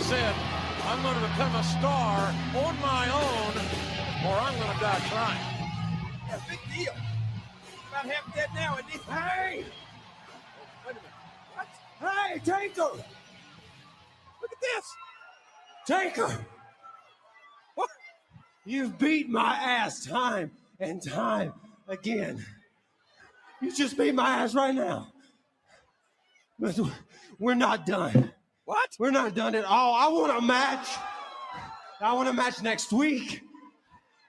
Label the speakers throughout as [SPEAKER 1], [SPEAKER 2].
[SPEAKER 1] said, I'm going to become a star on my own, or I'm going to die trying.
[SPEAKER 2] Yeah, big deal. About half dead now, isn't he? Hey! Wait a minute. What? Hey, Taker! Look at this! Taker! What? You've beat my ass time and time again. You just beat my ass right now. But we're not done. What? We're not done at all. I want a match. I want a match next week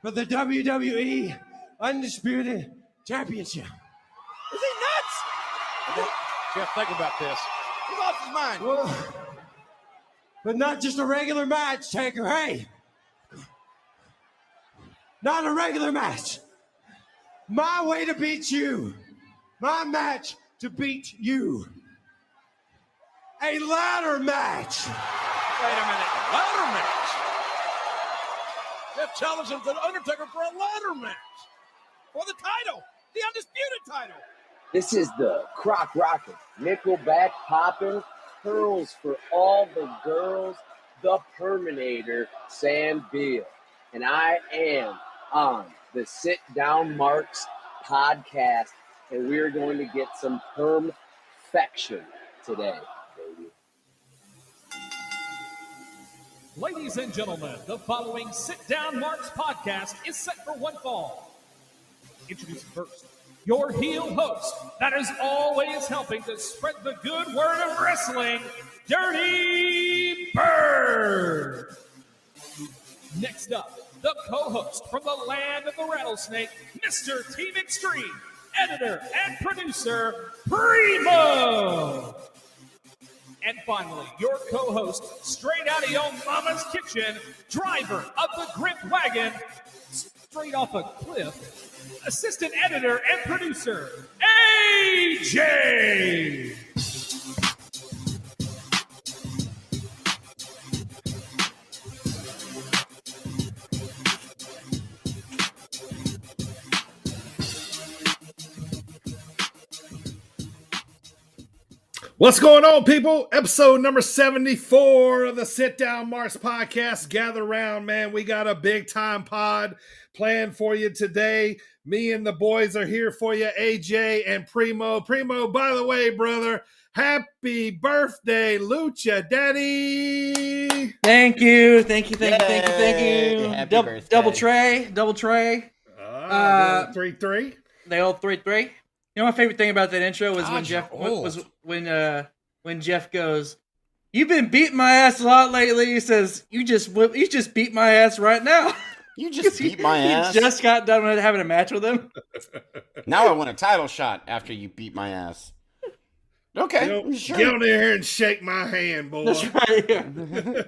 [SPEAKER 2] for the WWE Undisputed Championship. Is he nuts?
[SPEAKER 1] Jeff, think about this.
[SPEAKER 2] He lost his mind. Well, but not just a regular match, Taker. Hey, not a regular match. My way to beat you. My match to beat you. A ladder match.
[SPEAKER 1] Wait a minute. Ladder match? Jeff challenging the Undertaker for a ladder match.
[SPEAKER 2] For the title. The undisputed title.
[SPEAKER 3] This is the Croc Rocket, Nickelback poppin', pearls for all the girls, the Perminator, Sam Beale. And I am on the Sit Down Marks podcast, and we're going to get some perfection today, baby.
[SPEAKER 4] Ladies and gentlemen, the following Sit Down Marks podcast is set for one fall. Introducing first, your heel host that is always helping to spread the good word of wrestling, Dirty Bird. Next up, the co-host from the land of the rattlesnake, Mr. Team Extreme, editor and producer, Primo. And finally, your co-host, straight out of your mama's kitchen, driver of the grip wagon, straight off a cliff, assistant editor and producer, AJ.
[SPEAKER 5] What's going on, people? Episode number 74 of the Sit Down Marks podcast. Gather around, man. We got a big time pod planned for you today. Me and the boys are here for you, AJ and Primo. Primo, by the way, brother, happy birthday, Lucha Daddy.
[SPEAKER 6] Thank you.
[SPEAKER 7] Happy birthday.
[SPEAKER 6] Double tray.
[SPEAKER 5] 3-3.
[SPEAKER 6] They all 3-3. You know, my favorite thing about that intro was when Jeff goes, "You've been beating my ass a lot lately." He says, "You just beat my ass right now."
[SPEAKER 7] You just beat my ass?
[SPEAKER 6] He just got done with having a match with him.
[SPEAKER 7] Now I want a title shot after you beat my ass. Okay, sure.
[SPEAKER 5] Get on in here and shake my hand, boy.
[SPEAKER 6] That's right. Yeah.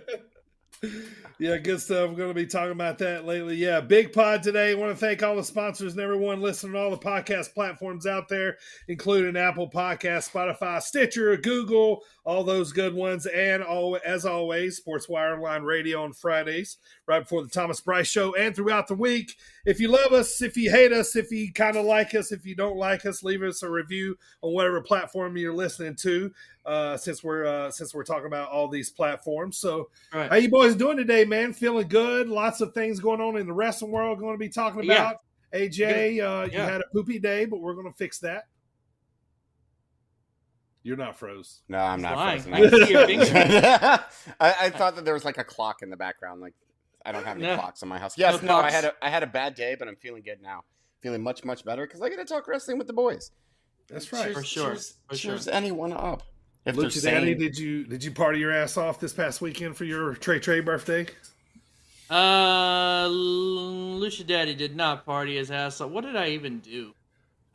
[SPEAKER 5] Yeah, good stuff. We're going to be talking about that lately. Yeah, big pod today. I want to thank all the sponsors and everyone listening to all the podcast platforms out there, including Apple Podcasts, Spotify, Stitcher, Google, all those good ones. And as always, SportsWire Online Radio on Fridays, right before the Thomas Bryce Show and throughout the week. If you love us, if you hate us, if you kind of like us, if you don't like us, leave us a review on whatever platform you're listening to. Since we're talking about all these platforms. So
[SPEAKER 6] Right.
[SPEAKER 5] How you boys doing today, man? Feeling good? Lots of things going on in the wrestling world going to be talking about.
[SPEAKER 6] Yeah.
[SPEAKER 5] AJ, you
[SPEAKER 6] Yeah.
[SPEAKER 5] had a poopy day, but we're going to fix that. You're not froze.
[SPEAKER 7] No, I'm not
[SPEAKER 6] Lying.
[SPEAKER 7] frozen.
[SPEAKER 6] I can see your finger.
[SPEAKER 7] I thought that there was like a clock in the background. Like I don't have any clocks in my house. Yes,
[SPEAKER 6] No clocks.
[SPEAKER 7] I had a bad day, but I'm feeling good now. Feeling much better because I get to talk wrestling with the boys.
[SPEAKER 5] That's right.
[SPEAKER 6] For sure.
[SPEAKER 7] Cheers anyone up. If they're
[SPEAKER 5] Lucha Daddy,
[SPEAKER 7] sane.
[SPEAKER 5] did you party your ass off this past weekend for your Trey birthday?
[SPEAKER 6] Lucha Daddy did not party his ass off. What did I even do?
[SPEAKER 7] Eat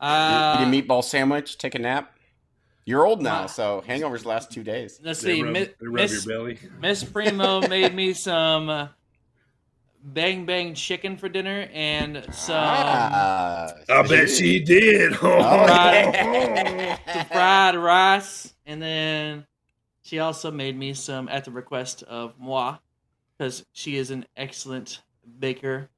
[SPEAKER 7] a meatball sandwich, take a nap. You're old now,
[SPEAKER 6] Wow.
[SPEAKER 7] so hangovers last 2 days.
[SPEAKER 6] Let's
[SPEAKER 5] They
[SPEAKER 6] see.
[SPEAKER 5] rub your belly.
[SPEAKER 6] Miss Primo made me some bang bang chicken for dinner and some
[SPEAKER 5] I bet she did.
[SPEAKER 6] some fried rice, and then she also made me some at the request of moi, because she is an excellent baker.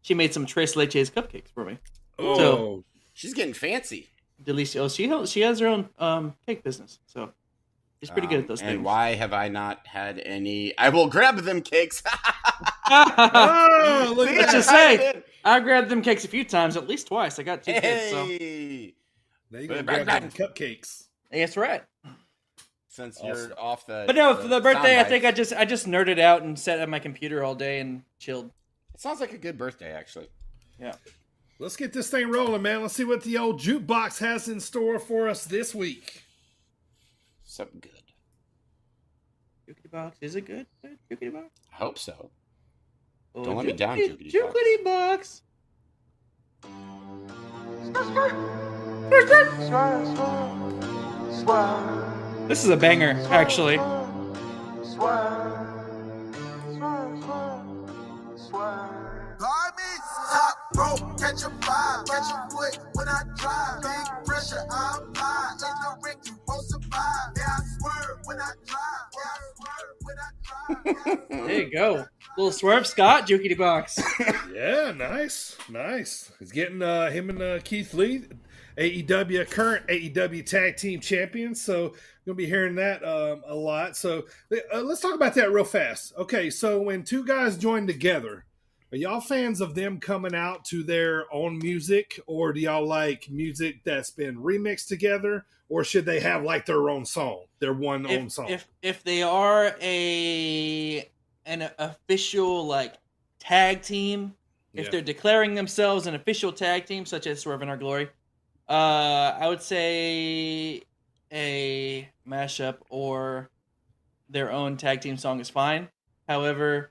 [SPEAKER 6] She made some tres leches cupcakes for me.
[SPEAKER 5] Oh,
[SPEAKER 6] So-
[SPEAKER 7] She's getting fancy.
[SPEAKER 6] Delicioso. She has her own cake business. So He's pretty good at those things.
[SPEAKER 7] And why have I not had any? I will grab them cakes.
[SPEAKER 5] Oh, look at
[SPEAKER 6] Let's
[SPEAKER 5] that.
[SPEAKER 6] just say, I grabbed them cakes a few times, at least twice. I got 2 kids, so.
[SPEAKER 7] Hey,
[SPEAKER 5] Now you gonna grab them cupcakes.
[SPEAKER 6] That's right.
[SPEAKER 7] since you're off the.
[SPEAKER 6] But no, for the birthday, I
[SPEAKER 7] sound
[SPEAKER 6] think
[SPEAKER 7] bites.
[SPEAKER 6] I just nerded out and sat at my computer all day and chilled.
[SPEAKER 7] It sounds like a good birthday, actually.
[SPEAKER 6] Yeah.
[SPEAKER 5] Let's get this thing rolling, man. Let's see what the old jukebox has in store for us this week.
[SPEAKER 7] Something good.
[SPEAKER 6] Jukity box, is it good? Jukity box.
[SPEAKER 7] I hope so.
[SPEAKER 6] Oh,
[SPEAKER 7] Don't let me down, Jukity box.
[SPEAKER 6] Jukity box. This is a banger, actually.
[SPEAKER 2] Top rope, catch a vibe, catch a foot when I drive. Big pressure, I apply. In the ring, you won't survive. Yeah, I swerve when I drive. Yeah, I swerve when I drive.
[SPEAKER 6] There you go. Little swerve, Scott, Jukity box.
[SPEAKER 5] Yeah, nice. He's getting him and Keith Lee, current AEW Tag Team Champions. So you're gonna be hearing that a lot. So let's talk about that real fast. Okay, so when two guys join together, are y'all fans of them coming out to their own music, or do y'all like music that's been remixed together, or should they have like their own song, their own song?
[SPEAKER 6] If they are an official like tag team, if they're declaring themselves an official tag team, such as Swerve in Our Glory, I would say a mashup or their own tag team song is fine. However,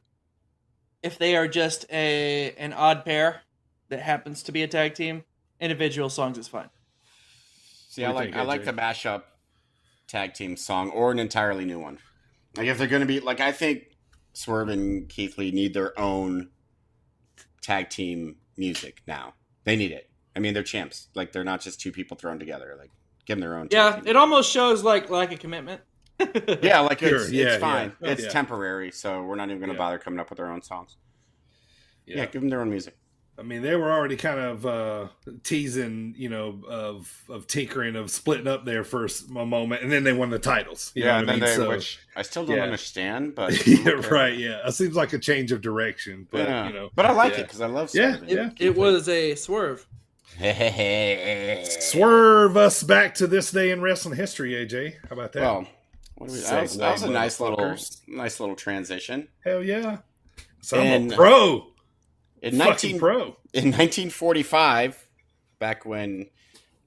[SPEAKER 6] if they are just an odd pair that happens to be a tag team, individual songs is fine.
[SPEAKER 7] See, I like the mashup tag team song or an entirely new one. Like if they're going to be like, I think Swerve and Keith Lee need their own tag team music now. They need it. I mean, they're champs. Like they're not just two people thrown together. Like give them their own.
[SPEAKER 6] Yeah,
[SPEAKER 7] team.
[SPEAKER 6] it almost shows like a commitment.
[SPEAKER 7] Yeah, like it's
[SPEAKER 5] Sure.
[SPEAKER 7] fine.
[SPEAKER 5] Yeah.
[SPEAKER 7] It's
[SPEAKER 5] Yeah.
[SPEAKER 7] temporary, so we're not even going to bother coming up with our own songs. Yeah, give them their own music.
[SPEAKER 5] I mean, they were already kind of teasing, of tinkering, of splitting up there for a moment, and then they won the titles. You know what I mean?
[SPEAKER 7] Which I still don't understand, but
[SPEAKER 5] yeah, right. Yeah, it seems like a change of direction, but
[SPEAKER 7] but I like it because I love Swerve.
[SPEAKER 6] It was a swerve.
[SPEAKER 5] Swerve us back to this day in wrestling history, AJ. How about that?
[SPEAKER 7] Well, that was a nice little transition.
[SPEAKER 5] Hell yeah! So I'm a pro.
[SPEAKER 7] In
[SPEAKER 5] Fucking pro.
[SPEAKER 7] In 1945, back when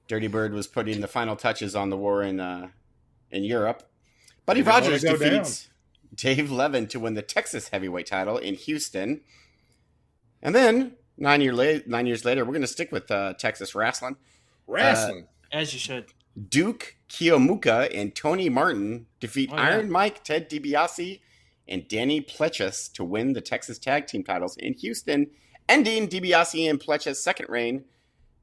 [SPEAKER 7] Dirty Bird was putting the final touches on the war in Europe, Buddy Rogers defeats Dave Levin to win the Texas heavyweight title in Houston. And then 9 years later, we're going to stick with Texas wrestling.
[SPEAKER 6] As you should.
[SPEAKER 7] Duke Kiyomuka and Tony Martin defeat Iron Mike, Ted DiBiase, and Danny Plechas to win the Texas Tag Team titles in Houston, ending DiBiase and Plechas' second reign.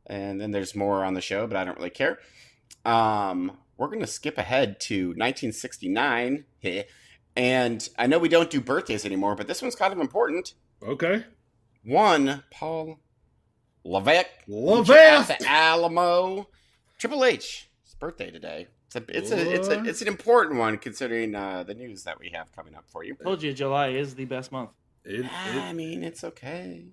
[SPEAKER 7] And then there's more on the show, but I don't really care. We're going to skip ahead to 1969. And I know we don't do birthdays anymore, but this one's kind of important.
[SPEAKER 5] Okay.
[SPEAKER 7] One, Paul Levesque.
[SPEAKER 5] Levesque.
[SPEAKER 7] Alamo. Triple H. His birthday today. It's an important one considering the news that we have coming up for you.
[SPEAKER 6] I told you July is the best month.
[SPEAKER 7] I mean, it's okay.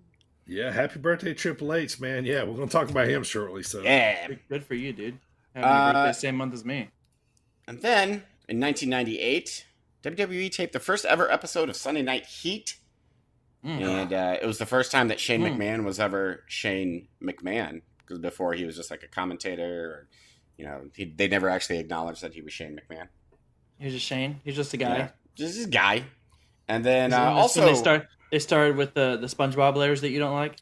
[SPEAKER 5] Yeah, happy birthday, Triple H, man. Yeah, we're going to talk about him shortly. So
[SPEAKER 7] yeah.
[SPEAKER 6] Good for you, dude. Having your birthday same month as me.
[SPEAKER 7] And then, in 1998, WWE taped the first ever episode of Sunday Night Heat. And it was the first time that Shane McMahon was ever Shane McMahon. Because before he was just like a commentator. Or, they never actually acknowledged that he was Shane McMahon.
[SPEAKER 6] He was just Shane. He's just a guy.
[SPEAKER 7] Yeah, just a guy. And then
[SPEAKER 6] they started with the SpongeBob layers that you don't like.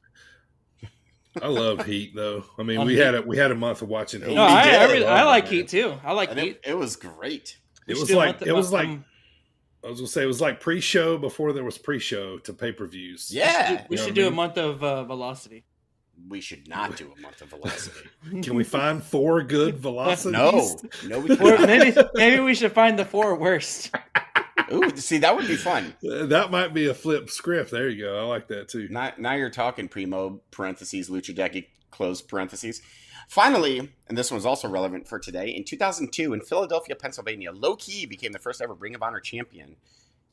[SPEAKER 5] I love Heat though. I mean, we had a month of watching Heat.
[SPEAKER 6] No, I like Heat too. I like Heat.
[SPEAKER 7] It was great.
[SPEAKER 5] I was gonna say it was like pre-show before there was pre-show to pay-per-views.
[SPEAKER 7] Yeah,
[SPEAKER 6] we should do a month of Velocity.
[SPEAKER 7] We should not do a month of Velocity.
[SPEAKER 5] Can we find 4 good Velocities?
[SPEAKER 7] No, we can't.
[SPEAKER 6] Maybe we should find the 4 worst.
[SPEAKER 7] Ooh, see, that would be fun.
[SPEAKER 5] That might be a flip script. There you go. I like that too.
[SPEAKER 7] Now you're talking, Primo, parentheses, Luchadeki, close parentheses. Finally, and this one was also relevant for today, in 2002 in Philadelphia, Pennsylvania, Low Ki became the first ever Ring of Honor champion.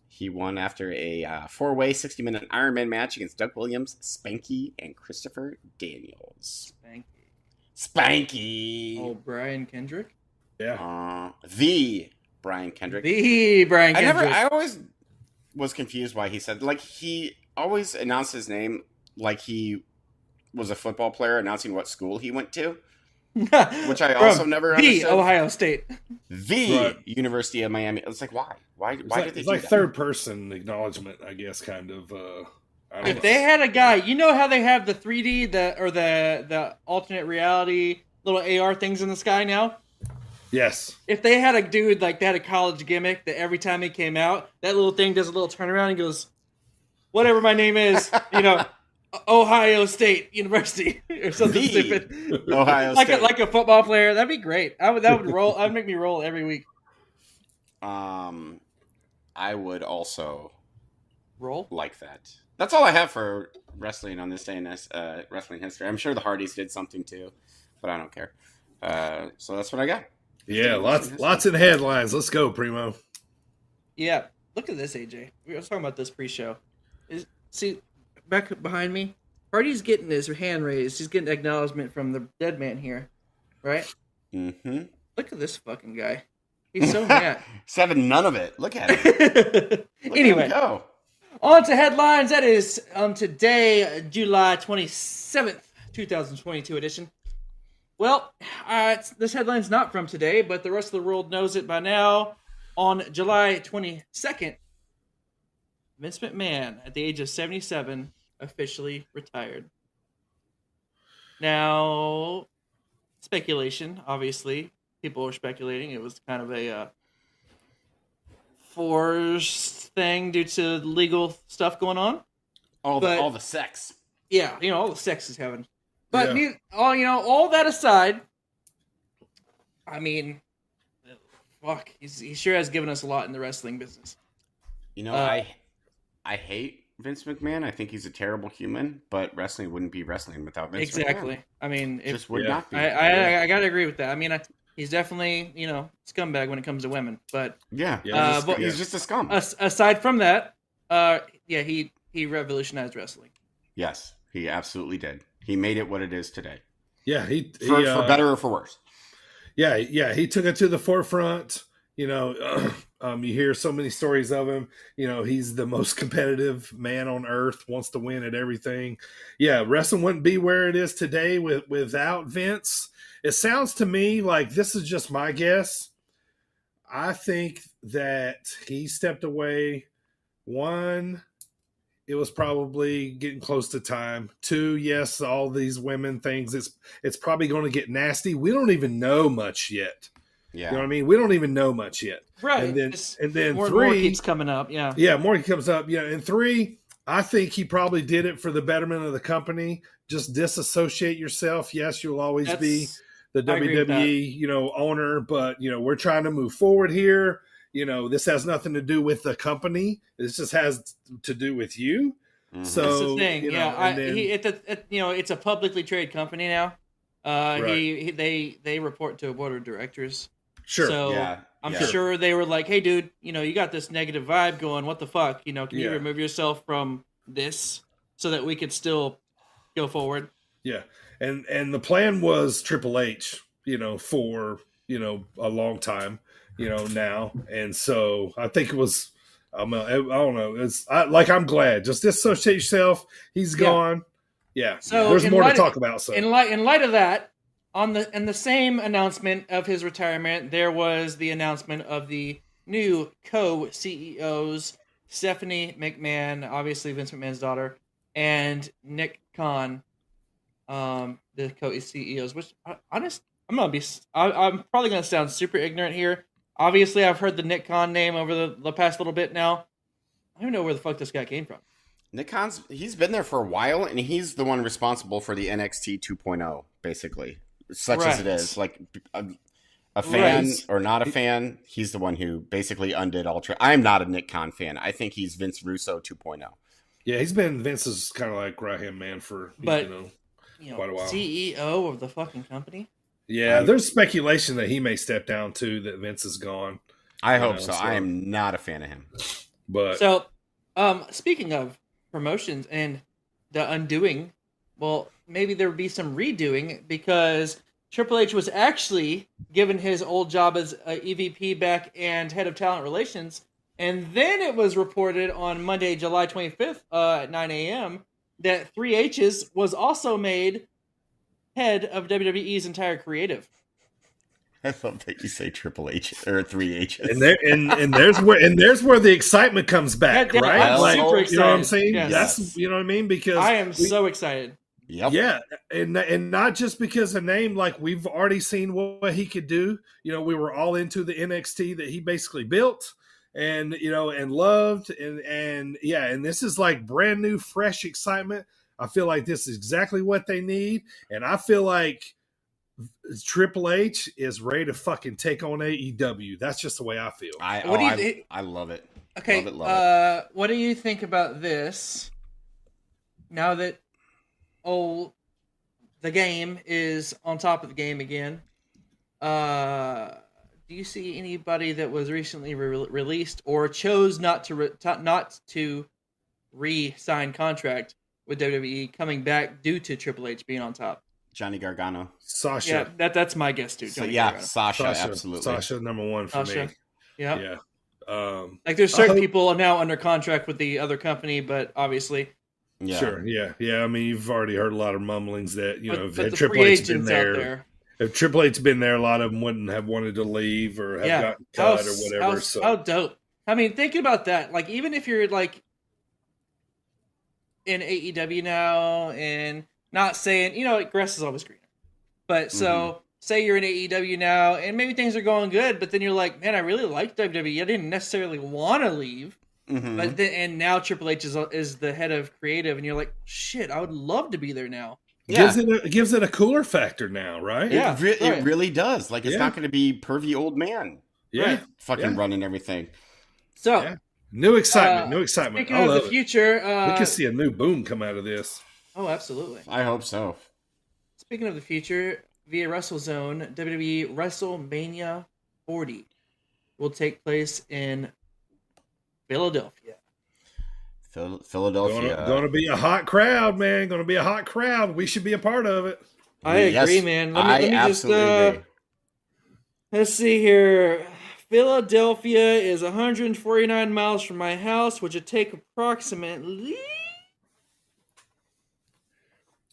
[SPEAKER 7] He won after a 4-way 60-minute Ironman match against Doug Williams, Spanky, and Christopher Daniels. Spanky.
[SPEAKER 6] Oh, Brian Kendrick?
[SPEAKER 5] Yeah.
[SPEAKER 7] The Brian Kendrick.
[SPEAKER 6] I
[SPEAKER 7] always was confused why he said, like, he always announced his name like he was a football player announcing what school he went to, which I also never understood.
[SPEAKER 6] The Ohio State.
[SPEAKER 7] The University of Miami. It's like, why? Why did they do
[SPEAKER 5] It's like
[SPEAKER 7] that?
[SPEAKER 5] third person acknowledgement, I guess, kind of.
[SPEAKER 6] If they had a guy, you know how they have the 3D, the alternate reality little AR things in the sky now?
[SPEAKER 5] Yes.
[SPEAKER 6] If they had a dude, like they had a college gimmick that every time he came out, that little thing does a little turnaround and goes, whatever my name is, Ohio State University or something stupid.
[SPEAKER 7] Ohio State.
[SPEAKER 6] like a football player, that'd be great. That would roll. That would make me roll every week.
[SPEAKER 7] I would also
[SPEAKER 6] roll
[SPEAKER 7] like that. That's all I have for wrestling on this day in wrestling history. I'm sure the Hardys did something too, but I don't care. So that's what I got.
[SPEAKER 5] Yeah, lots in headlines. Let's go, Primo.
[SPEAKER 6] Yeah, look at this, AJ. We were talking about this pre-show. See, back behind me, Hardy's getting his hand raised. He's getting acknowledgement from the dead man here, right?
[SPEAKER 7] Mm-hmm.
[SPEAKER 6] Look at this fucking guy. He's so mad.
[SPEAKER 7] He's having none of it. Look at him.
[SPEAKER 6] Anyway,
[SPEAKER 7] go. On
[SPEAKER 6] to headlines. That is today, July 27th, 2022 edition. Well, this headline's not from today, but the rest of the world knows it by now. On July 22nd, Vince McMahon, at the age of 77, officially retired. Now, speculation, obviously. People were speculating it was kind of a forced thing due to legal stuff going on.
[SPEAKER 7] All the sex.
[SPEAKER 6] Yeah, all the sex is having. But all that aside, I mean, fuck, he sure has given us a lot in the wrestling business.
[SPEAKER 7] I hate Vince McMahon. I think he's a terrible human, but wrestling wouldn't be wrestling without Vince McMahon.
[SPEAKER 6] Exactly. I mean,
[SPEAKER 7] it just would not be.
[SPEAKER 6] I gotta agree with that. I mean, he's definitely scumbag when it comes to women, but
[SPEAKER 7] he's just a scum.
[SPEAKER 6] Aside from that, he revolutionized wrestling.
[SPEAKER 7] Yes, he absolutely did. He made it what it is today.
[SPEAKER 5] Yeah,
[SPEAKER 7] for better or for worse.
[SPEAKER 5] Yeah, he took it to the forefront. You hear so many stories of him. He's the most competitive man on earth, wants to win at everything. Yeah, wrestling wouldn't be where it is today without Vince. It sounds to me like, this is just my guess, I think that he stepped away. One, it was probably getting close to time. Two, yes, all these women things, it's probably going to get nasty. We don't even know much yet.
[SPEAKER 7] Yeah.
[SPEAKER 5] You know what I mean? We don't even know much yet.
[SPEAKER 6] Right.
[SPEAKER 5] And then
[SPEAKER 6] more
[SPEAKER 5] three,
[SPEAKER 6] more keeps coming up. Yeah.
[SPEAKER 5] Yeah, more comes up. Yeah. And three, I think he probably did it for the betterment of the company. Just disassociate yourself. Yes, you'll always be the WWE, owner, but we're trying to move forward here. This has nothing to do with the company. This just has to do with you. Mm-hmm. So
[SPEAKER 6] that's the thing. It's a publicly traded company now. Right. They report to a board of directors.
[SPEAKER 5] Sure.
[SPEAKER 6] So I'm sure they were like, hey, dude, you got this negative vibe going. What the fuck? Can you remove yourself from this so that we could still go forward?
[SPEAKER 5] Yeah. And the plan was Triple H, for, a long time, now. And so I think it was, I don't know. I'm glad. Just disassociate yourself. He's gone. Yeah.
[SPEAKER 6] So
[SPEAKER 5] there's more to talk about. So
[SPEAKER 6] in light of that, in the same announcement of his retirement, there was the announcement of the new co-CEOs, Stephanie McMahon, obviously Vince McMahon's daughter, and Nick Khan, the co-CEOs. Which, I'm probably gonna sound super ignorant here. Obviously, I've heard the Nick Khan name over the past little bit now. I don't even know where the fuck this guy came from.
[SPEAKER 7] Nick Khan's, he's been there for a while, and he's the one responsible for the NXT 2.0, basically, such as it is. Like, a fan
[SPEAKER 6] Right.
[SPEAKER 7] or not a fan, he's the one who basically undid I'm not a Nick Khan fan. I think he's Vince Russo 2.0.
[SPEAKER 5] Yeah, he's been Vince's kind of like right-hand man for
[SPEAKER 6] But
[SPEAKER 5] quite a while.
[SPEAKER 6] CEO of the fucking company.
[SPEAKER 5] Yeah, there's speculation that he may step down too. That Vince is gone.
[SPEAKER 7] I hope so. I am not a fan of him.
[SPEAKER 5] But
[SPEAKER 6] So, speaking of promotions and the undoing, well, maybe there would be some redoing because Triple H was actually given his old job as EVP back and head of talent relations. And then it was reported on Monday, July 25th at 9 a.m. that 3H's was also made head of WWE's entire creative.
[SPEAKER 7] I love that you say Triple H or 3H's.
[SPEAKER 5] and there's where the excitement comes back,
[SPEAKER 6] Yeah,
[SPEAKER 5] right?
[SPEAKER 6] I'm
[SPEAKER 5] Like,
[SPEAKER 6] super excited.
[SPEAKER 5] you know what I'm saying?
[SPEAKER 6] Yes.
[SPEAKER 5] That's you know what I mean, because
[SPEAKER 6] I am so excited.
[SPEAKER 7] Yep.
[SPEAKER 5] Yeah, and not just because of name, like we've already seen what he could do. You know, we were all into the NXT that he basically built and and loved and this is like brand new, fresh excitement. I feel like this is exactly what they need, and I feel like Triple H is ready to fucking take on AEW. That's just the way I feel.
[SPEAKER 7] I love it.
[SPEAKER 6] Okay,
[SPEAKER 7] love it.
[SPEAKER 6] What do you think about this? Now that the game is on top of the game again, do you see anybody that was recently released or chose not to re-sign contract with WWE coming back due to Triple H being on top?
[SPEAKER 7] Johnny Gargano.
[SPEAKER 5] Sasha.
[SPEAKER 6] Yeah, that's my guess too.
[SPEAKER 7] Gargano. Sasha, absolutely.
[SPEAKER 5] Sasha, number one for me.
[SPEAKER 6] Yeah.
[SPEAKER 5] Yeah.
[SPEAKER 6] Like there's certain people now under contract with the other company, but obviously.
[SPEAKER 7] Yeah.
[SPEAKER 5] Sure. Yeah. I mean, you've already heard a lot of mumblings that if
[SPEAKER 6] the
[SPEAKER 5] Triple
[SPEAKER 6] free
[SPEAKER 5] H been
[SPEAKER 6] agents
[SPEAKER 5] there,
[SPEAKER 6] out there.
[SPEAKER 5] if Triple H been there, a lot of them wouldn't have wanted to leave or have gotten cut or whatever.
[SPEAKER 6] How dope! I mean, think about that. Like, even if you're like in AEW now, and not saying grass is always greener, but say you're in AEW now, and maybe things are going good, but then you're like, man, I really like WWE. I didn't necessarily want to leave. But and now Triple H is the head of creative, and you're like, shit, I would love to be there now.
[SPEAKER 5] Yeah. Gives it a cooler factor now, right?
[SPEAKER 6] Yeah,
[SPEAKER 7] it really does. Like it's not going to be pervy old man.
[SPEAKER 5] Yeah,
[SPEAKER 7] fucking running everything.
[SPEAKER 6] So
[SPEAKER 5] new excitement.
[SPEAKER 6] Speaking
[SPEAKER 5] I
[SPEAKER 6] of
[SPEAKER 5] love
[SPEAKER 6] the future,
[SPEAKER 5] we could see a new boom come out of this.
[SPEAKER 6] Oh, absolutely.
[SPEAKER 7] I hope so.
[SPEAKER 6] Speaking of the future, via WrestleZone, WWE WrestleMania 40 will take place in Philadelphia.
[SPEAKER 7] Philadelphia.
[SPEAKER 5] Going to be a hot crowd, man. Going to be a hot crowd. We should be a part of it.
[SPEAKER 6] I agree, man. Let me
[SPEAKER 7] absolutely agree.
[SPEAKER 6] Let's see here. Philadelphia is 149 miles from my house, which would take approximately...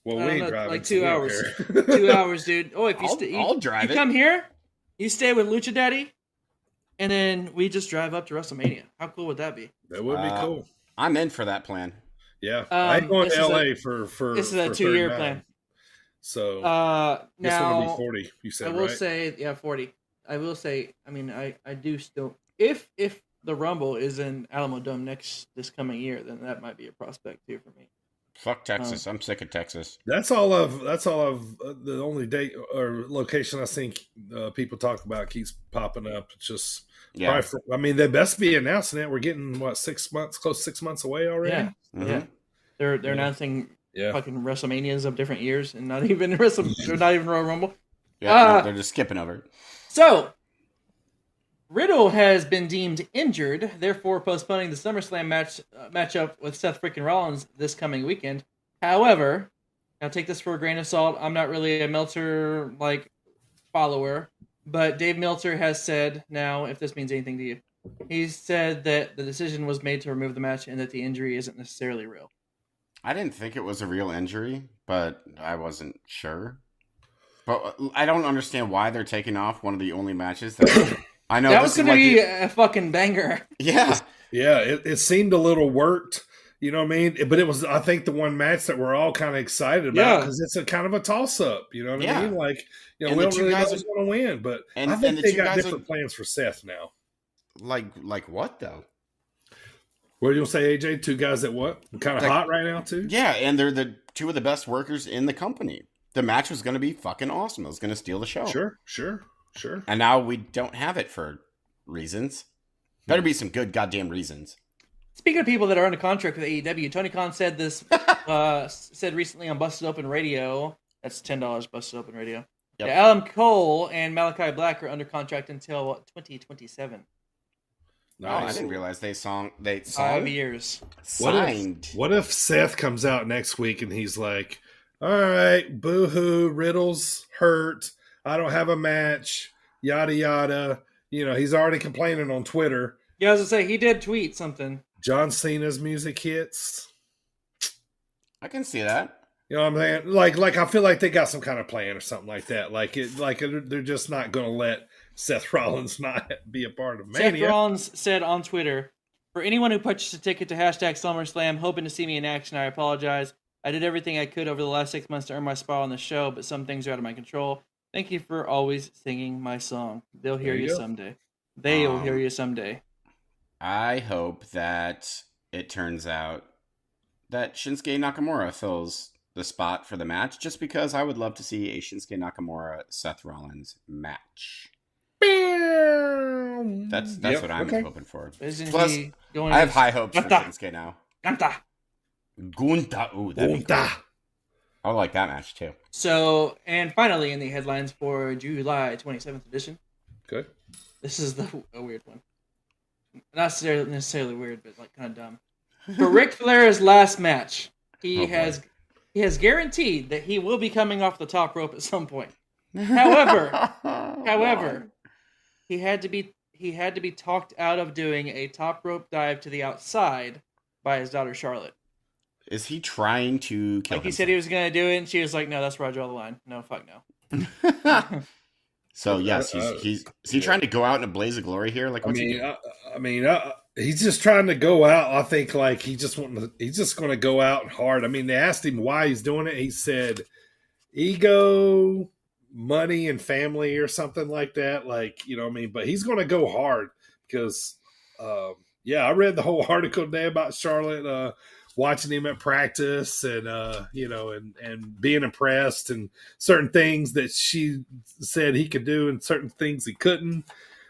[SPEAKER 5] Well, we ain't driving.
[SPEAKER 6] Like 2 hours. 2 hours, dude. Oh, if
[SPEAKER 7] I'll drive
[SPEAKER 6] you come here, you stay with Lucha Daddy, and then we just drive up to WrestleMania. How cool would that be?
[SPEAKER 5] That would be cool.
[SPEAKER 7] I'm in for that plan.
[SPEAKER 5] Yeah, I'm going to LA for
[SPEAKER 6] this is a 2-year plan.
[SPEAKER 5] So
[SPEAKER 6] this
[SPEAKER 5] one will be 40. You said,
[SPEAKER 6] I will
[SPEAKER 5] right?
[SPEAKER 6] say 40. I will say, I mean, I do still if the Rumble is in Alamo Dome this coming year, then that might be a prospect too for me.
[SPEAKER 7] Fuck Texas. I'm sick of Texas.
[SPEAKER 5] That's all of the only date or location I think people talk about keeps popping up. It's just I mean, they best be announcing it. We're getting close to 6 months away already.
[SPEAKER 6] Yeah, yeah. They're announcing fucking WrestleManias of different years, and not even Royal Rumble.
[SPEAKER 7] Yeah, they're just skipping over.
[SPEAKER 6] So Riddle has been deemed injured, therefore postponing the SummerSlam matchup with Seth freaking Rollins this coming weekend. However, now take this for a grain of salt. I'm not really a Meltzer follower, but Dave Meltzer has said now, if this means anything to you, he's said that the decision was made to remove the match and that the injury isn't necessarily real.
[SPEAKER 7] I didn't think it was a real injury, but I wasn't sure. But I don't understand why they're taking off one of the only matches that I know
[SPEAKER 6] that was going to be a fucking banger.
[SPEAKER 7] Yeah.
[SPEAKER 5] Yeah, it seemed a little worked, you know what I mean? But it was, I think, the one match that we're all kind of excited about because it's a kind of a toss-up, you know what I mean? Like, we don't really know who's going to win, but I think they got different plans for Seth now.
[SPEAKER 7] Like what, though?
[SPEAKER 5] What are you going to say, AJ? Two guys that what? Kind of hot right now, too?
[SPEAKER 7] Yeah, and they're the two of the best workers in the company. The match was going to be fucking awesome. It was going to steal the show.
[SPEAKER 5] Sure. Sure.
[SPEAKER 7] And now we don't have it for reasons. Better be some good goddamn reasons.
[SPEAKER 6] Speaking of people that are under contract with AEW, Tony Khan said this. Said recently on Busted Open Radio. That's $10. Busted Open Radio.
[SPEAKER 7] Yep.
[SPEAKER 6] Yeah, Adam Cole and Malachi Black are under contract until 2027.
[SPEAKER 7] Nice. Oh, I didn't realize they
[SPEAKER 6] 5 years.
[SPEAKER 7] Signed.
[SPEAKER 5] What if Seth comes out next week and he's like, all right, boo-hoo, Riddle's hurt. I don't have a match. Yada, yada. You know, he's already complaining on Twitter.
[SPEAKER 6] Yeah, I was going to say, he did tweet something.
[SPEAKER 5] John Cena's music hits.
[SPEAKER 7] I can see that.
[SPEAKER 5] You know what I'm saying? Like I feel like they got some kind of plan or something like that. They're just not going to let Seth Rollins not be a part of Mania.
[SPEAKER 6] Seth Rollins said on Twitter, for anyone who purchased a ticket to #SummerSlam hoping to see me in action, I apologize. I did everything I could over the last 6 months to earn my spot on the show, but some things are out of my control. Thank you for always singing my song. They'll hear you someday. They will hear you someday.
[SPEAKER 7] I hope that it turns out that Shinsuke Nakamura fills the spot for the match, just because I would love to see a Shinsuke Nakamura Seth Rollins match. That's what I'm hoping for. Plus, I have high hopes for Shinsuke now. Gunta. Ooh, that'd be cool. I would like that match too.
[SPEAKER 6] So, and finally in the headlines for July 27th edition.
[SPEAKER 5] Good.
[SPEAKER 6] This is a weird one. Not necessarily weird, but like kind of dumb. For Ric Flair's last match, he has guaranteed that he will be coming off the top rope at some point. However, he had to be talked out of doing a top rope dive to the outside by his daughter Charlotte.
[SPEAKER 7] Is he trying to kill himself?
[SPEAKER 6] He said he was going to do it, and she was like, "No, that's where I draw the line. No, fuck no."
[SPEAKER 7] So yes, is he trying to go out in a blaze of glory here? Like, what's he doing?
[SPEAKER 5] He's just trying to go out. I think like he's just going to go out hard. I mean, they asked him why he's doing it. He said, "Ego, money, and family," or something like that. Like, you know what I mean? But he's going to go hard because, I read the whole article today about Charlotte. Watching him at practice and, and being impressed and certain things that she said he could do and certain things he couldn't.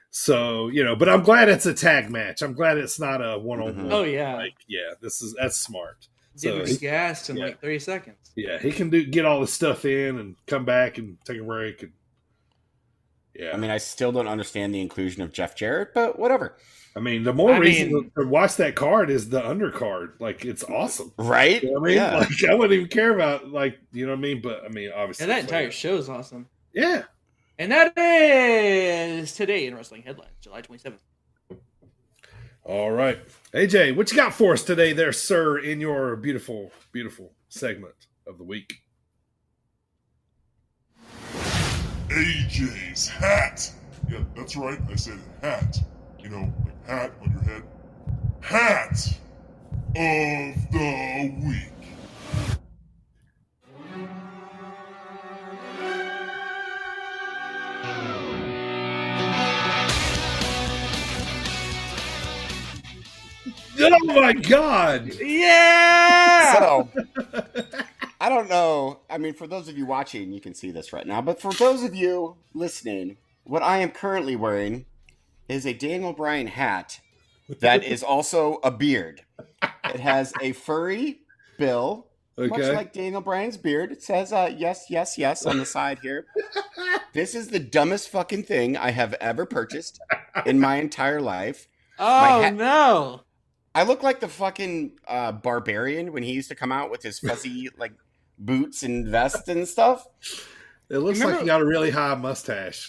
[SPEAKER 5] So, but I'm glad it's a tag match. I'm glad it's not a one-on-one.
[SPEAKER 6] Oh, yeah.
[SPEAKER 5] That's smart.
[SPEAKER 6] So he gassed in like 30 seconds.
[SPEAKER 5] Yeah, he can get all this stuff in and come back and take a break.
[SPEAKER 7] I mean, I still don't understand the inclusion of Jeff Jarrett, but whatever.
[SPEAKER 5] I mean, the more reason to watch that card is the undercard. Like, it's awesome.
[SPEAKER 7] Right?
[SPEAKER 5] You know what I mean?
[SPEAKER 7] Yeah.
[SPEAKER 5] Like, I wouldn't even care about, you know what I mean? But, I mean, obviously.
[SPEAKER 6] And that entire show is awesome.
[SPEAKER 5] Yeah.
[SPEAKER 6] And that is today in Wrestling Headlines, July 27th.
[SPEAKER 5] All right. AJ, what you got for us today there, sir, in your beautiful, beautiful segment of the week?
[SPEAKER 8] AJ's hat. Yeah, that's right. I said hat. You know, like hat on your head. Hat of the week.
[SPEAKER 5] Oh my God!
[SPEAKER 6] Yeah!
[SPEAKER 7] So, I don't know. I mean, for those of you watching, you can see this right now. But for those of you listening, what I am currently wearing is a Daniel Bryan hat that is also a beard. It has a furry bill, much like Daniel Bryan's beard. It says, yes, yes, yes on the side here. This is the dumbest fucking thing I have ever purchased in my entire life.
[SPEAKER 6] Oh, no.
[SPEAKER 7] I look like the fucking barbarian when he used to come out with his fuzzy, boots and vest and stuff.
[SPEAKER 5] It looks like you got a really high mustache.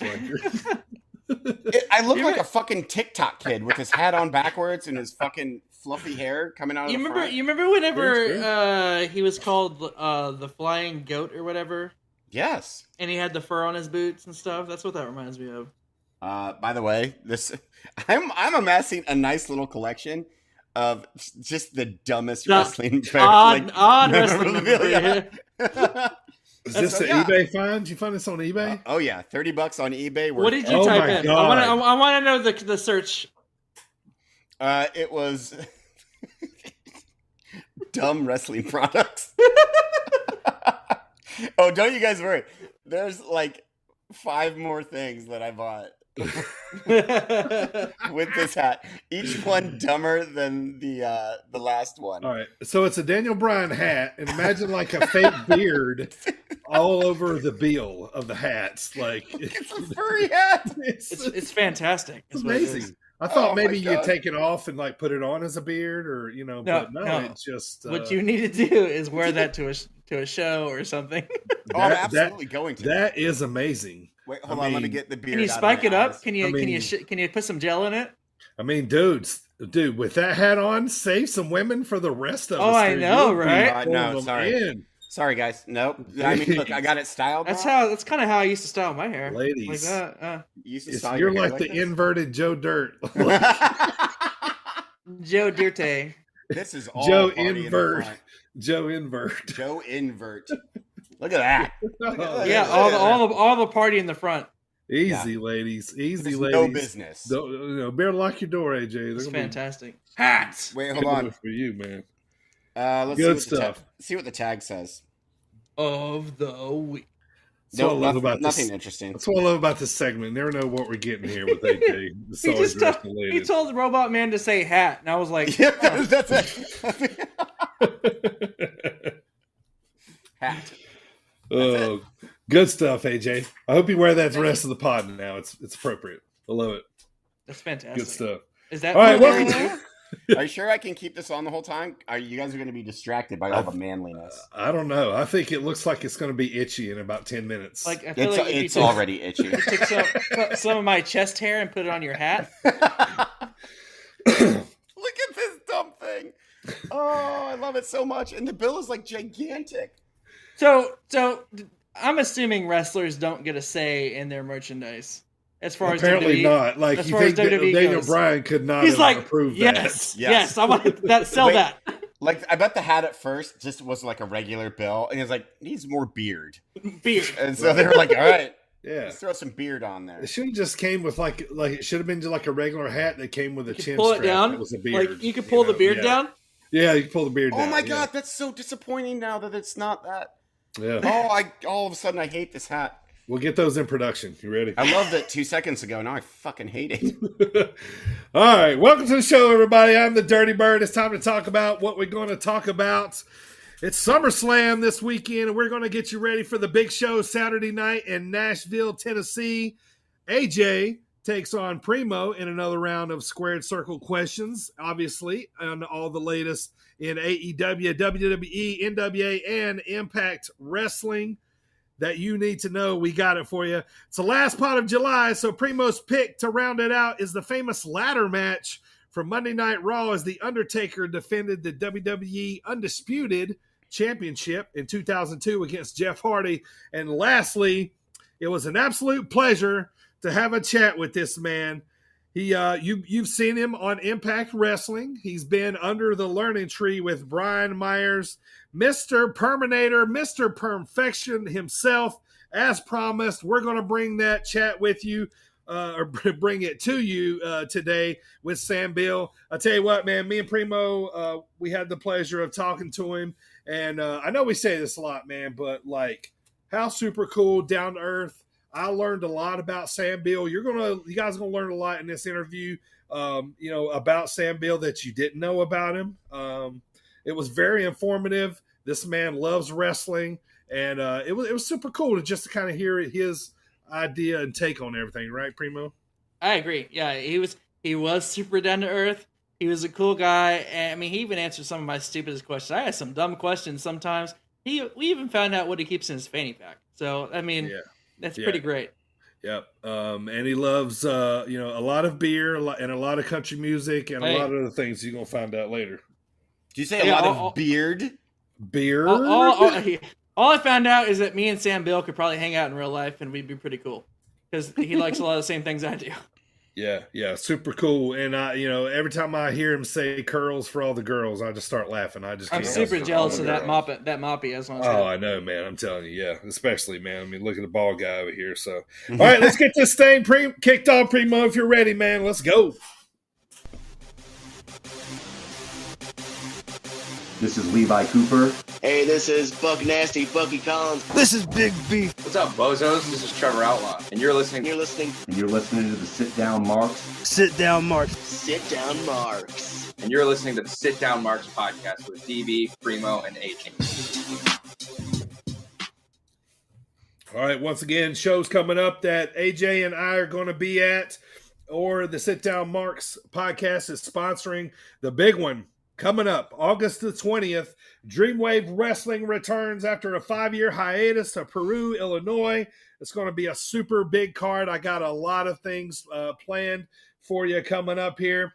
[SPEAKER 7] I look like a fucking TikTok kid with his hat on backwards and his fucking fluffy hair coming out of the front.
[SPEAKER 6] You remember whenever he was called the Flying Goat or whatever?
[SPEAKER 7] Yes.
[SPEAKER 6] And he had the fur on his boots and stuff? That's what that reminds me of.
[SPEAKER 7] By the way, I'm amassing a nice little collection of just the dumbest wrestling
[SPEAKER 6] odd wrestling memorabilia.
[SPEAKER 5] Is this an eBay find? Did you find this on eBay?
[SPEAKER 7] Oh yeah, $30 on eBay.
[SPEAKER 6] What did you type in?
[SPEAKER 5] God.
[SPEAKER 6] I want to know the search.
[SPEAKER 7] It was dumb wrestling products. Oh, don't you guys worry. There's 5 more things that I bought with this hat. Each one dumber than the last one.
[SPEAKER 5] All right, so it's a Daniel Bryan hat, and imagine like a fake beard all over the Beale of the hats. Like
[SPEAKER 7] It's a furry hat.
[SPEAKER 6] It's fantastic.
[SPEAKER 5] It's
[SPEAKER 6] is what it is.
[SPEAKER 5] amazing. I thought
[SPEAKER 7] Oh my
[SPEAKER 5] maybe you'd
[SPEAKER 7] God.
[SPEAKER 5] take it off and like put it on as a beard, or but no, it's just
[SPEAKER 6] What you need to do is wear that to a show or something.
[SPEAKER 7] Oh, I'm absolutely going to.
[SPEAKER 5] That is amazing.
[SPEAKER 7] Wait, hold on. Let me get the beard.
[SPEAKER 6] Can you
[SPEAKER 7] out of
[SPEAKER 6] spike
[SPEAKER 7] my
[SPEAKER 6] it up?
[SPEAKER 7] eyes.
[SPEAKER 6] Can you put some gel in it?
[SPEAKER 5] I mean, dude, with that hat on, save some women for the rest of us.
[SPEAKER 6] Oh, I
[SPEAKER 5] dude.
[SPEAKER 6] know,
[SPEAKER 5] You'll be
[SPEAKER 6] right?
[SPEAKER 5] pulling
[SPEAKER 7] No,
[SPEAKER 5] them
[SPEAKER 7] sorry.
[SPEAKER 5] in.
[SPEAKER 7] Sorry, guys. Nope. I mean, look, I got it styled.
[SPEAKER 6] That's
[SPEAKER 7] now.
[SPEAKER 6] kind of how I used to style my hair.
[SPEAKER 5] Ladies.
[SPEAKER 6] Like that.
[SPEAKER 7] You used to
[SPEAKER 5] It's-
[SPEAKER 7] style
[SPEAKER 5] you're
[SPEAKER 7] your hair
[SPEAKER 5] like the
[SPEAKER 7] this?
[SPEAKER 5] inverted Joe Dirt.
[SPEAKER 6] Joe Dirte.
[SPEAKER 7] This is all
[SPEAKER 5] Joe
[SPEAKER 7] party in the
[SPEAKER 5] invert.
[SPEAKER 7] front.
[SPEAKER 5] Joe invert.
[SPEAKER 7] Joe invert. Look at that.
[SPEAKER 6] Yeah, all the party in the front.
[SPEAKER 5] Easy, ladies. Easy,
[SPEAKER 7] There's
[SPEAKER 5] ladies.
[SPEAKER 7] no business.
[SPEAKER 5] Don't, better lock your door, AJ. They're
[SPEAKER 6] It's
[SPEAKER 5] gonna be
[SPEAKER 6] fantastic. Hats.
[SPEAKER 7] Wait, hold
[SPEAKER 5] good
[SPEAKER 7] on.
[SPEAKER 5] for you, man.
[SPEAKER 7] Let's
[SPEAKER 5] Good
[SPEAKER 7] see what
[SPEAKER 5] stuff.
[SPEAKER 7] see what the tag says.
[SPEAKER 6] Of the week.
[SPEAKER 5] That's what I love
[SPEAKER 7] nothing,
[SPEAKER 5] about
[SPEAKER 7] nothing
[SPEAKER 5] this.
[SPEAKER 7] interesting.
[SPEAKER 5] That's what I love about this segment. Never know what we're getting here with AJ. It's
[SPEAKER 6] He
[SPEAKER 5] always
[SPEAKER 6] just told,
[SPEAKER 5] related.
[SPEAKER 6] he told the robot man to say hat, and I was like,
[SPEAKER 7] Yeah,
[SPEAKER 6] oh.
[SPEAKER 7] that's it. Hat.
[SPEAKER 5] Oh, good stuff, AJ. I hope you wear that the rest of the pod now. It's appropriate. I love it.
[SPEAKER 6] That's fantastic.
[SPEAKER 5] Good stuff.
[SPEAKER 6] Is that
[SPEAKER 5] All right,
[SPEAKER 6] what we're
[SPEAKER 5] welcome
[SPEAKER 6] doing?
[SPEAKER 7] Are you sure I can keep this on the whole time? Are you guys going to be distracted by all the manliness?
[SPEAKER 5] I don't know. I think it looks like it's going to be itchy in about 10 minets.
[SPEAKER 6] Like I feel
[SPEAKER 7] It's,
[SPEAKER 6] like if you
[SPEAKER 7] it's
[SPEAKER 6] took-
[SPEAKER 7] already itchy.
[SPEAKER 6] you took some of my chest hair and put it on your hat.
[SPEAKER 7] Look at this dumb thing. Oh, I love it so much. And the bill is like gigantic.
[SPEAKER 6] So I'm assuming wrestlers don't get a say in their merchandise as far
[SPEAKER 5] Apparently
[SPEAKER 6] as WWE,
[SPEAKER 5] not. Like,
[SPEAKER 6] as
[SPEAKER 5] you
[SPEAKER 6] far as
[SPEAKER 5] think
[SPEAKER 6] WWE
[SPEAKER 5] Daniel
[SPEAKER 6] goes.
[SPEAKER 5] Bryan could not
[SPEAKER 6] He's
[SPEAKER 5] have
[SPEAKER 6] like,
[SPEAKER 5] approved
[SPEAKER 6] yes,
[SPEAKER 5] that.
[SPEAKER 7] Yes.
[SPEAKER 6] I want that. Sell
[SPEAKER 7] Wait.
[SPEAKER 6] that
[SPEAKER 7] Like, I bet the hat at first just was like a regular bill. And he's like, needs more beard.
[SPEAKER 6] beer.
[SPEAKER 7] And so they were like, all right,
[SPEAKER 5] Yeah.
[SPEAKER 7] let's throw some beard on there.
[SPEAKER 5] It should have just came with like it should have been just like a regular hat that came with a
[SPEAKER 6] You could
[SPEAKER 5] chin
[SPEAKER 6] pull it
[SPEAKER 5] strap
[SPEAKER 6] down.
[SPEAKER 5] that was a beard.
[SPEAKER 6] Like you could pull the beard
[SPEAKER 5] Yeah.
[SPEAKER 6] down.
[SPEAKER 5] Yeah, you can pull the beard down.
[SPEAKER 7] Oh my
[SPEAKER 5] yeah.
[SPEAKER 7] God, that's so disappointing now that it's not that.
[SPEAKER 5] Yeah.
[SPEAKER 7] Oh, all of a sudden I hate this hat.
[SPEAKER 5] We'll get those in production. You ready?
[SPEAKER 7] I loved it 2 seconds ago. Now I fucking hate it.
[SPEAKER 5] All right. Welcome to the show, everybody. I'm the Dirty Bird. It's time to talk about what we're going to talk about. It's Summerslam this weekend, and we're going to get you ready for the big show Saturday night in Nashville, Tennessee. AJ takes on Primo in another round of squared circle questions, obviously, on all the latest in AEW, WWE, NWA, and Impact Wrestling that you need to know. We got it for you. It's the last part of July, so Primo's pick to round it out is the famous ladder match from Monday Night Raw as The Undertaker defended the WWE Undisputed Championship in 2002 against Jeff Hardy. And lastly, it was an absolute pleasure to have a chat with this man. You've seen him on Impact Wrestling. He's been under the learning tree with Brian Myers, Mr. Perminator, Mr. Perfection himself. As promised, we're going to bring that chat with you, or bring it to you today with Sam Beale. I tell you what, man, me and Primo, we had the pleasure of talking to him. And I know we say this a lot, man, but like, how super cool, down to earth. I learned a lot about Sam Beale. You guys are gonna learn a lot in this interview, about Sam Beale that you didn't know about him. It was very informative. This man loves wrestling, and it was super cool to kind of hear his idea and take on everything. Right, Primo?
[SPEAKER 6] I agree. Yeah, he was super down to earth. He was a cool guy, and I mean, he even answered some of my stupidest questions. I had some dumb questions sometimes. We even found out what he keeps in his fanny pack. So I mean.
[SPEAKER 5] Yeah.
[SPEAKER 6] That's pretty great.
[SPEAKER 5] Yep. And he loves, a lot of beer and a lot of country music and a lot of other things you're going to find out later.
[SPEAKER 7] Did you say a lot of beard?
[SPEAKER 5] Beer?
[SPEAKER 6] All I found out is that me and Sam Beale could probably hang out in real life and we'd be pretty cool. Because he likes a lot of the same things I do.
[SPEAKER 5] Yeah, super cool. And every time I hear him say curls for all the girls, I just start laughing. I'm
[SPEAKER 6] super jealous of that mop he has on his head.
[SPEAKER 5] Oh, I know, man. I'm telling you, yeah. Especially, man. I mean, look at the ball guy over here. So, all right, let's get this thing kicked off, Primo. If you're ready, man, let's go.
[SPEAKER 9] This is Levi Cooper.
[SPEAKER 10] Hey, this is Buck Nasty, Bucky Collins.
[SPEAKER 11] This is Big Beef.
[SPEAKER 12] What's up, bozos? This is Trevor Outlaw, and you're listening.
[SPEAKER 10] You're listening
[SPEAKER 9] To the Sit Down Marks.
[SPEAKER 11] Sit Down Marks.
[SPEAKER 10] Sit Down Marks.
[SPEAKER 12] And you're listening to the Sit Down Marks podcast with DB, Primo, and AJ.
[SPEAKER 5] All right, once again, shows coming up that AJ and I are going to be at, or the Sit Down Marks podcast is sponsoring the big one coming up August the 20th. Dreamwave Wrestling returns after a 5-year hiatus to Peru, Illinois. It's going to be a super big card. I got a lot of things planned for you coming up here.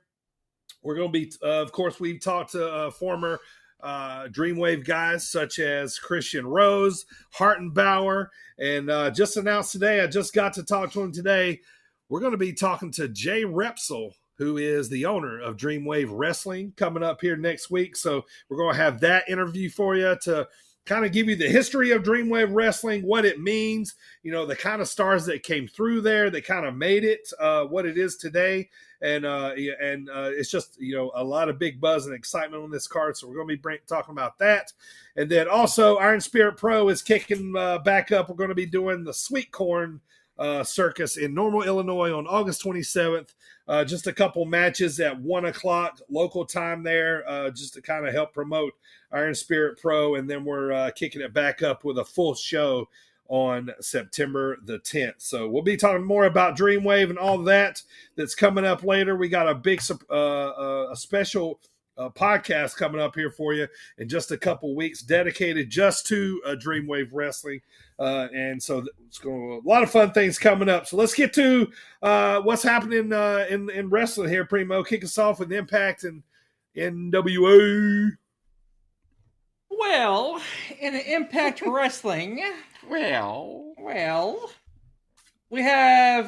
[SPEAKER 5] We're going to be, of course, we've talked to former Dreamwave guys such as Christian Rose, Hartenbauer, and just announced today, I just got to talk to him today. We're going to be talking to Jay Repsol, who is the owner of Dreamwave Wrestling, coming up here next week. So we're going to have that interview for you to kind of give you the history of Dreamwave Wrestling, what it means, you know, the kind of stars that came through there, that kind of made it what it is today. And it's just, you know, a lot of big buzz and excitement on this card. So we're going to be talking about that. And then also Iron Spirit Pro is kicking back up. We're going to be doing the Sweet Corn Circus in Normal, Illinois on August 27th. Just a couple matches at 1 o'clock local time there, just to kind of help promote Iron Spirit Pro. And then we're kicking it back up with a full show on September the 10th. So we'll be talking more about Dreamwave and all that that's coming up later. We got a big a special podcast coming up here for you in just a couple weeks, dedicated just to Dreamwave Wrestling. And so it's going to a lot of fun things coming up. So let's get to what's happening in wrestling here, Primo. Kick us off with Impact and NWA.
[SPEAKER 6] Well, in Impact Wrestling, well, we have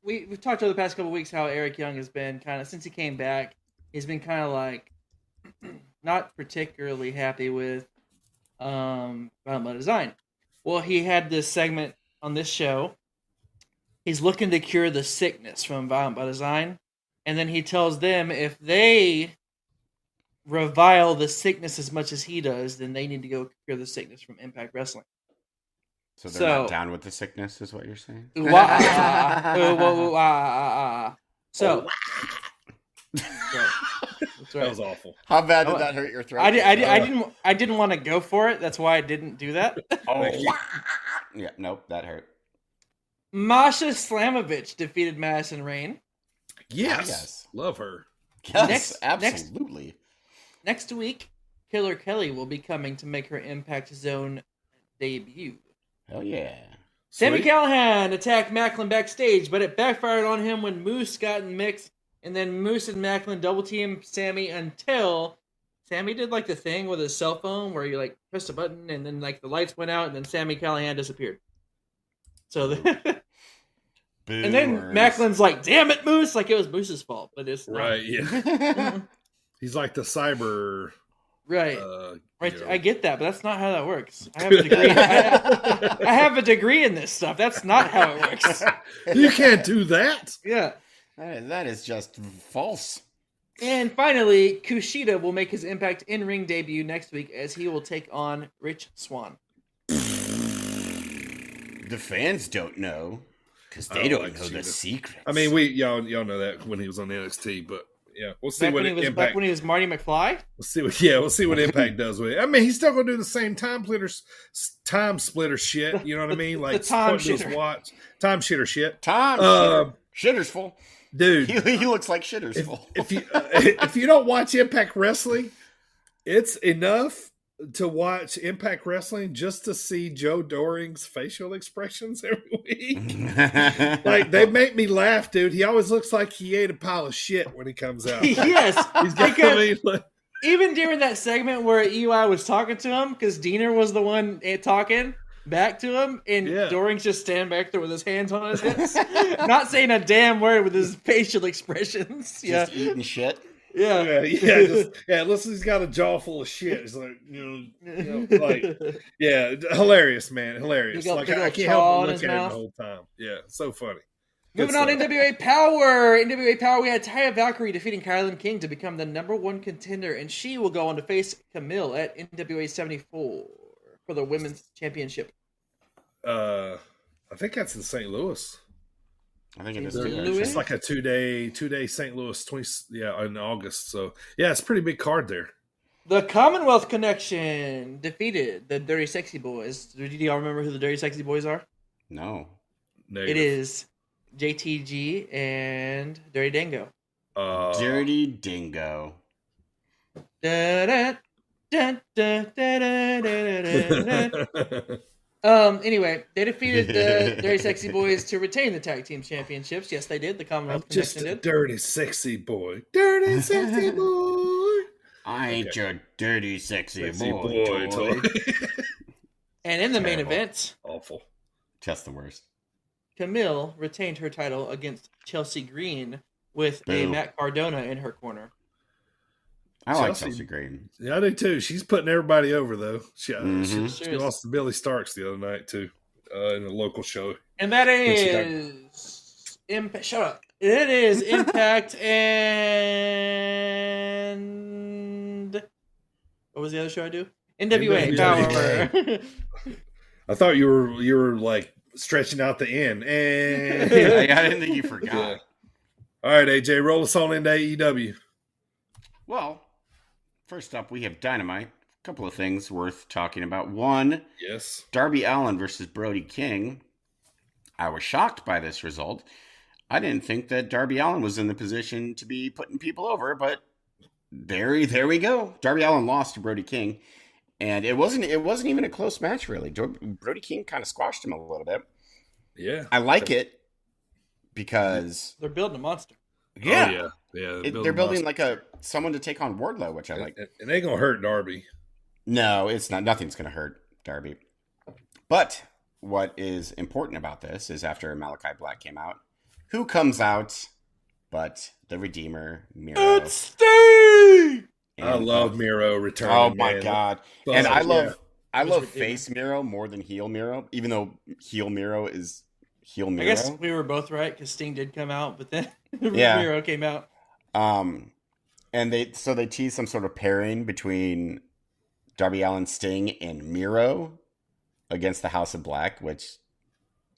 [SPEAKER 6] we've talked over the past couple of weeks how Eric Young has been kind of, since he came back, he's been kind of like not particularly happy with Violent by Design. Well, he had this segment on this show. He's looking to cure the sickness from Violent by Design, and then he tells them if they revile the sickness as much as he does, then they need to go cure the sickness from Impact Wrestling.
[SPEAKER 7] So they're not down with the sickness, is what you're saying?
[SPEAKER 6] So
[SPEAKER 5] That was awful.
[SPEAKER 7] How bad did that hurt your throat?
[SPEAKER 6] I didn't want to go for it. That's why I didn't do that.
[SPEAKER 7] Yeah, nope, that hurt.
[SPEAKER 6] Masha Slamovich defeated Madison Rayne.
[SPEAKER 5] Yes. Love her.
[SPEAKER 7] Yes, absolutely.
[SPEAKER 6] Next week, Killer Kelly will be coming to make her Impact Zone debut.
[SPEAKER 7] Hell yeah.
[SPEAKER 6] Sami Callihan attacked Macklin backstage, but it backfired on him when Moose got in the mix, and then Moose and Macklin double teamed Sami until Sami did like the thing with his cell phone where you like press a button and then like the lights went out and then Sami Callihan disappeared. So and then Macklin's like, "Damn it, Moose!" Like it was Moose's fault, but it's not.
[SPEAKER 5] Right. Yeah. He's like the cyber.
[SPEAKER 6] Right. Right.
[SPEAKER 5] You know.
[SPEAKER 6] I get that, but that's not how that works. I have a degree. I have a degree in this stuff. That's not how it works.
[SPEAKER 5] You can't do that.
[SPEAKER 6] Yeah.
[SPEAKER 7] That is just false.
[SPEAKER 6] And finally, Kushida will make his Impact in-ring debut next week as he will take on Rich Swann.
[SPEAKER 7] The fans don't know because they don't know the secrets.
[SPEAKER 5] I mean, y'all know that when he was on NXT, but yeah, we'll see what Impact.
[SPEAKER 6] Back when he was Marty McFly.
[SPEAKER 5] We'll see what Impact does with it. I mean, he's still gonna do the same time splitter shit. You know what I mean? Like
[SPEAKER 6] time shitter
[SPEAKER 5] shit.
[SPEAKER 7] Shitter's full,
[SPEAKER 5] dude.
[SPEAKER 7] He looks like shitter's full.
[SPEAKER 5] If you don't watch Impact Wrestling, it's enough to watch Impact Wrestling just to see Joe Doring's facial expressions every week. Like, they make me laugh, dude. He always looks like he ate a pile of shit when he comes out.
[SPEAKER 6] Yes.
[SPEAKER 5] He's got
[SPEAKER 6] even during that segment where Eli was talking to him, because Diener was the one talking back to him, and Doring's just standing back there with his hands on his hips, not saying a damn word with his facial expressions.
[SPEAKER 7] Just eating shit.
[SPEAKER 6] Yeah.
[SPEAKER 5] Listen, he's got a jaw full of shit. It's like, hilarious, man, hilarious. Like I can't help but look at him the whole time. Yeah, so funny.
[SPEAKER 6] Moving on, NWA Power. NWA Power, we had Taya Valkyrie defeating Kylan King to become the #1 contender, and she will go on to face Camille at NWA 74 for the Women's Championship.
[SPEAKER 5] I think that's in St. Louis.
[SPEAKER 7] I think it is.
[SPEAKER 5] It's like a two-day St. Louis in August. So yeah, it's a pretty big card there.
[SPEAKER 6] The Commonwealth Connection defeated the Dirty Sexy Boys. Do y'all remember who the Dirty Sexy Boys are?
[SPEAKER 7] No.
[SPEAKER 6] It is JTG and Dirty Dango.
[SPEAKER 7] Dirty Dingo.
[SPEAKER 6] Anyway, they defeated the Dirty Sexy Boys to retain the tag team championships. Yes, they did. The Commonwealth
[SPEAKER 5] Just
[SPEAKER 6] Connection
[SPEAKER 5] a
[SPEAKER 6] did.
[SPEAKER 5] dirty, sexy boy. Dirty, sexy boy.
[SPEAKER 7] I ain't your dirty, sexy boy.
[SPEAKER 6] And in the main event,
[SPEAKER 5] awful.
[SPEAKER 7] Just the worst.
[SPEAKER 6] Camille retained her title against Chelsea Green with a Matt Cardona in her corner.
[SPEAKER 7] I like Chelsea Green.
[SPEAKER 5] Yeah, I do too. She's putting everybody over, though. She
[SPEAKER 6] Sure
[SPEAKER 5] lost to Billy Starks the other night, too, in a local show.
[SPEAKER 6] And that is... Shut up. It is Impact and... What was the other show I do? NWA Power.
[SPEAKER 5] I thought you were like stretching out the end. And
[SPEAKER 7] I didn't think you forgot.
[SPEAKER 5] Yeah. All right, AJ, roll us on into AEW.
[SPEAKER 7] Well, first up, we have Dynamite. A couple of things worth talking about. One,
[SPEAKER 5] yes,
[SPEAKER 7] Darby Allin versus Brody King. I was shocked by this result. I didn't think that Darby Allin was in the position to be putting people over, but there we go. Darby Allin lost to Brody King, and it wasn't even a close match, really. Brody King kind of squashed him a little bit.
[SPEAKER 5] Yeah,
[SPEAKER 7] I like it because
[SPEAKER 6] they're building a monster.
[SPEAKER 7] Yeah,
[SPEAKER 5] they're
[SPEAKER 7] building like someone to take on Wardlow, which I like.
[SPEAKER 5] And they gonna hurt Darby.
[SPEAKER 7] No, it's not. Nothing's gonna hurt Darby. But what is important about this is after Malachi Black came out, who comes out but the Redeemer, Miro?
[SPEAKER 6] It's Steve!
[SPEAKER 5] I love Miro returning.
[SPEAKER 7] Oh my god!
[SPEAKER 5] But,
[SPEAKER 7] and I love face Miro more than heel Miro, even though heel Miro is heel Miro.
[SPEAKER 6] I guess we were both right because Sting did come out, but then Miro came out.
[SPEAKER 7] And they teased some sort of pairing between Darby Allin, Sting, and Miro against the House of Black, which,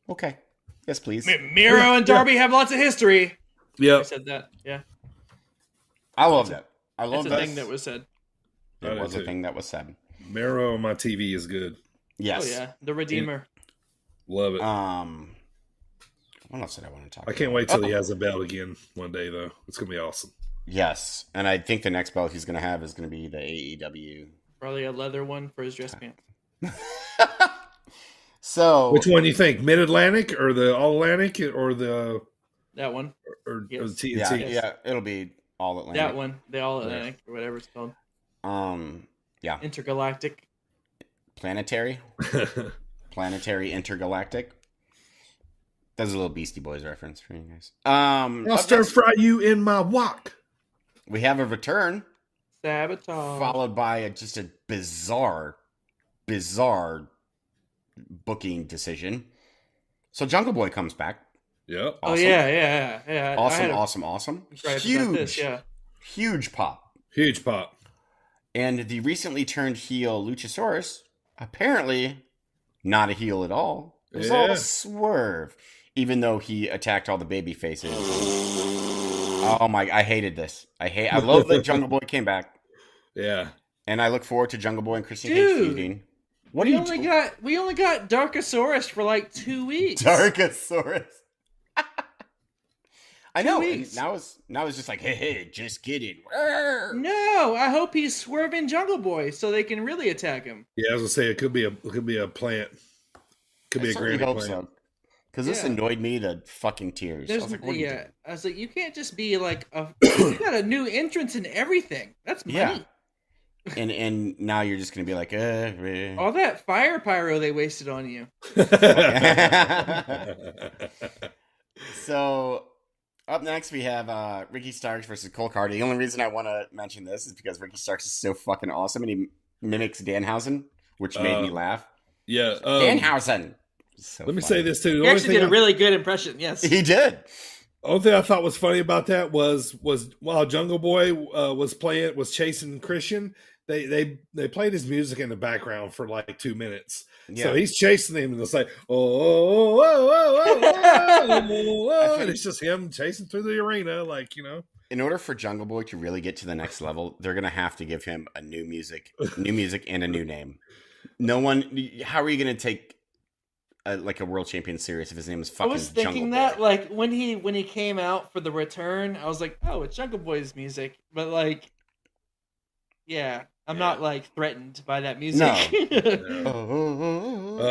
[SPEAKER 7] okay. Yes, please.
[SPEAKER 6] Miro and Darby have lots of history.
[SPEAKER 5] Yeah.
[SPEAKER 6] I said that. Yeah.
[SPEAKER 7] I love that. I love that.
[SPEAKER 6] It's a thing that was said.
[SPEAKER 7] It was a thing that was said.
[SPEAKER 5] Miro on my TV is good.
[SPEAKER 7] Yes.
[SPEAKER 6] Oh, yeah. The Redeemer.
[SPEAKER 5] Love it.
[SPEAKER 7] What else did I want to talk
[SPEAKER 5] about? I can't wait till he has a belt again one day, though. It's going to be awesome.
[SPEAKER 7] Yes. And I think the next belt he's going to have is going to be the AEW.
[SPEAKER 6] Probably a leather one for his dress pants.
[SPEAKER 7] So,
[SPEAKER 5] which one do you think? Mid-Atlantic or the All-Atlantic or the...
[SPEAKER 6] That one.
[SPEAKER 5] Or the
[SPEAKER 7] TNT? Yeah, it'll be All-Atlantic.
[SPEAKER 6] That one. The All-Atlantic or whatever it's called.
[SPEAKER 7] Yeah.
[SPEAKER 6] Intergalactic.
[SPEAKER 7] Planetary. Planetary Intergalactic. That's a little Beastie Boys reference for you guys.
[SPEAKER 5] I'll stir fry you in my wok.
[SPEAKER 7] We have a return.
[SPEAKER 6] Sabotage.
[SPEAKER 7] Followed by just a bizarre booking decision. So Jungle Boy comes back.
[SPEAKER 5] Yeah.
[SPEAKER 6] Awesome. Oh yeah.
[SPEAKER 7] Awesome. Huge pop.
[SPEAKER 5] Huge pop.
[SPEAKER 7] And the recently turned heel Luchasaurus, apparently not a heel at all. It was all a swerve. Even though he attacked all the baby faces. Oh my, I hated this. I love that Jungle Boy came back.
[SPEAKER 5] Yeah.
[SPEAKER 7] And I look forward to Jungle Boy and Christian Cage feuding.
[SPEAKER 6] We only got Darkosaurus for like 2 weeks.
[SPEAKER 7] Darkosaurus. I know.
[SPEAKER 6] Weeks.
[SPEAKER 7] Now it's just like, hey, just kidding.
[SPEAKER 6] No, I hope he's swerving Jungle Boy so they can really attack him.
[SPEAKER 5] Yeah, I was gonna say it could be a plant. Could be a granny plant.
[SPEAKER 7] So. Because this annoyed me to fucking tears. I was like, what are you doing?
[SPEAKER 6] I was like, you can't just be like you got a new entrance and everything. That's money.
[SPEAKER 7] Yeah. And now you're just gonna be like,
[SPEAKER 6] all that fire pyro they wasted on you.
[SPEAKER 7] So up next we have Ricky Starks versus Cole Carter. The only reason I want to mention this is because Ricky Starks is so fucking awesome and he mimics Danhausen, which made me laugh.
[SPEAKER 5] Yeah,
[SPEAKER 7] Danhausen. So
[SPEAKER 5] Let me
[SPEAKER 7] funny.
[SPEAKER 5] say this too.
[SPEAKER 6] He actually did a really good impression. Yes,
[SPEAKER 7] He did.
[SPEAKER 5] Only thing I thought was funny about that was while Jungle Boy was chasing Christian, they played his music in the background for like 2 minutes.
[SPEAKER 7] Yeah.
[SPEAKER 5] So he's chasing him, and it's like, and it's just him chasing through the arena, like, you know.
[SPEAKER 7] In order for Jungle Boy to really get to the next level, they're gonna have to give him a new music and a new name. No one. How are you gonna take like a world champion serious if his name is fucking?
[SPEAKER 6] I was thinking
[SPEAKER 7] Jungle
[SPEAKER 6] that
[SPEAKER 7] Boy?
[SPEAKER 6] like when he came out for the return, I was like, oh, it's Jungle Boy's music, but like, yeah, I'm not like threatened by that music.
[SPEAKER 7] No.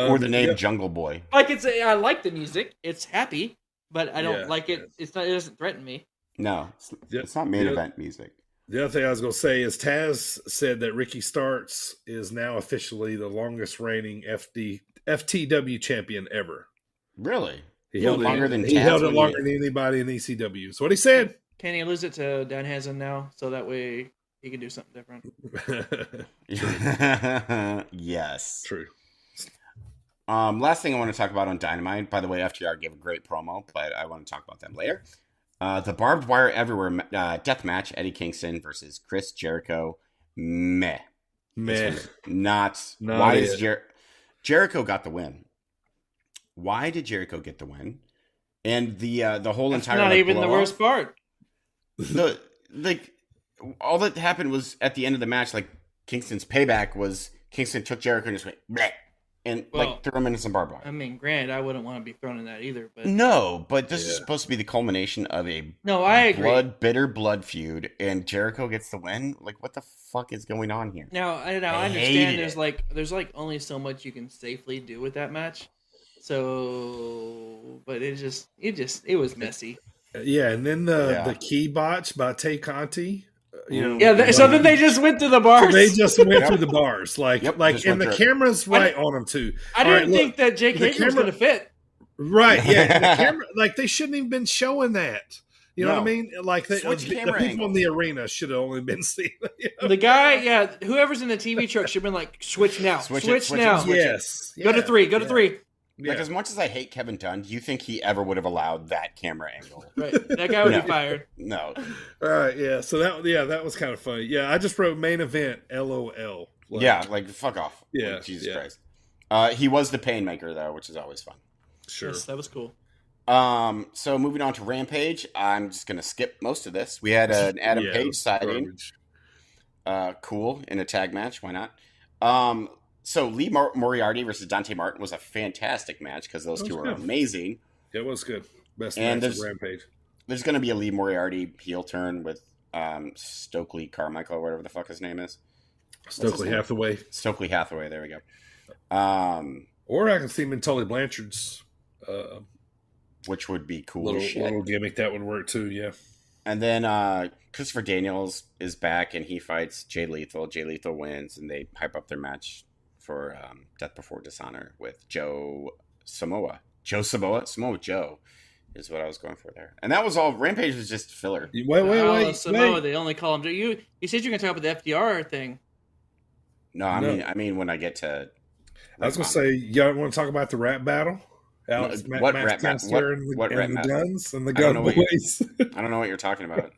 [SPEAKER 7] Or the name Jungle Boy.
[SPEAKER 6] Like I like the music. It's happy, but I don't like it. It's not. It doesn't threaten me.
[SPEAKER 7] No, it's not main event music.
[SPEAKER 5] The other thing I was going to say is Taz said that Ricky Starks is now officially the longest reigning FTW champion ever.
[SPEAKER 7] Really?
[SPEAKER 5] He held
[SPEAKER 7] longer
[SPEAKER 5] it,
[SPEAKER 7] than
[SPEAKER 5] he
[SPEAKER 7] Taz
[SPEAKER 5] held it
[SPEAKER 7] when
[SPEAKER 5] longer than anybody in ECW. So what he said.
[SPEAKER 6] Can he lose it to Danhausen now, so that way he can do something different?
[SPEAKER 7] Yes.
[SPEAKER 5] True.
[SPEAKER 7] Last thing I want to talk about on Dynamite. By the way, FTR gave a great promo, but I want to talk about them later. The Barbed Wire Everywhere death match, Eddie Kingston versus Chris Jericho. Meh. Not. Why is Jericho got the win? Why did Jericho get the win? And the whole
[SPEAKER 6] That's
[SPEAKER 7] entire
[SPEAKER 6] not even the
[SPEAKER 7] blow-off,
[SPEAKER 6] worst part.
[SPEAKER 7] All that happened was at the end of the match. Like Kingston's payback was Kingston took Jericho and just went bleh, and threw him into some barbed wire.
[SPEAKER 6] I mean, granted, I wouldn't want to be thrown in that either. But
[SPEAKER 7] No, but this is supposed to be the culmination of a
[SPEAKER 6] I agree.
[SPEAKER 7] bitter blood feud, and Jericho gets the win. Like, what the fuck is going on here?
[SPEAKER 6] Now I understand there's like only so much you can safely do with that match. So, but it was messy.
[SPEAKER 5] Yeah, and then the key botch by Tay Conti.
[SPEAKER 6] So then they just went through the bars.
[SPEAKER 5] They just went through the bars, and the camera's right on them too.
[SPEAKER 6] I didn't think that Jake Hager was going to fit.
[SPEAKER 5] Right? Yeah, the camera, they shouldn't even been showing that. You know what I mean? Like the people in the arena should have only been seen.
[SPEAKER 6] The guy, whoever's in the TV truck should have been like, switch now, switch now.
[SPEAKER 5] Yes,
[SPEAKER 6] go to three.
[SPEAKER 7] Like, as much as I hate Kevin Dunn, do you think he ever would have allowed that camera angle?
[SPEAKER 6] Right. That guy would be fired.
[SPEAKER 7] No.
[SPEAKER 5] All right, yeah. So that was kind of funny. Yeah, I just wrote main event, LOL.
[SPEAKER 7] Fuck off.
[SPEAKER 5] Yeah.
[SPEAKER 7] Like, Jesus Christ. He was the Painmaker, though, which is always fun.
[SPEAKER 5] Sure.
[SPEAKER 6] Yes, that was cool.
[SPEAKER 7] So moving on to Rampage, I'm just going to skip most of this. We had an Adam Page sighting. Cool, in a tag match. Why not? So Lee Moriarty versus Dante Martin was a fantastic match because those two are amazing.
[SPEAKER 5] It was good. Best
[SPEAKER 7] match
[SPEAKER 5] of Rampage.
[SPEAKER 7] There's going to be a Lee Moriarty heel turn with Stokely Carmichael, or whatever the fuck his name is.
[SPEAKER 5] Stokely Hathaway.
[SPEAKER 7] Stokely Hathaway, there we go.
[SPEAKER 5] Or I can see him in Tully Blanchard's.
[SPEAKER 7] Which would be cool.
[SPEAKER 5] Little gimmick that would work too, yeah.
[SPEAKER 7] And then Christopher Daniels is back and he fights Jay Lethal. Jay Lethal wins and they hype up their match for Death Before Dishonor with Joe Samoa. Samoa Joe is what I was going for there. And that was all. Rampage was just filler.
[SPEAKER 5] Wait.
[SPEAKER 6] Samoa, they only call him Joe. You said you were going to talk about the FDR thing.
[SPEAKER 7] No, I mean when I get to...
[SPEAKER 5] I was going to say, y'all want to talk about the rap battle? Alex,
[SPEAKER 7] what rap battle? What rap battle?
[SPEAKER 5] Guns and the Gun Boys.
[SPEAKER 7] I don't know what you're talking about.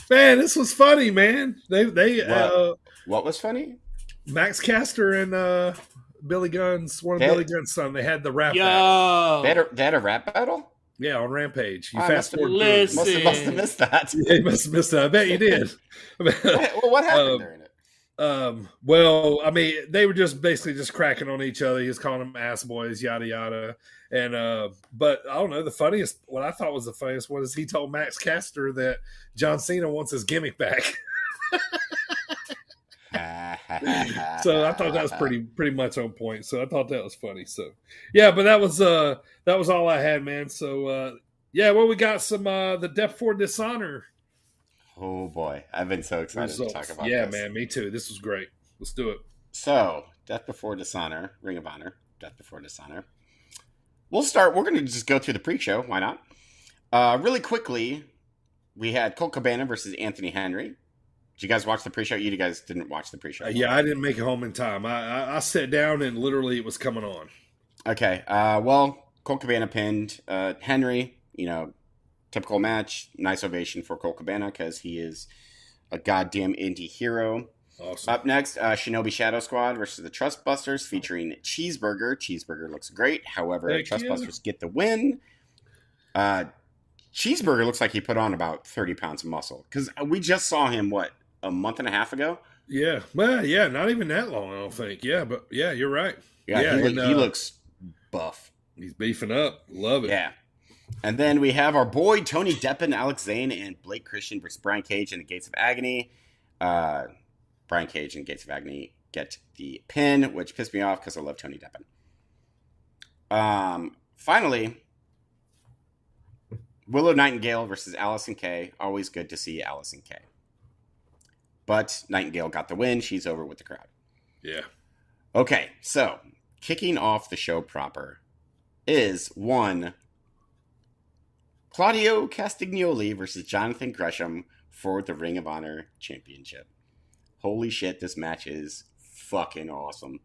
[SPEAKER 5] Man, this was funny, man. They
[SPEAKER 7] what was funny?
[SPEAKER 5] Max Caster and Billy Gunn's Billy Gunn's son. They had the rap battle.
[SPEAKER 7] They had a rap battle?
[SPEAKER 5] Yeah, on Rampage. You
[SPEAKER 7] must have missed that.
[SPEAKER 5] Yeah, you must have missed that. I bet you did.
[SPEAKER 7] What happened during it?
[SPEAKER 5] Well, I mean, they were just basically just cracking on each other. He was calling them ass boys, yada yada. And but I don't know. What I thought was the funniest was he told Max Caster that John Cena wants his gimmick back. So I thought that was pretty much on point. So I thought that was funny. So yeah, but that was all I had, man. So we got some the Death Before Dishonor.
[SPEAKER 7] Oh boy, I've been so excited to talk about this.
[SPEAKER 5] Yeah, man, me too. This was great. Let's do it.
[SPEAKER 7] So, Death Before Dishonor, Ring of Honor, Death Before Dishonor. We're going to just go through the pre-show. Why not? Really quickly, we had Colt Cabana versus Anthony Henry. Did you guys watch the pre-show? You guys didn't watch the pre-show.
[SPEAKER 5] Yeah, I didn't make it home in time. I sat down and literally it was coming on.
[SPEAKER 7] Okay. Well, Colt Cabana pinned Henry. Typical match. Nice ovation for Colt Cabana because he is a goddamn indie hero.
[SPEAKER 5] Awesome.
[SPEAKER 7] Up next, Shinobi Shadow Squad versus the Trustbusters featuring Cheeseburger. Cheeseburger looks great. However, Trustbusters get the win. Cheeseburger looks like he put on about 30 pounds of muscle because we just saw him, a month and a half ago?
[SPEAKER 5] Yeah. Well, yeah, not even that long, I don't think. Yeah, but yeah, you're right.
[SPEAKER 7] Yeah, he looks buff.
[SPEAKER 5] He's beefing up. Love it.
[SPEAKER 7] Yeah. And then we have our boy Tony Deppen, Alex Zane, and Blake Christian versus Brian Cage and the Gates of Agony. Brian Cage and Gates of Agony get the pin, which pissed me off because I love Tony Deppen. Finally, Willow Nightingale versus Allison Kay. Always good to see Allison Kay. But Nightingale got the win. She's over with the crowd.
[SPEAKER 5] Yeah.
[SPEAKER 7] Okay, so kicking off the show proper is one Claudio Castagnoli versus Jonathan Gresham for the Ring of Honor Championship. Holy shit, this match is fucking awesome.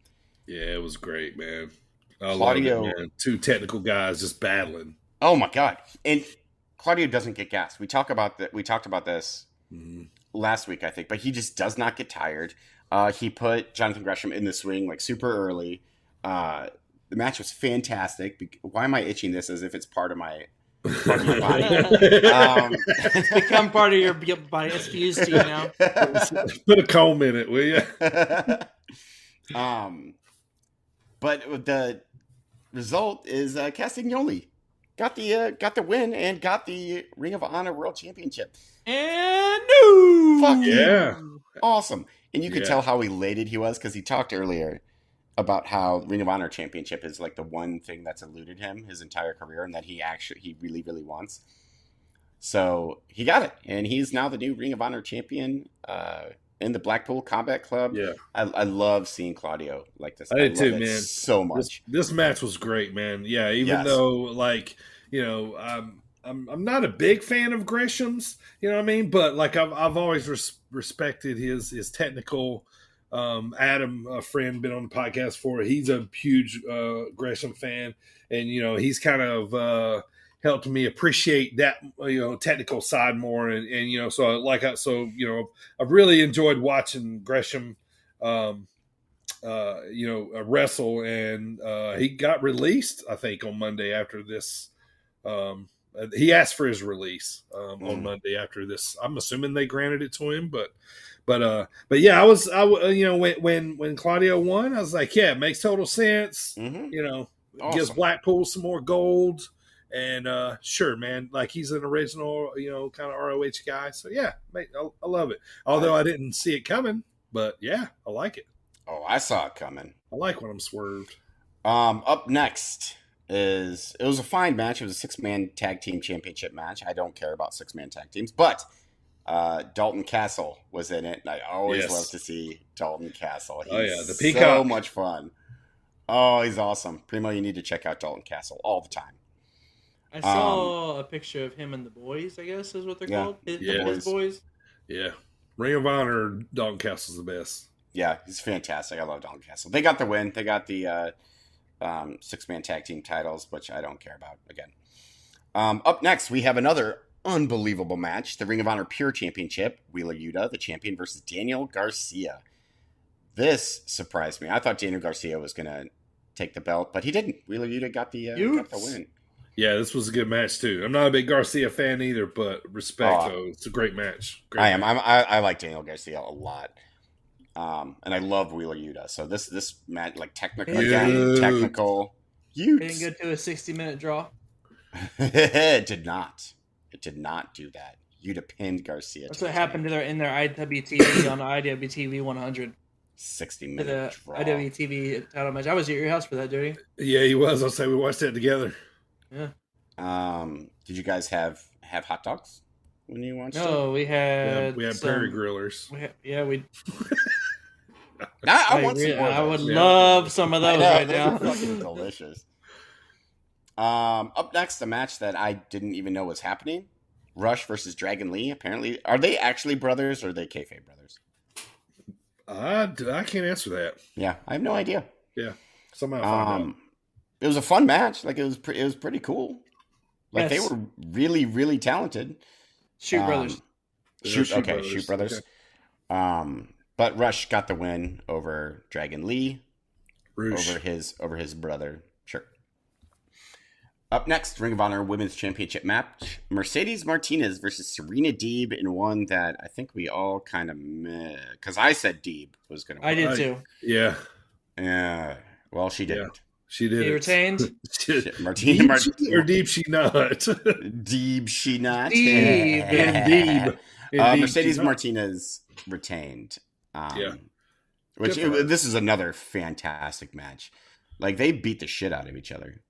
[SPEAKER 5] Yeah, it was great, man. Claudio, love it, man. Two technical guys just battling.
[SPEAKER 7] Oh my god! And Claudio doesn't get gas. We talked about this last week, I think, but he just does not get tired. He put Jonathan Gresham in the swing super early. The match was fantastic. Why am I itching this as if it's part of my body?
[SPEAKER 6] It's become part of your body. It's fused to you now.
[SPEAKER 5] Put a comb in it, will you?
[SPEAKER 7] But the result is Castagnoli got the win and got the Ring of Honor World Championship.
[SPEAKER 6] And no,
[SPEAKER 7] fuck
[SPEAKER 5] yeah,
[SPEAKER 7] awesome. And you could tell how elated he was because he talked earlier about how Ring of Honor Championship is the one thing that's eluded him his entire career and that he really, really wants. So he got it, and he's now the new Ring of Honor champion in the Blackpool Combat Club.
[SPEAKER 5] Yeah,
[SPEAKER 7] I love seeing Claudio like this.
[SPEAKER 5] I did too, man.
[SPEAKER 7] So much.
[SPEAKER 5] This match was great, man. Yeah, even though I'm not a big fan of Gresham's, you know what I mean? But I've always respected his technical. Adam, a friend, been on the podcast for. He's a huge Gresham fan, and he's kind of helped me appreciate that technical side more, and so I've really enjoyed watching Gresham, wrestle, and he got released, I think, on Monday after this. He asked for his release on Monday after this. I'm assuming they granted it to him, but yeah, when Claudio won, I was like, yeah, it makes total sense.
[SPEAKER 7] Awesome.
[SPEAKER 5] Gives Blackpool some more gold, and sure, man, he's an original, kind of ROH guy. So yeah, mate, I love it. Although I didn't see it coming, but yeah, I like it.
[SPEAKER 7] Oh, I saw it coming.
[SPEAKER 5] I like when I'm swerved.
[SPEAKER 7] Up next it was a fine match. It was a 6-man tag team championship match. I don't care about 6-man tag teams, but Dalton Castle was in it, and I always love to see Dalton Castle. He's
[SPEAKER 5] the Peacock.
[SPEAKER 7] So much fun. Oh, he's awesome. Primo, you need to check out Dalton Castle all the time.
[SPEAKER 6] I saw a picture of him and the boys, I guess is what they're called. His boys.
[SPEAKER 5] Yeah. Ring of Honor, Dalton Castle's the best.
[SPEAKER 7] Yeah, he's fantastic. I love Dalton Castle. They got the win. They got the 6-man tag team titles, which I don't care about again. Up next, we have another unbelievable match. The Ring of Honor Pure Championship. Wheeler Yuta, the champion, versus Daniel Garcia. This surprised me. I thought Daniel Garcia was going to take the belt, but he didn't. Wheeler Yuta got the win.
[SPEAKER 5] Yeah, this was a good match, too. I'm not a big Garcia fan either, but respect, though. It's a great match.
[SPEAKER 7] I like Daniel Garcia a lot. And I love Wheeler Yuta. So this match, technical.
[SPEAKER 6] It didn't go to a 60-minute draw.
[SPEAKER 7] It did not. It did not do that. Yuta pinned Garcia.
[SPEAKER 6] That's what happened in their IWTV on IWTV 100.
[SPEAKER 7] 60-minute draw.
[SPEAKER 6] IWTV title match. I was at your house for that, Jody.
[SPEAKER 5] Yeah, he was. I'll say we watched that together.
[SPEAKER 6] Yeah.
[SPEAKER 7] Did you guys have hot dogs when you watched it?
[SPEAKER 6] No, we had
[SPEAKER 5] Prairie Grillers.
[SPEAKER 6] We.
[SPEAKER 7] I want some more.
[SPEAKER 6] I would love some of those right now.
[SPEAKER 7] Those are fucking delicious. Up next, a match that I didn't even know was happening. Rush versus Dragon Lee. Apparently, are they actually brothers or are they kayfabe brothers?
[SPEAKER 5] I can't answer that.
[SPEAKER 7] Yeah, I have no idea.
[SPEAKER 5] Yeah, somehow find out.
[SPEAKER 7] it was a fun match. Like it was pretty cool. Like
[SPEAKER 6] Yes.
[SPEAKER 7] they were really, really talented.
[SPEAKER 6] Shoot Brothers.
[SPEAKER 7] Shoot Brothers.
[SPEAKER 5] Okay.
[SPEAKER 7] But Rush got the win over Dragon Lee.
[SPEAKER 5] Roosh.
[SPEAKER 7] over his brother. Sure. Up next, Ring of Honor Women's Championship match. Mercedes Martinez versus Serena Deeb in one that I think we all kind of because I said Deeb was going to win.
[SPEAKER 6] I did too.
[SPEAKER 5] Yeah.
[SPEAKER 7] Well, she didn't.
[SPEAKER 5] Yeah. She did.
[SPEAKER 6] He retained.
[SPEAKER 7] Martinez
[SPEAKER 5] or Deeb she not.
[SPEAKER 7] Deeb she not.
[SPEAKER 6] Deeb.
[SPEAKER 7] Mercedes Martinez retained. This is another fantastic match. Like they beat the shit out of each other,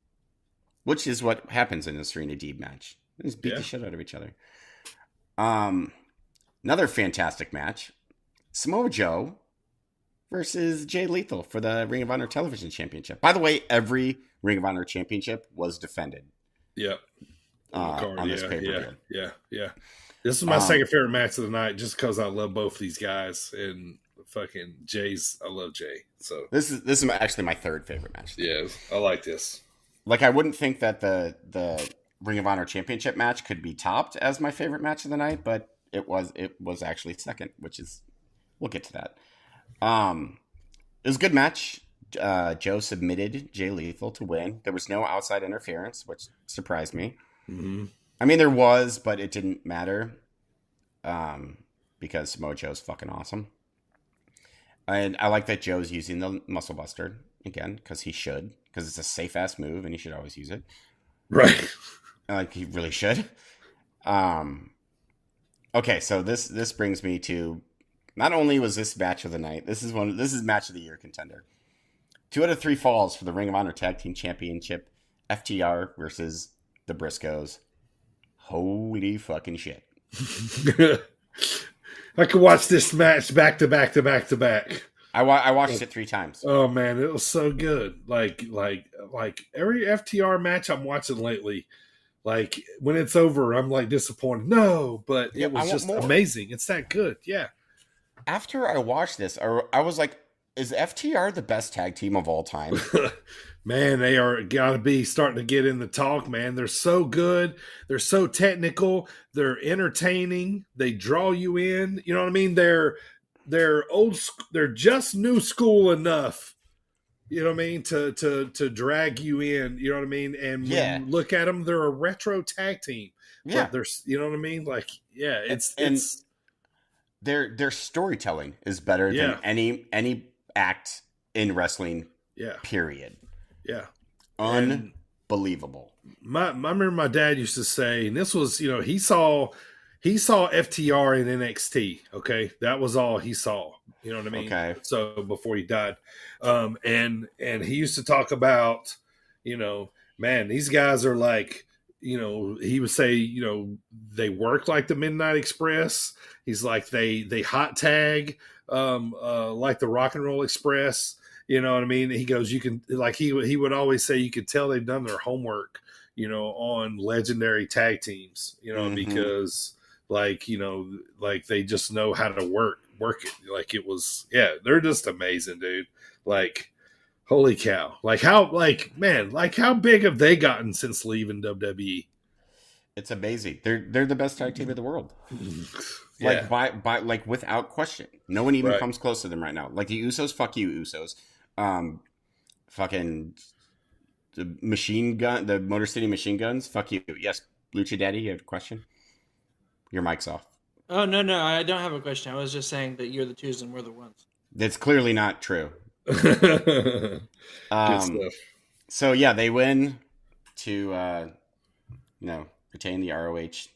[SPEAKER 7] which is what happens in a Serena Deeb match. They just beat the shit out of each other. Another fantastic match: Samoa Joe versus Jay Lethal for the Ring of Honor Television Championship. By the way, every Ring of Honor Championship was defended.
[SPEAKER 5] Yep.
[SPEAKER 7] On this pay-per-view.
[SPEAKER 5] Yeah. This is my second favorite match of the night, just because I love both these guys and fucking Jay's. I love Jay. So
[SPEAKER 7] this is actually my third favorite match.
[SPEAKER 5] Yeah, I like this.
[SPEAKER 7] Like I wouldn't think that the Ring of Honor Championship match could be topped as my favorite match of the night, but it was actually second, which is we'll get to that. It was a good match. Joe submitted Jay Lethal to win. There was no outside interference, which surprised me.
[SPEAKER 5] Mm-hmm.
[SPEAKER 7] I mean, there was, but it didn't matter because Samoa Joe's fucking awesome. And I like that Joe's using the Muscle Buster again because he should, because it's a safe ass move and he should always use it.
[SPEAKER 5] Right.
[SPEAKER 7] Like he really should. Okay, so this brings me to not only was this match of the night, this is match of the year contender. 2 out of 3 falls for the Ring of Honor Tag Team Championship. FTR versus the Briscoes. Holy fucking shit.
[SPEAKER 5] I could watch this match back to back to back to back.
[SPEAKER 7] I watched it 3 times.
[SPEAKER 5] Oh man, it was so good. Like every FTR match I'm watching lately, like when it's over, I'm like disappointed. No, but it was just amazing. It's that good. Yeah.
[SPEAKER 7] After I watched this, I was like, is FTR the best tag team of all time?
[SPEAKER 5] Man, they are gotta be starting to get in the talk, man. They're so good. They're so technical. They're entertaining. They draw you in. You know what I mean? They're old. They're just new school enough. You know what I mean? To drag you in. You know what I mean? And when you look at them, they're a retro tag team.
[SPEAKER 7] Yeah.
[SPEAKER 5] But they're, you know what I mean? Like, yeah, it's
[SPEAKER 7] their storytelling is better than any act in wrestling.
[SPEAKER 5] Yeah.
[SPEAKER 7] Period.
[SPEAKER 5] Yeah.
[SPEAKER 7] Unbelievable.
[SPEAKER 5] I remember my dad used to say, and this was, you know, he saw FTR in NXT. Okay. That was all he saw. You know what I mean?
[SPEAKER 7] Okay.
[SPEAKER 5] So before he died. And he used to talk about, you know, man, these guys are like, you know, he would say, you know, they work like the Midnight Express. He's like, they hot tag, like the Rock and Roll Express. You know what I mean? He goes, you can, like, he would always say, you could tell they've done their homework, you know, on legendary tag teams, you know, because like, you know, like they just know how to work it. Like it was, yeah, they're just amazing, dude. Like, holy cow. Like how big have they gotten since leaving WWE?
[SPEAKER 7] It's amazing. They're the best tag team in the world.
[SPEAKER 5] Yeah.
[SPEAKER 7] Like by like without question. No one even comes close to them right now. Like the Usos, fuck you, Usos. Fucking the machine gun, the Motor City Machine Guns, fuck you. Yes, Lucha Daddy, you have a question? Your mic's off.
[SPEAKER 6] Oh, no, I don't have a question. I was just saying that you're the twos and we're the ones.
[SPEAKER 7] That's clearly not true.
[SPEAKER 5] Good stuff.
[SPEAKER 7] So yeah, they win to retain the ROH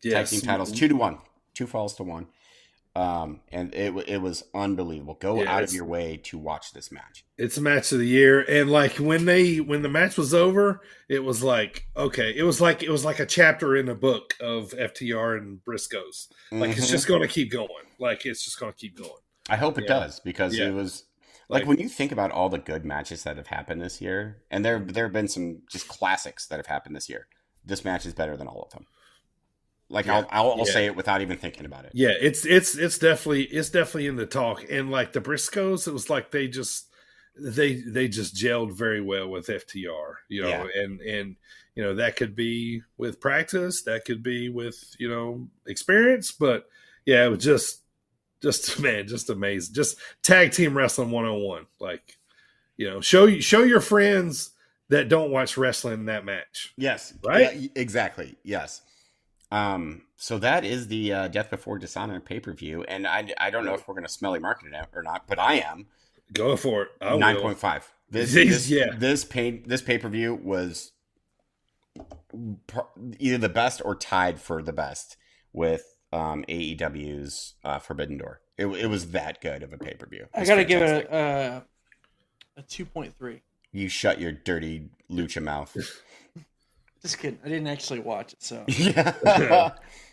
[SPEAKER 7] tag team titles 2-1, 2 falls to 1. And it was unbelievable. Go out of your way to watch this match.
[SPEAKER 5] It's a match of the year, and like when the match was over, it was like okay, it was like a chapter in a book of FTR and Briscoes. Like it's just going to keep going. Like it's just going to keep going.
[SPEAKER 7] I hope it does because it was like when you think about all the good matches that have happened this year, and there have been some just classics that have happened this year. This match is better than all of them. Like I'll say it without even thinking about it.
[SPEAKER 5] Yeah, it's definitely in the talk. And like the Briscoes, it was like they just they just gelled very well with FTR, you know, and you know, that could be with practice, that could be with, you know, experience, but yeah, it was just man, just amazing. Just tag team wrestling 101. Like, you know, show your friends that don't watch wrestling that match.
[SPEAKER 7] Yes.
[SPEAKER 5] Right?
[SPEAKER 7] Yeah, exactly. Yes. So that is the Death Before Dishonor pay-per-view, and I don't know if we're going to smelly market it or not, but I am.
[SPEAKER 5] Go for it.
[SPEAKER 7] 9.5. This pay-per-view was either the best or tied for the best with AEW's Forbidden Door. It was that good of a pay-per-view.
[SPEAKER 6] I got to give it a 2.3.
[SPEAKER 7] You shut your dirty lucha mouth.
[SPEAKER 6] Just kidding. I didn't actually watch it, so.
[SPEAKER 5] Yeah.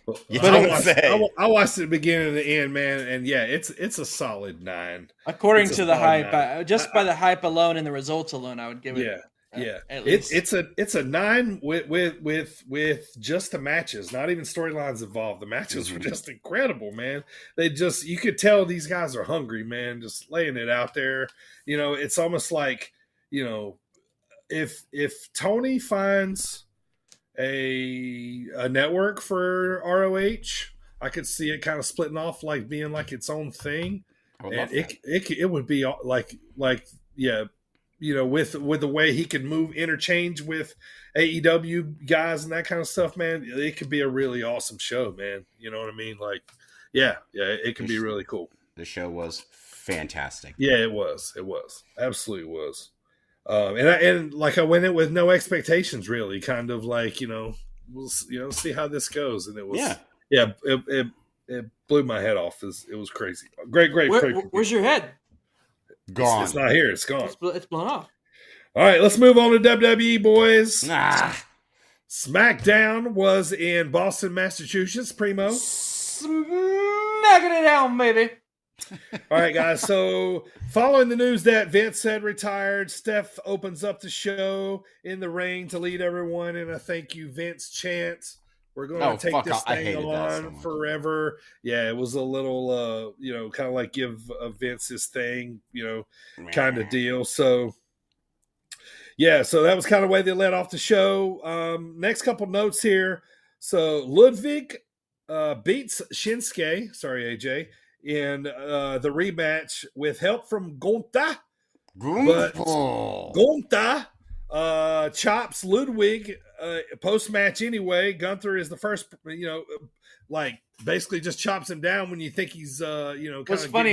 [SPEAKER 5] I watched the beginning and the end, man, and yeah, it's a solid 9.
[SPEAKER 6] According to the hype, by the hype alone and the results alone, I would give it.
[SPEAKER 5] Yeah,
[SPEAKER 6] at least.
[SPEAKER 5] It's a 9 with just the matches, not even storylines involved. The matches were just incredible, man. You could tell these guys are hungry, man. Just laying it out there. You know, it's almost like, you know, if Tony finds a network for ROH, I could see it kind of splitting off, like being like its own thing. And it would be like yeah, you know, with the way he could move interchange with AEW guys and that kind of stuff, man, it could be a really awesome show, man. You know what I mean? Like, yeah, it could be really cool.
[SPEAKER 7] The show was fantastic.
[SPEAKER 5] Yeah, it was. Absolutely was. And like I went in with no expectations, really, kind of like, you know, we'll see how this goes, and it was it blew my head off. It was crazy. Great.
[SPEAKER 6] Where's your head?
[SPEAKER 5] Gone. It's not here. It's gone.
[SPEAKER 6] It's blown off.
[SPEAKER 5] All right, let's move on to WWE, boys. SmackDown was in Boston, Massachusetts. Primo,
[SPEAKER 6] smacking it down, baby.
[SPEAKER 5] All right, guys. So, following the news that Vince had retired, Steph opens up the show in the ring to lead everyone in a thank you, Vince chant. We're going to take this thing on forever. Yeah, it was a little, you know, kind of like give Vince his thing, you know, kind of deal. So, yeah, so that was kind of the way they led off the show. Next couple notes here. So, Ludwig beats Shinsuke. Sorry, AJ. In the rematch with help from Gonta. But Gonta chops Ludwig post-match anyway. Gunther is the first, you know, like basically just chops him down when you think he's, you know.
[SPEAKER 6] What's funny,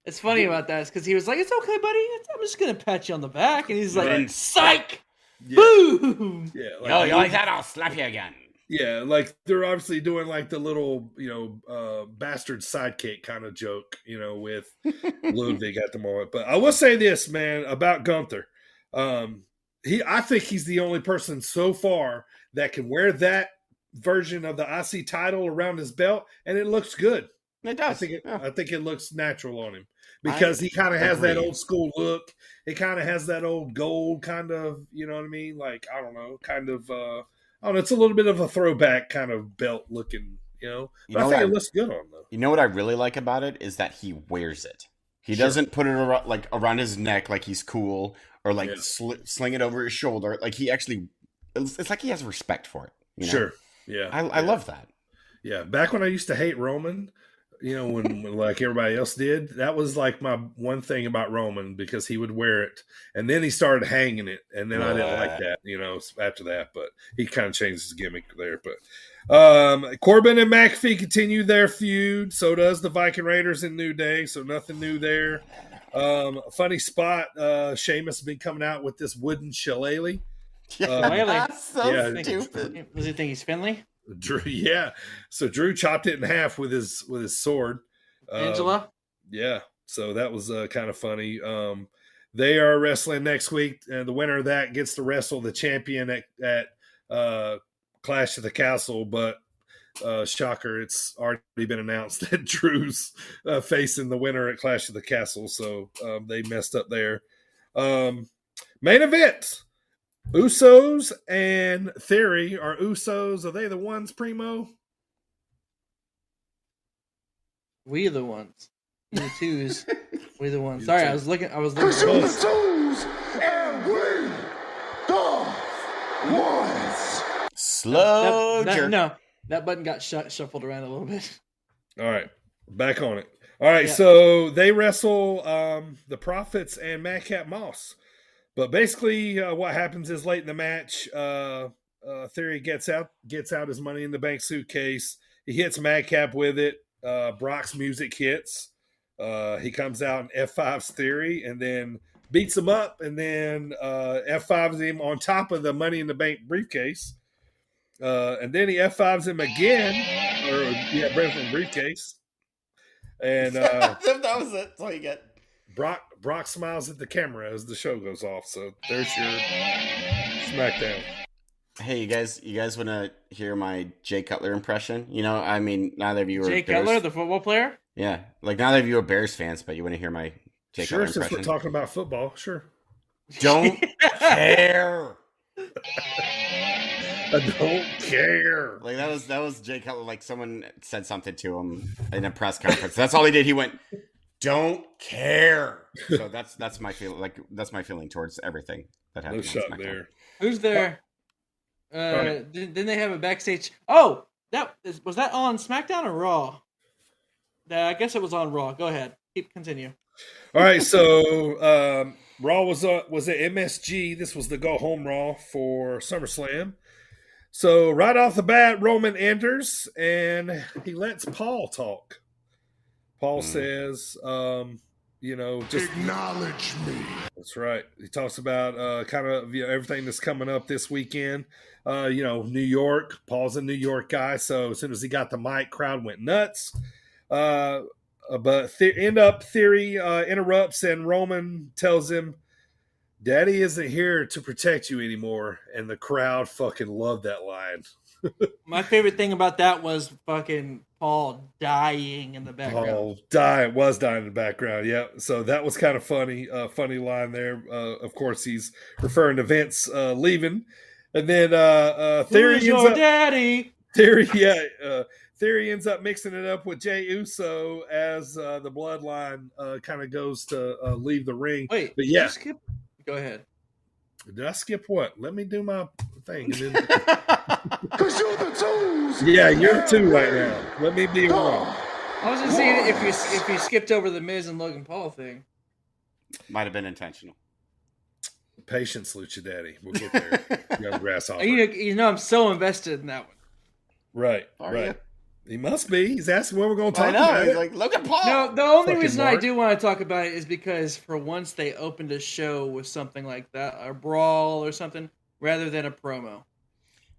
[SPEAKER 6] it's funny about that is because he was like, "It's okay, buddy. I'm just gonna pat you on the back," and he's like, "Psych, boom."
[SPEAKER 5] Yeah,
[SPEAKER 7] like, you like that? I'll slap you again.
[SPEAKER 5] Yeah, like they're obviously doing like the little, you know, bastard sidekick kind of joke, you know, with Ludwig at the moment. But I will say this, man, about Gunther. I think he's the only person so far that can wear that version of the IC title around his belt, and it looks good.
[SPEAKER 7] It does.
[SPEAKER 5] I think it looks natural on him because he kind of has that old school look. It kind of has that old gold kind of, you know what I mean? Like, I don't know, kind of. I don't know, it's a little bit of a throwback kind of belt looking, you know. But I think it looks good on him, though.
[SPEAKER 7] You know what I really like about it is that he wears it. He doesn't put it around his neck like he's cool or like sling it over his shoulder. Like he actually, it's like he has respect for it. You know?
[SPEAKER 5] Sure. Yeah.
[SPEAKER 7] I love that.
[SPEAKER 5] Yeah. Back when I used to hate Roman, you know, when like everybody else did, that was like my one thing about Roman because he would wear it. And then he started hanging it. And then I didn't like that, you know, after that. But he kind of changed his gimmick there. But Corbin and McAfee continue their feud. So does the Viking Raiders and New Day. So nothing new there. Funny spot. Sheamus has been coming out with this wooden shillelagh.
[SPEAKER 7] That's so stupid.
[SPEAKER 6] Does he think he's Finley?
[SPEAKER 5] Drew, yeah. So Drew chopped it in half with his sword.
[SPEAKER 6] Angela?
[SPEAKER 5] Yeah. So that was kind of funny. They are wrestling next week, and the winner of that gets to wrestle the champion at Clash of the Castle. But shocker, it's already been announced that Drew's facing the winner at Clash of the Castle. So they messed up there. Main event. Usos and Theory are Usos. Are they the ones, Primo?
[SPEAKER 6] We the ones. You the twos. We the ones.
[SPEAKER 5] You
[SPEAKER 6] Sorry,
[SPEAKER 5] the
[SPEAKER 6] I was looking. I was looking.
[SPEAKER 2] Cause you're the twos and we the ones.
[SPEAKER 7] Slow jerk.
[SPEAKER 6] No, that button got shuffled around a little bit.
[SPEAKER 5] All right, back on it. All right,
[SPEAKER 6] Yeah.
[SPEAKER 5] so they wrestle the Prophets and Madcap Moss. But basically, what happens is late in the match, Theory gets out his Money in the Bank suitcase. He hits Madcap with it. Brock's music hits. He comes out and F5's Theory and then beats him up and then F5's him on top of the Money in the Bank briefcase. And then he F5's him again. Brings him briefcase. And
[SPEAKER 7] that was it. That's all you get.
[SPEAKER 5] Brock smiles at the camera as the show goes off. So there's your SmackDown.
[SPEAKER 7] Hey, you guys want to hear my Jay Cutler impression? You know, I mean, neither of you are
[SPEAKER 6] Jay
[SPEAKER 7] Bears.
[SPEAKER 6] Cutler, the football player?
[SPEAKER 7] Yeah, like neither of you are Bears fans, but you want to hear my Jay Cutler
[SPEAKER 5] Since
[SPEAKER 7] impression?
[SPEAKER 5] we're talking about football, sure.
[SPEAKER 7] Don't care.
[SPEAKER 5] I don't care.
[SPEAKER 7] Like that was Jay Cutler. Like someone said something to him in a press conference. That's all he did. He went, "Don't care." So that's my feeling. Like that's my feeling towards everything that happened.
[SPEAKER 5] No shot there.
[SPEAKER 6] Who's there? Didn't they have a backstage? Oh, was that on SmackDown or Raw? I guess it was on Raw. Go ahead. Continue.
[SPEAKER 5] All right, so Raw was at MSG. This was the go home Raw for SummerSlam. So right off the bat, Roman enters and he lets Paul talk. Paul says, just
[SPEAKER 2] acknowledge me.
[SPEAKER 5] That's right. He talks about kind of everything that's coming up this weekend. New York. Paul's a New York guy, so as soon as he got the mic, crowd went nuts. But Theory interrupts and Roman tells him, "Daddy isn't here to protect you anymore," and the crowd fucking loved that line.
[SPEAKER 6] My favorite thing about that was fucking Paul dying in the background.
[SPEAKER 5] Paul was dying in the background, yeah. So that was kind of funny, funny line there. Of course, he's referring to Vince leaving, and then Theory
[SPEAKER 6] Who's your daddy?
[SPEAKER 5] Theory ends up mixing it up with Jey Uso as the Bloodline kind of goes to leave the ring.
[SPEAKER 6] Wait,
[SPEAKER 5] but yeah,
[SPEAKER 6] go ahead.
[SPEAKER 5] Did I skip what? Let me do my thing.
[SPEAKER 2] Cause you're the twos.
[SPEAKER 5] Yeah, you're two right now. Let me be one.
[SPEAKER 6] I was just saying if you skipped over the Miz and Logan Paul thing.
[SPEAKER 7] Might have been intentional.
[SPEAKER 5] Patience, Lucha Daddy. We'll get there. Young grasshopper.
[SPEAKER 6] You know I'm so invested in that one.
[SPEAKER 5] Right.
[SPEAKER 7] You?
[SPEAKER 5] He must be. He's asking when we're going to talk
[SPEAKER 7] I know.
[SPEAKER 5] about
[SPEAKER 7] He's
[SPEAKER 5] it.
[SPEAKER 7] like, Logan Paul.
[SPEAKER 6] No, the only
[SPEAKER 5] Fucking
[SPEAKER 6] reason
[SPEAKER 5] Mark.
[SPEAKER 6] I do want to talk about it is because for once they opened a show with something like that, a brawl or something, rather than a promo.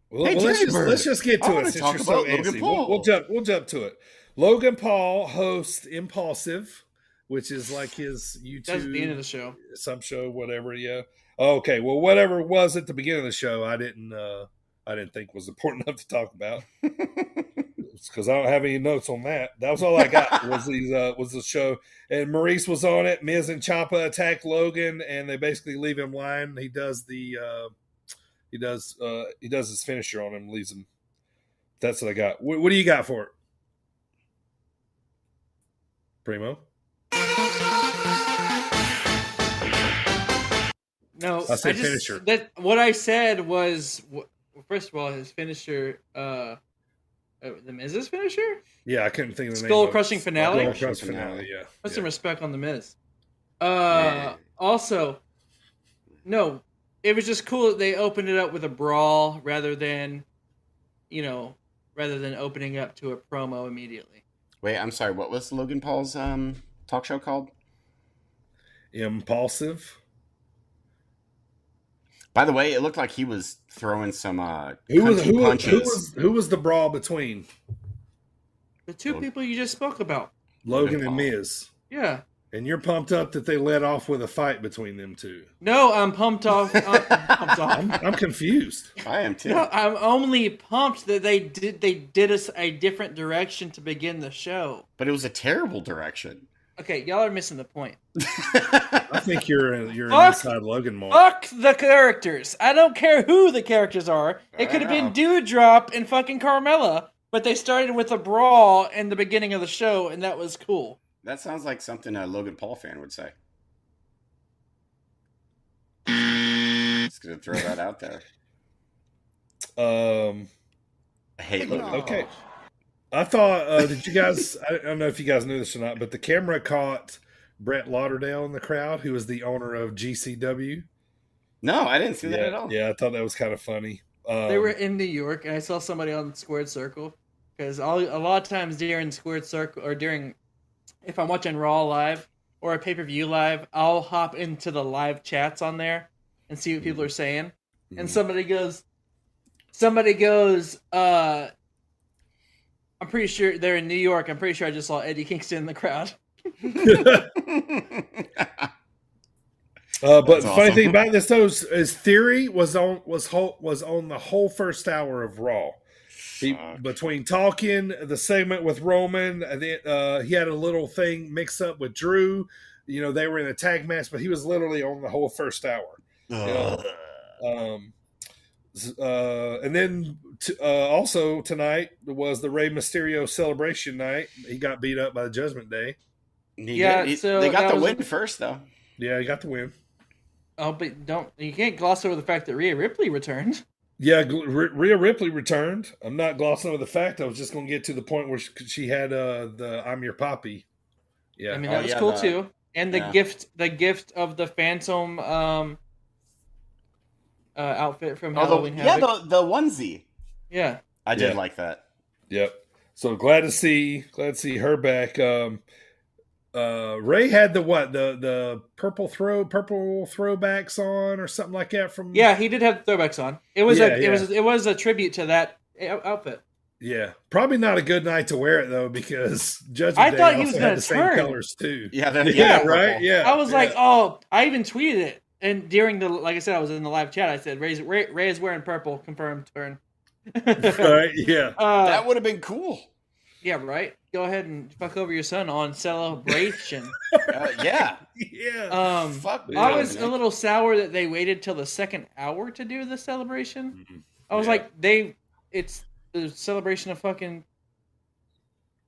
[SPEAKER 5] Well,
[SPEAKER 7] Hey,
[SPEAKER 5] let's just get
[SPEAKER 7] I
[SPEAKER 5] to
[SPEAKER 7] wanna
[SPEAKER 5] it since
[SPEAKER 7] talk
[SPEAKER 5] you're so
[SPEAKER 7] about Logan
[SPEAKER 5] antsy.
[SPEAKER 7] Paul.
[SPEAKER 5] We'll jump to it. Logan Paul hosts Impulsive, which is like his YouTube.
[SPEAKER 6] That's the end of the show.
[SPEAKER 5] Some show, whatever. Yeah. Okay. Well, whatever it was at the beginning of the show, I didn't think was important enough to talk about. Because I don't have any notes on that. That was all I got. was the show, and Maurice was on it. Miz and Ciampa attack Logan, and they basically leave him lying. He does his finisher on him, leaves him. That's what I got. What do you got for it, Primo?
[SPEAKER 6] No,
[SPEAKER 5] I said finisher.
[SPEAKER 6] What I said was, first of all, his finisher. The Miz's finisher?
[SPEAKER 5] Yeah, I couldn't think of the name.
[SPEAKER 6] Skull crushing finale.
[SPEAKER 5] Skull crushing finale. Yeah.
[SPEAKER 6] Put some respect on the Miz.
[SPEAKER 7] Yeah.
[SPEAKER 6] Also, no, it was just cool that they opened it up with a brawl rather than opening up to a promo immediately.
[SPEAKER 7] Wait, I'm sorry. What was Logan Paul's talk show called?
[SPEAKER 5] Impulsive.
[SPEAKER 7] By the way, it looked like he was throwing some
[SPEAKER 5] punches. Who was the brawl between?
[SPEAKER 6] The two people you just spoke about.
[SPEAKER 5] Logan and Miz.
[SPEAKER 6] Yeah.
[SPEAKER 5] And you're pumped up that they let off with a fight between them two.
[SPEAKER 6] No, I'm pumped off.
[SPEAKER 5] I'm confused.
[SPEAKER 7] I am too.
[SPEAKER 6] No, I'm only pumped that they did us a different direction to begin the show.
[SPEAKER 7] But it was a terrible direction.
[SPEAKER 6] Okay, y'all are missing the point.
[SPEAKER 5] I think you're an inside Logan Mark.
[SPEAKER 6] Fuck the characters. I don't care who the characters are. It could have been Dewdrop and fucking Carmella, but they started with a brawl in the beginning of the show, and that was cool.
[SPEAKER 7] That sounds like something a Logan Paul fan would say. Just gonna throw that out there. I hate Logan Paul.
[SPEAKER 5] Okay. I thought, did you guys, I don't know if you guys knew this or not, but the camera caught Brett Lauderdale in the crowd, who is the owner of GCW.
[SPEAKER 7] No, I didn't see that at all.
[SPEAKER 5] Yeah, I thought that was kind of funny.
[SPEAKER 6] They were in New York, and I saw somebody on Squared Circle. Because a lot of times during Squared Circle, or if I'm watching Raw live or a pay-per-view live, I'll hop into the live chats on there and see what people are saying. And somebody goes, I'm pretty sure they're in New York. I'm pretty sure I just saw Eddie Kingston in the crowd.
[SPEAKER 5] But the
[SPEAKER 7] awesome.
[SPEAKER 5] funny thing about this, though, is Theory was on the whole first hour of Raw. Between talking, the segment with Roman, and then, he had a little thing mixed up with Drew. You know, they were in a tag match, but he was literally on the whole first hour. And then also tonight was the Rey Mysterio celebration night. He got beat up by the Judgment Day.
[SPEAKER 7] They got the win first, though.
[SPEAKER 5] Yeah, he got the win.
[SPEAKER 6] Oh, but you can't gloss over the fact that Rhea Ripley returned.
[SPEAKER 5] Yeah, Rhea Ripley returned. I'm not glossing over the fact. I was just going to get to the point where she had the "I'm Your Poppy." Yeah,
[SPEAKER 6] I mean that was cool too. And the gift of the Phantom outfit from Halloween Havoc.
[SPEAKER 7] The onesie.
[SPEAKER 6] Yeah,
[SPEAKER 7] I did like that.
[SPEAKER 5] Yep. So glad to see her back. Ray had the purple throwbacks on or something like that from.
[SPEAKER 6] Yeah, he did have throwbacks on. It was it was a tribute to that outfit.
[SPEAKER 5] Yeah, probably not a good night to wear it though because Judgment
[SPEAKER 6] I
[SPEAKER 5] Day
[SPEAKER 6] thought he
[SPEAKER 5] also
[SPEAKER 6] was
[SPEAKER 5] had
[SPEAKER 6] going
[SPEAKER 5] the
[SPEAKER 6] to
[SPEAKER 5] same
[SPEAKER 6] turn
[SPEAKER 5] colors too.
[SPEAKER 6] Yeah,
[SPEAKER 5] right. Yeah,
[SPEAKER 6] I was like, oh, I even tweeted it, and during like I said, I was in the live chat. I said, Ray is wearing purple, confirmed turn.
[SPEAKER 5] Right. Yeah,
[SPEAKER 7] that would have been cool.
[SPEAKER 6] Yeah, right. Go ahead and fuck over your son on Celebration.
[SPEAKER 7] Yeah.
[SPEAKER 6] Fuck. I was a little sour that they waited till the second hour to do the celebration. Mm-hmm. I was like, it's the celebration of fucking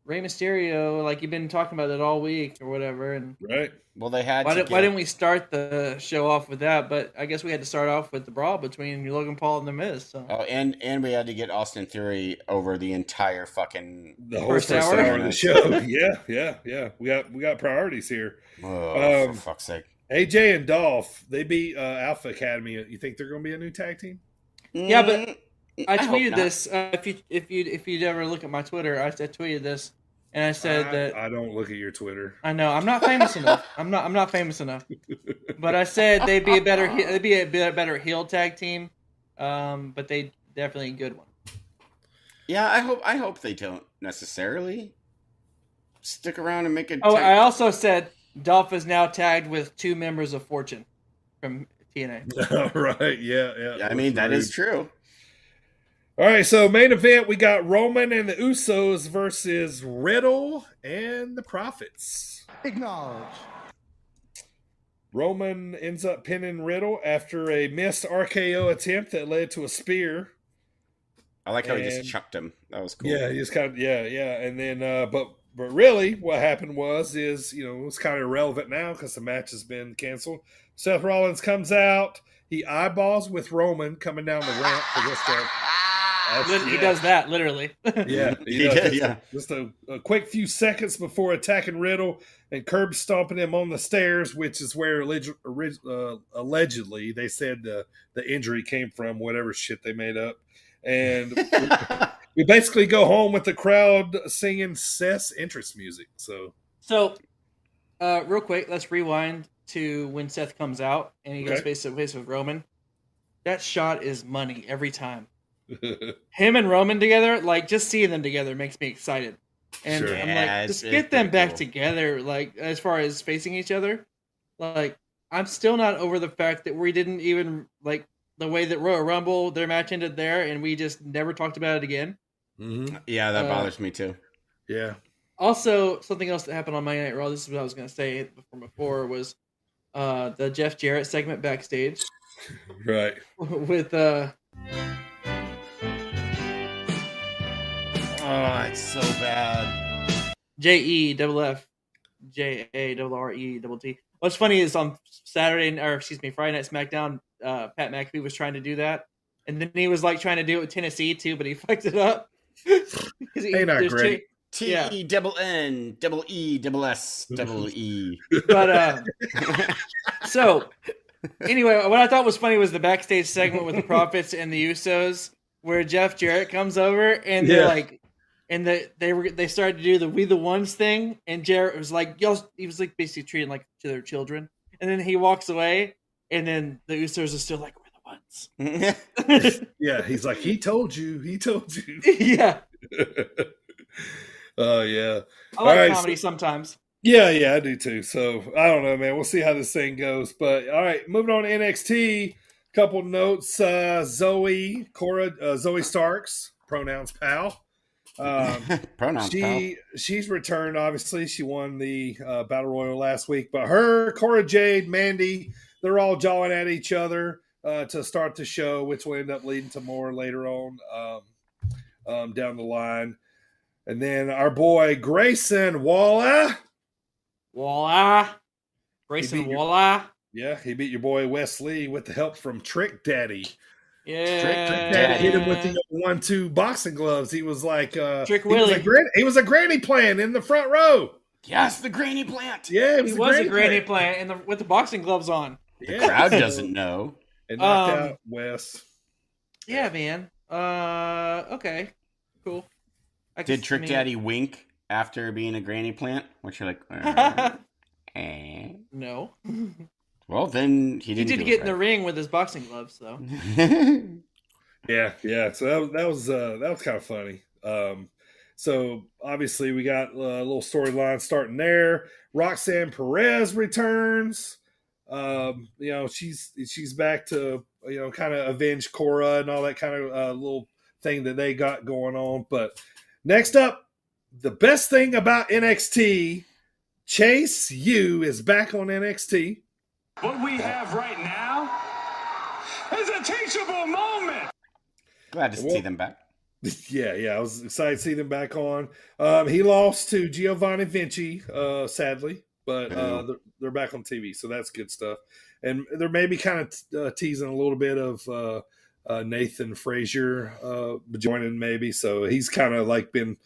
[SPEAKER 6] Rey Mysterio. Like you've been talking about it all week or whatever. And
[SPEAKER 5] right.
[SPEAKER 7] Well, they had.
[SPEAKER 6] Why didn't we start the show off with that? But I guess we had to start off with the brawl between Logan Paul and The Miz. So.
[SPEAKER 7] Oh, and we had to get Austin Theory over the entire fucking
[SPEAKER 5] whole first hour of the show. Yeah. We got priorities here.
[SPEAKER 7] Oh, for fuck's sake!
[SPEAKER 5] AJ and Dolph, they beat Alpha Academy. You think they're going to be a new tag team?
[SPEAKER 6] Yeah, but I tweeted this. If you'd ever look at my Twitter, I tweeted this. And I said that
[SPEAKER 5] I don't look at your Twitter.
[SPEAKER 6] I know I'm not famous enough. I'm not famous enough. But I said they'd be a better heel tag team. But they definitely a good one.
[SPEAKER 7] Yeah, I hope they don't necessarily stick around and make it.
[SPEAKER 6] Oh, I also said Dolph is now tagged with 2 members of Fortune from TNA.
[SPEAKER 5] Right? Yeah.
[SPEAKER 7] I mean that is true.
[SPEAKER 5] All right, so main event, we got Roman and the Usos versus Riddle and the Profits.
[SPEAKER 11] Acknowledge.
[SPEAKER 5] Roman ends up pinning Riddle after a missed RKO attempt that led to a spear.
[SPEAKER 7] I like how he just chucked him. That was cool.
[SPEAKER 5] Yeah, he just kind of, yeah. And then, but really what happened is, it's kind of irrelevant now because the match has been canceled. Seth Rollins comes out. He eyeballs with Roman coming down the ramp for this guy.
[SPEAKER 6] He does that literally.
[SPEAKER 5] Yeah, he does. Just a quick few seconds before attacking Riddle and curb stomping him on the stairs, which is where allegedly they said the injury came from, whatever shit they made up. And we basically go home with the crowd singing Seth's entrance music. So
[SPEAKER 6] real quick, let's rewind to when Seth comes out and he goes face to face with Roman. That shot is money every time. Him and Roman together, like just seeing them together makes me excited. And
[SPEAKER 5] sure.
[SPEAKER 6] I'm like, just get them back together, like as far as facing each other. Like, I'm still not over the fact that we didn't even like the way that Royal Rumble, their match ended there, and we just never talked about it again.
[SPEAKER 5] Mm-hmm.
[SPEAKER 7] Yeah, that bothers me too.
[SPEAKER 5] Yeah.
[SPEAKER 6] Also, something else that happened on Monday Night Raw, this is what I was going to say before, was the Jeff Jarrett segment backstage.
[SPEAKER 5] Right.
[SPEAKER 6] With
[SPEAKER 7] oh, it's so bad.
[SPEAKER 6] JEFF JARRET. What's funny is on Friday Night SmackDown, Pat McAfee was trying to do that, and then he was like trying to do it with Tennessee too, but he fucked it up.
[SPEAKER 5] Hey, not great.
[SPEAKER 7] TEEEESSEE.
[SPEAKER 6] But so anyway, what I thought was funny was the backstage segment with the Profits and the Usos, where Jeff Jarrett comes over and they're like, and they started to do the "We the Ones" thing, and Jarrett was like, "Y'all," he was like basically treating like to their children, and then he walks away, and then the Usos are still like, "We're the ones."
[SPEAKER 5] Yeah, he's like, he told you.
[SPEAKER 6] Yeah.
[SPEAKER 5] Oh yeah.
[SPEAKER 6] I like comedy sometimes.
[SPEAKER 5] Yeah, I do too. So I don't know, man. We'll see how this thing goes. But all right, moving on to NXT. Couple notes. Zoe Starks, pronouns pal.
[SPEAKER 7] Pronouns pal.
[SPEAKER 5] She's returned. Obviously, she won the Battle Royal last week. But her, Cora Jade, Mandy, they're all jawing at each other to start the show, which will end up leading to more later on down the line. And then our boy Grayson Waller.
[SPEAKER 6] Grayson Waller.
[SPEAKER 5] Yeah, he beat your boy Wesley with the help from Trick Daddy.
[SPEAKER 6] Yeah.
[SPEAKER 5] Trick Daddy hit him with the 1-2 boxing gloves. He was like
[SPEAKER 6] Trick Willie.
[SPEAKER 5] He was a granny plant in the front row.
[SPEAKER 7] Yes, the granny plant.
[SPEAKER 5] Yeah,
[SPEAKER 6] he was a granny plant with the boxing gloves on.
[SPEAKER 7] The crowd doesn't know.
[SPEAKER 5] It knocked out Wes.
[SPEAKER 6] Yeah, man. Okay. Cool.
[SPEAKER 7] Did Trick Daddy wink after being a granny plant? Which you're like,
[SPEAKER 6] no.
[SPEAKER 7] Well, then he didn't.
[SPEAKER 6] He did get in the ring with his boxing gloves, though.
[SPEAKER 5] Yeah. So that was kind of funny. So obviously we got a little storyline starting there. Roxanne Perez returns. She's back to kind of avenge Cora and all that kind of little thing that they got going on. But next up, the best thing about NXT, Chase U is back on NXT.
[SPEAKER 13] What we have right now is a teachable moment.
[SPEAKER 7] Glad to see them back.
[SPEAKER 5] Yeah, I was excited to see them back on. He lost to Giovanni Vinci, sadly, but they're back on TV, so that's good stuff. And they're maybe kind of teasing a little bit of Nathan Frazier joining, maybe. So he's kind of like been,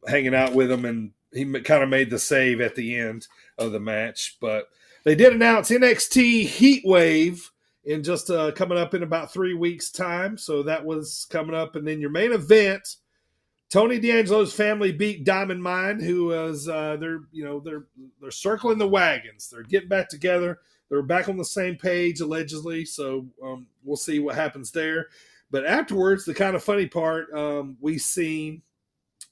[SPEAKER 5] hanging out with them, and he kind of made the save at the end of the match. But they did announce NXT Heatwave in just coming up in about 3 weeks' time. So that was coming up. And then your main event, Tony D'Angelo's family beat Diamond Mine, who was they're circling the wagons. They're getting back together. They're back on the same page, allegedly. So we'll see what happens there. But afterwards, the kind of funny part, we seen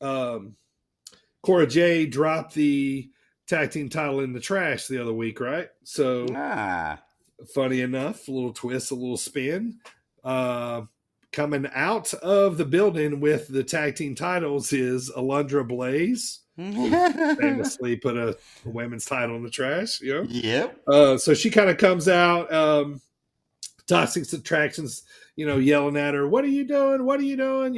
[SPEAKER 5] Cora Jade drop the tag team title in the trash the other week, right? So funny enough, a little twist, a little spin. Coming out of the building with the tag team titles is Alundra Blaze, who famously put a women's title in the trash.
[SPEAKER 7] Yep.
[SPEAKER 5] So she kind of comes out, Toxic Attractions, yelling at her, "What are you doing? What are you doing?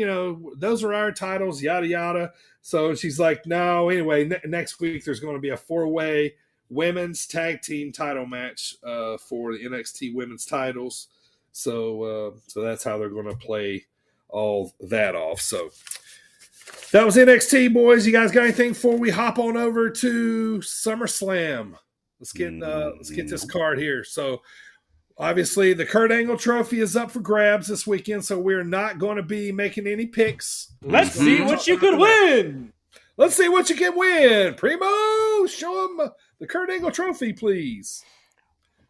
[SPEAKER 5] Those are our titles, yada, yada." So she's like, no, anyway, next week there's going to be a 4-way women's tag team title match for the NXT women's titles. So that's how they're going to play all that off. So that was NXT, boys. You guys got anything before we hop on over to SummerSlam? Let's get this card here. So obviously the Kurt Angle Trophy is up for grabs this weekend, so we're not going to be making any picks.
[SPEAKER 6] Let's see what you could win.
[SPEAKER 5] Let's see what you can win. Primo, show him the Kurt Angle Trophy, please.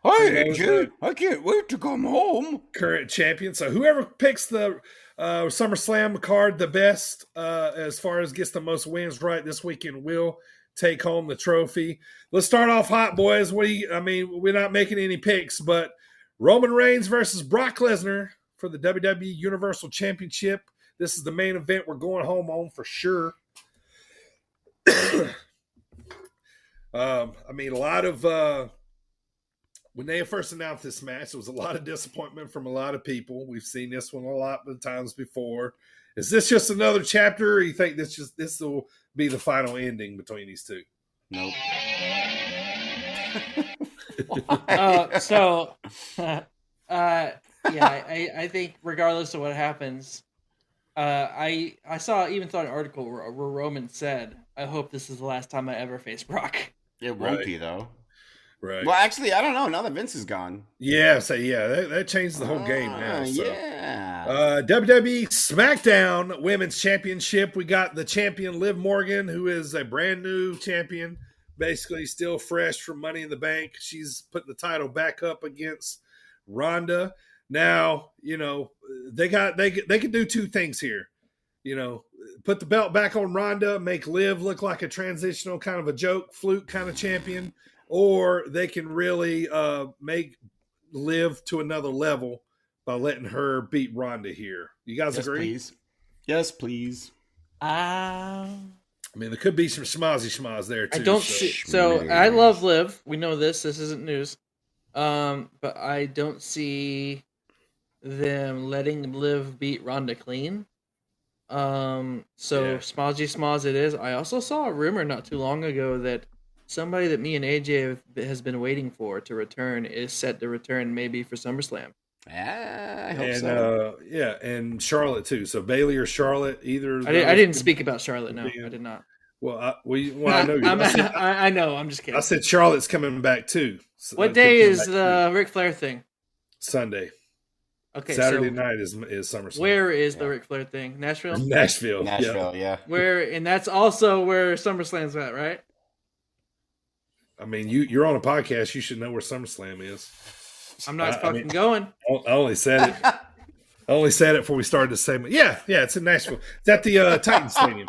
[SPEAKER 7] Hey, Jay, I can't wait to come home.
[SPEAKER 5] Current champion. So whoever picks the SummerSlam card the best, as far as gets the most wins right this weekend, will take home the trophy. Let's start off hot, boys. We're not making any picks, but Roman Reigns versus Brock Lesnar for the WWE Universal Championship. This is the main event we're going home on for sure. A lot of when they first announced this match, there was a lot of disappointment from a lot of people. We've seen this one a lot of times before. Is this just another chapter, or you think this will be the final ending between these two?
[SPEAKER 7] Nope.
[SPEAKER 6] I think regardless of what happens, I saw an article where Roman said, "I hope this is the last time I ever face Brock."
[SPEAKER 7] It won't be though.
[SPEAKER 5] Right.
[SPEAKER 7] Well, actually, I don't know. Now that Vince is gone.
[SPEAKER 5] Yeah. So that changed the whole game now. So.
[SPEAKER 7] Yeah.
[SPEAKER 5] WWE SmackDown Women's Championship. We got the champion Liv Morgan, who is a brand new champion, basically still fresh from Money in the Bank. She's putting the title back up against Ronda. Now, they can do two things here. Put the belt back on Ronda, make Liv look like a transitional kind of a joke, fluke kind of champion, or they can really make Liv to another level by letting her beat Ronda here. You guys agree?
[SPEAKER 7] Please. Yes, please.
[SPEAKER 6] I
[SPEAKER 5] mean, there could be some schmozzy there too.
[SPEAKER 6] I don't see. So I love Liv. We know this. This isn't news. But I don't see them letting Liv beat Ronda clean. Schmozzy it is. I also saw a rumor not too long ago that somebody that me and AJ has been waiting for to return is set to return maybe for SummerSlam.
[SPEAKER 7] I hope so.
[SPEAKER 5] And Charlotte too. So Bailey or Charlotte, either.
[SPEAKER 6] I didn't speak about Charlotte. No, I did not.
[SPEAKER 5] Well, I know you.
[SPEAKER 6] I know. I'm just kidding.
[SPEAKER 5] I said Charlotte's coming back too.
[SPEAKER 6] So what day is the Ric Flair thing?
[SPEAKER 5] Sunday.
[SPEAKER 6] Okay,
[SPEAKER 5] Saturday night is SummerSlam.
[SPEAKER 6] Where is the Ric Flair thing? Nashville.
[SPEAKER 7] Nashville, yeah.
[SPEAKER 6] Where, and that's also where SummerSlam's at, right?
[SPEAKER 5] I mean, you're on a podcast. You should know where SummerSlam is.
[SPEAKER 6] I'm not fucking going.
[SPEAKER 5] I only said it. I only said it before we started the segment. Yeah, it's in Nashville. It's at the Titan Stadium.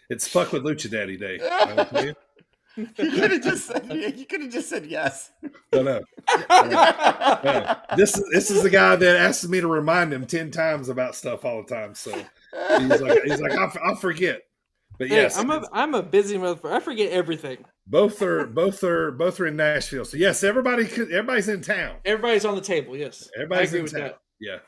[SPEAKER 5] It's Fuck with Lucha Daddy Day.
[SPEAKER 7] You could have just said yes.
[SPEAKER 5] No. This is the guy that asks me to remind him 10 times about stuff all the time. So he's like I'll forget. But yes,
[SPEAKER 6] I'm a busy motherfucker. I forget everything.
[SPEAKER 5] Both are in Nashville. So yes, everybody's in town.
[SPEAKER 6] Everybody's on the table. Yes,
[SPEAKER 5] everybody's in town. Yeah.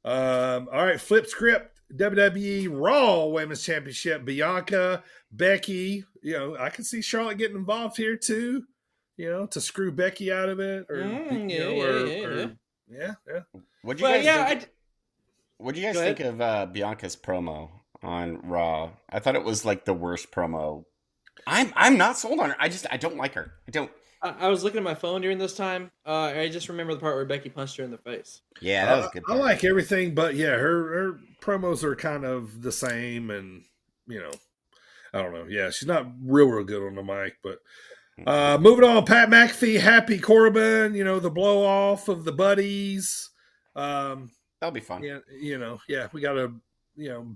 [SPEAKER 5] All right, flip script. WWE Raw Women's Championship. Bianca, Becky. I can see Charlotte getting involved here too. To screw Becky out of it, or yeah.
[SPEAKER 7] What do you guys think of Bianca's promo on Raw? I thought it was like the worst promo. I'm not sold on her. I don't like her. I don't.
[SPEAKER 6] I was looking at my phone during this time. I just remember the part where Becky punched her in the face.
[SPEAKER 7] Yeah, that was a good part.
[SPEAKER 5] I like everything, but yeah, her promos are kind of the same, and I don't know. Yeah, she's not real good on the mic, but moving on. Pat McAfee, Happy Corbin. The blow off of the buddies.
[SPEAKER 7] That'll be fun.
[SPEAKER 5] Yeah, we got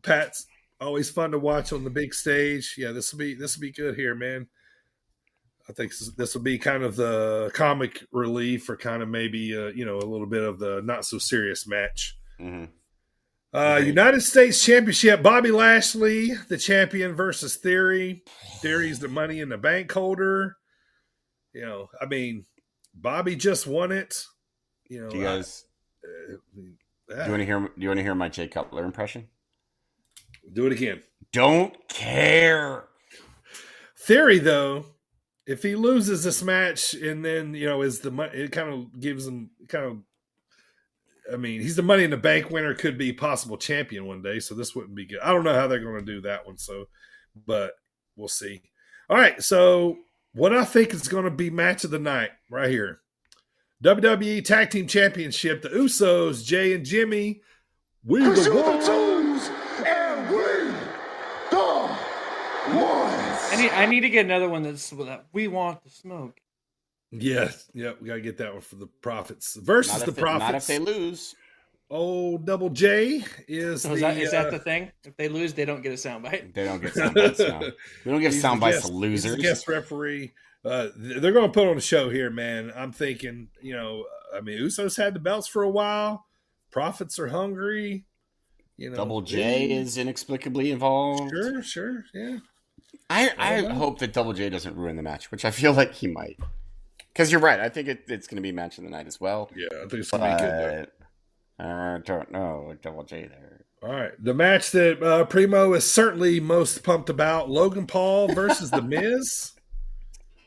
[SPEAKER 5] Pat's always fun to watch on the big stage. Yeah, this will be good here, man. I think this will be kind of the comic relief, or kind of maybe a little bit of the not so serious match.
[SPEAKER 7] Mm-hmm.
[SPEAKER 5] United States Championship. Bobby Lashley, the champion, versus Theory. Theory's the Money in the Bank holder. Bobby just won it.
[SPEAKER 7] Do you guys? Do you want to hear my Jay Cutler impression?
[SPEAKER 5] Do it again.
[SPEAKER 7] Don't care.
[SPEAKER 5] Theory, though, if he loses this match, and then it kind of gives him he's the Money in the Bank winner, could be possible champion one day, so this wouldn't be good. I don't know how they're going to do that one, but we'll see. All right, so what I think is going to be match of the night right here. WWE Tag Team Championship, the Usos, Jay and Jimmy. We the ones.
[SPEAKER 13] And we the ones.
[SPEAKER 6] I need to get another one that's we want the smoke.
[SPEAKER 5] Yeah, we got to get that one for the Profits versus the Profits.
[SPEAKER 7] Not if they lose.
[SPEAKER 5] Oh, Double J is
[SPEAKER 6] is that the thing? If they lose, they don't get a soundbite.
[SPEAKER 7] They don't get soundbites. No. We don't get soundbites to losers.
[SPEAKER 5] He's the guest referee. They're going to put on a show here, man. I'm thinking, Usos had the belts for a while. Profits are hungry.
[SPEAKER 7] Double J is inexplicably involved.
[SPEAKER 5] Sure, yeah.
[SPEAKER 7] I hope that Double J doesn't ruin the match, which I feel like he might. Because you're right. I think it's going to be match of the night as well.
[SPEAKER 5] Yeah, I think it's going to be good.
[SPEAKER 7] I don't know. Double J there.
[SPEAKER 5] All right. The match that Primo is certainly most pumped about, Logan Paul versus The Miz.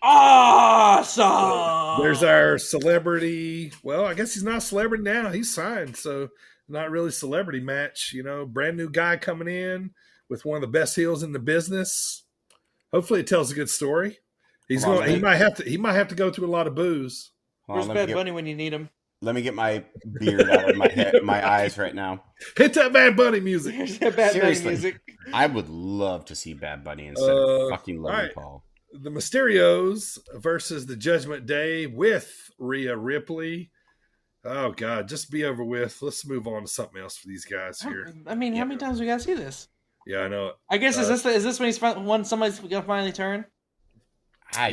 [SPEAKER 6] awesome.
[SPEAKER 5] There's our celebrity. Well, I guess he's not a celebrity now. He's signed, so not really celebrity match. Brand new guy coming in with one of the best heels in the business. Hopefully, it tells a good story. He might have to go through a lot of boos.
[SPEAKER 6] Where's Bad Bunny when you need him?
[SPEAKER 7] Let me get my beard out of my eyes right now.
[SPEAKER 5] Hit that Bad Bunny music.
[SPEAKER 7] Seriously, I would love to see Bad Bunny instead of fucking Logan Paul.
[SPEAKER 5] The Mysterios versus the Judgment Day with Rhea Ripley. Oh God, just be over with. Let's move on to something else for these guys here.
[SPEAKER 6] How many times we got to see this?
[SPEAKER 5] Yeah, I know.
[SPEAKER 6] I guess is this when somebody's gonna finally turn?
[SPEAKER 5] I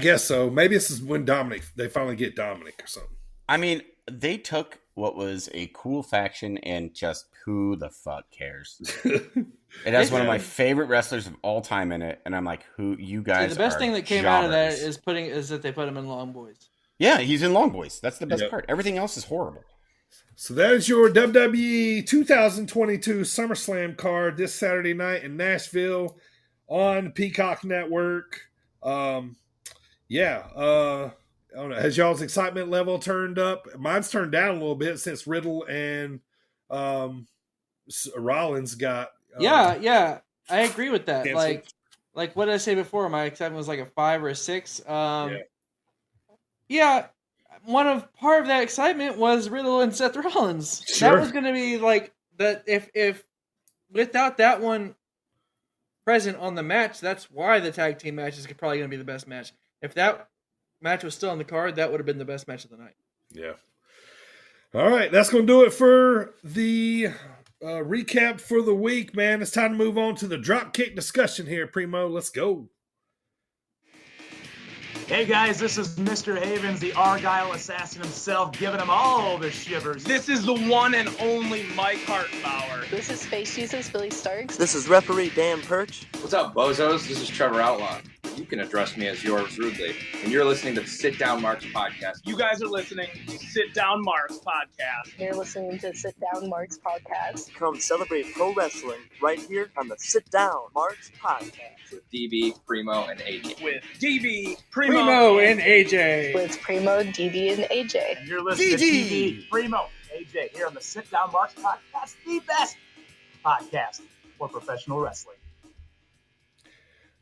[SPEAKER 5] guess so. Maybe this is when they finally get Dominic or something.
[SPEAKER 7] I mean, they took what was a cool faction and just who the fuck cares? It has one of my favorite wrestlers of all time in it, and I'm like, who you guys?
[SPEAKER 6] The best thing that came out of that is that they put him in Long Boys.
[SPEAKER 7] Yeah, he's in Long Boys. That's the best part. Everything else is horrible.
[SPEAKER 5] So that is your WWE 2022 SummerSlam card this Saturday night in Nashville on Peacock Network. I don't know. Has y'all's excitement level turned up? Mine's turned down a little bit since Riddle and Rollins got.
[SPEAKER 6] Yeah, I agree with that. Canceled. Like what did I say before? My excitement was like a 5 or a 6. Yeah. Part of that excitement was Riddle and Seth Rollins. Sure. That was going to be like that. If without that one present on the match, that's why the tag team match is probably going to be the best match. If that match was still on the card, that would have been the best match of the night.
[SPEAKER 5] Yeah. All right, that's going to do it for the recap for the week, man. It's time to move on to the Dropkick discussion here, Primo. Let's go.
[SPEAKER 14] Hey guys, this is Mr. Havens, the Argyle assassin himself, giving them all the shivers.
[SPEAKER 15] This is the one and only Mike Hartenbauer.
[SPEAKER 16] This is Space Jesus Billy Starks.
[SPEAKER 17] This is referee Dan Perch.
[SPEAKER 12] What's up, bozos? This is Trevor Outlaw. You can address me as yours rudely. And you're listening to the Sit Down Marks podcast.
[SPEAKER 15] You guys are listening to Sit Down Marks podcast.
[SPEAKER 16] You're listening to Sit Down Marks podcast.
[SPEAKER 17] Come celebrate pro wrestling right here on the Sit Down Marks podcast.
[SPEAKER 12] With DB, Primo, and AJ.
[SPEAKER 15] With DB, Primo,
[SPEAKER 6] and AJ.
[SPEAKER 16] With Primo, DB, and AJ.
[SPEAKER 14] And you're listening to DB, Primo, AJ here on the Sit Down Marks podcast, the best podcast for professional wrestling.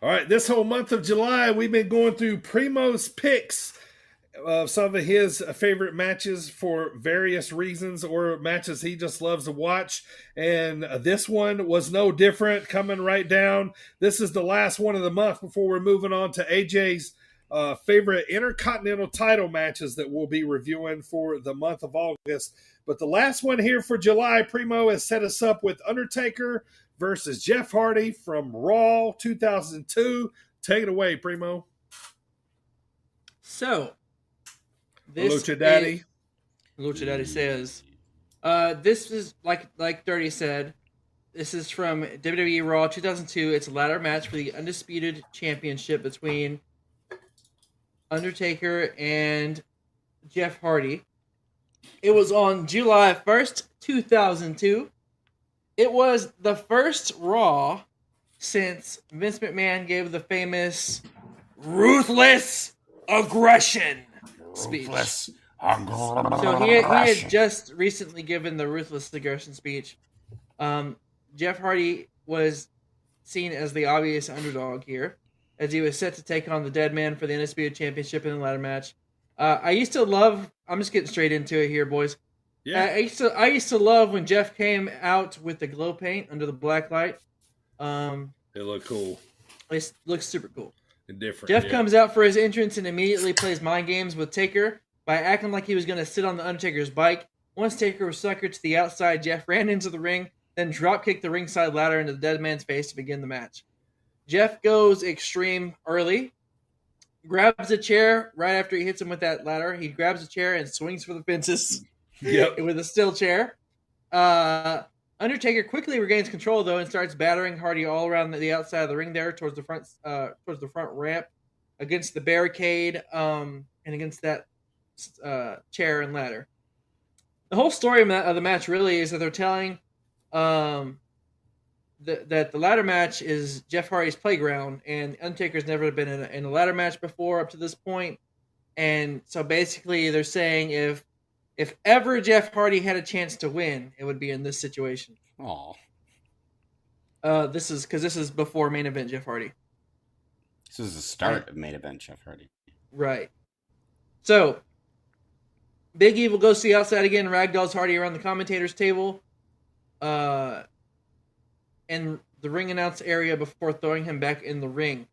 [SPEAKER 5] All right, this whole month of July, we've been going through Primo's picks of some of his favorite matches for various reasons or matches he just loves to watch. And this one was no different, coming right down. This is the last one of the month before we're moving on to AJ's favorite Intercontinental title matches that we'll be reviewing for the month of August. But the last one here for July, Primo has set us up with Undertaker versus Jeff Hardy from Raw 2002. Take it away, Primo.
[SPEAKER 6] So, this
[SPEAKER 5] Lucha Daddy.
[SPEAKER 6] Lucha Daddy says, this is, like Dirty said, this is from WWE Raw 2002. It's a ladder match for the Undisputed Championship between Undertaker and Jeff Hardy. It was on July 1st, 2002. It was the first Raw since Vince McMahon gave the famous ruthless aggression speech. So he had just recently given the ruthless aggression speech. Jeff Hardy was seen as the obvious underdog here, as he was set to take on the Dead Man for the Undisputed Championship in the ladder match. I used to love. I'm just getting straight into it here, boys. Yeah. I used to love when Jeff came out with the glow paint under the black light.
[SPEAKER 5] It looked cool.
[SPEAKER 6] It looks super cool.
[SPEAKER 5] And different.
[SPEAKER 6] Jeff comes out for his entrance and immediately plays mind games with Taker by acting like he was going to sit on the Undertaker's bike. Once Taker was suckered to the outside, Jeff ran into the ring, then drop-kicked the ringside ladder into the Dead Man's face to begin the match. Jeff goes extreme early, grabs a chair right after he hits him with that ladder. He grabs a chair and swings for the fences.
[SPEAKER 5] Yep.
[SPEAKER 6] With a steel chair. Undertaker quickly regains control though and starts battering Hardy all around the outside of the ring there towards the front ramp, against the barricade, and against that chair and ladder. The whole story of the match really is that they're telling that the ladder match is Jeff Hardy's playground, and Undertaker's never been in a ladder match before up to this point. And so basically they're saying if ever Jeff Hardy had a chance to win, it would be in this situation.
[SPEAKER 7] Aw.
[SPEAKER 6] This is before main event Jeff Hardy.
[SPEAKER 7] This is the start of main event Jeff Hardy.
[SPEAKER 6] Right. So, Big Evil goes to the outside again, ragdolls Hardy around the commentator's table, and the ring announce area before throwing him back in the ring.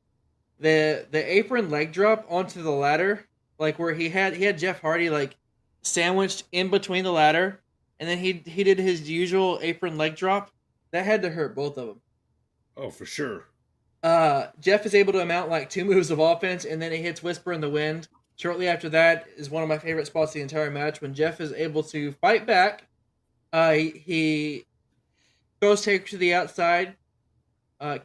[SPEAKER 6] The apron leg drop onto the ladder, like where he had Jeff Hardy like sandwiched in between the ladder, and then he did his usual apron leg drop. That had to hurt both of them.
[SPEAKER 5] Oh, for sure.
[SPEAKER 6] Jeff is able to mount like 2 moves of offense, and then he hits Whisper in the Wind. Shortly after that is one of my favorite spots of the entire match, when Jeff is able to fight back. He goes Taker to the outside,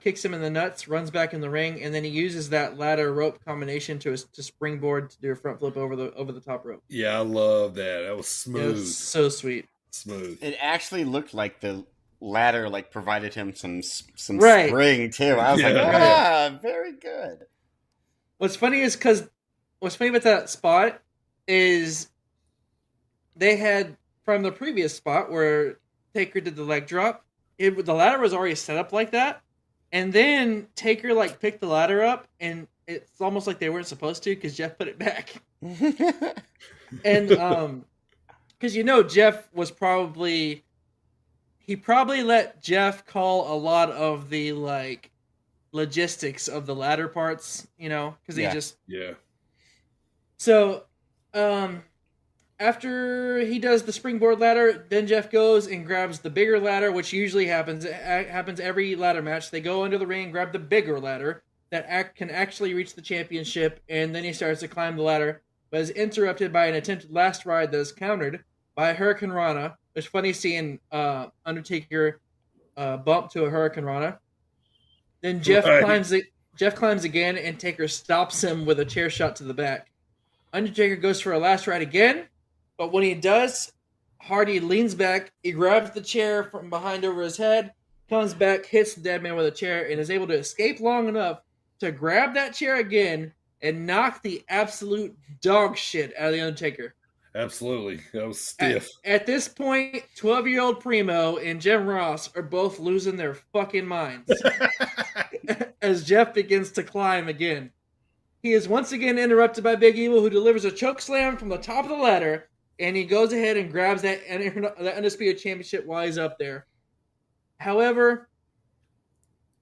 [SPEAKER 6] kicks him in the nuts, runs back in the ring, and then he uses that ladder rope combination to springboard to do a front flip over the top rope.
[SPEAKER 5] Yeah, I love that. That was smooth.
[SPEAKER 6] It was so sweet.
[SPEAKER 5] Smooth.
[SPEAKER 7] It actually looked like the ladder like provided him some
[SPEAKER 6] Right.
[SPEAKER 7] spring too. I was like, very good.
[SPEAKER 6] What's funny about that spot is they had, from the previous spot where Taker did the leg drop, the ladder was already set up like that, and then Taker like picked the ladder up, and it's almost like they weren't supposed to because Jeff put it back. And because Jeff was probably let Jeff call a lot of the like logistics of the ladder parts, because he just So, after he does the springboard ladder, then Jeff goes and grabs the bigger ladder, which usually happens every ladder match. They go under the ring and grab the bigger ladder that can actually reach the championship, and then he starts to climb the ladder, but is interrupted by an attempted last ride that is countered by a Hurricane Rana. It's funny seeing Undertaker bump to a Hurricane Rana. Then Jeff climbs again, and Taker stops him with a chair shot to the back. Undertaker goes for a last ride again, but when he does, Hardy leans back, he grabs the chair from behind over his head, comes back, hits the dead man with a chair, and is able to escape long enough to grab that chair again and knock the absolute dog shit out of the Undertaker.
[SPEAKER 5] Absolutely. That was stiff.
[SPEAKER 6] At this point, 12-year-old Primo and Jim Ross are both losing their fucking minds as Jeff begins to climb again. He is once again interrupted by Big Evil, who delivers a choke slam from the top of the ladder, and he goes ahead and grabs that Undisputed Championship while he's up there. However,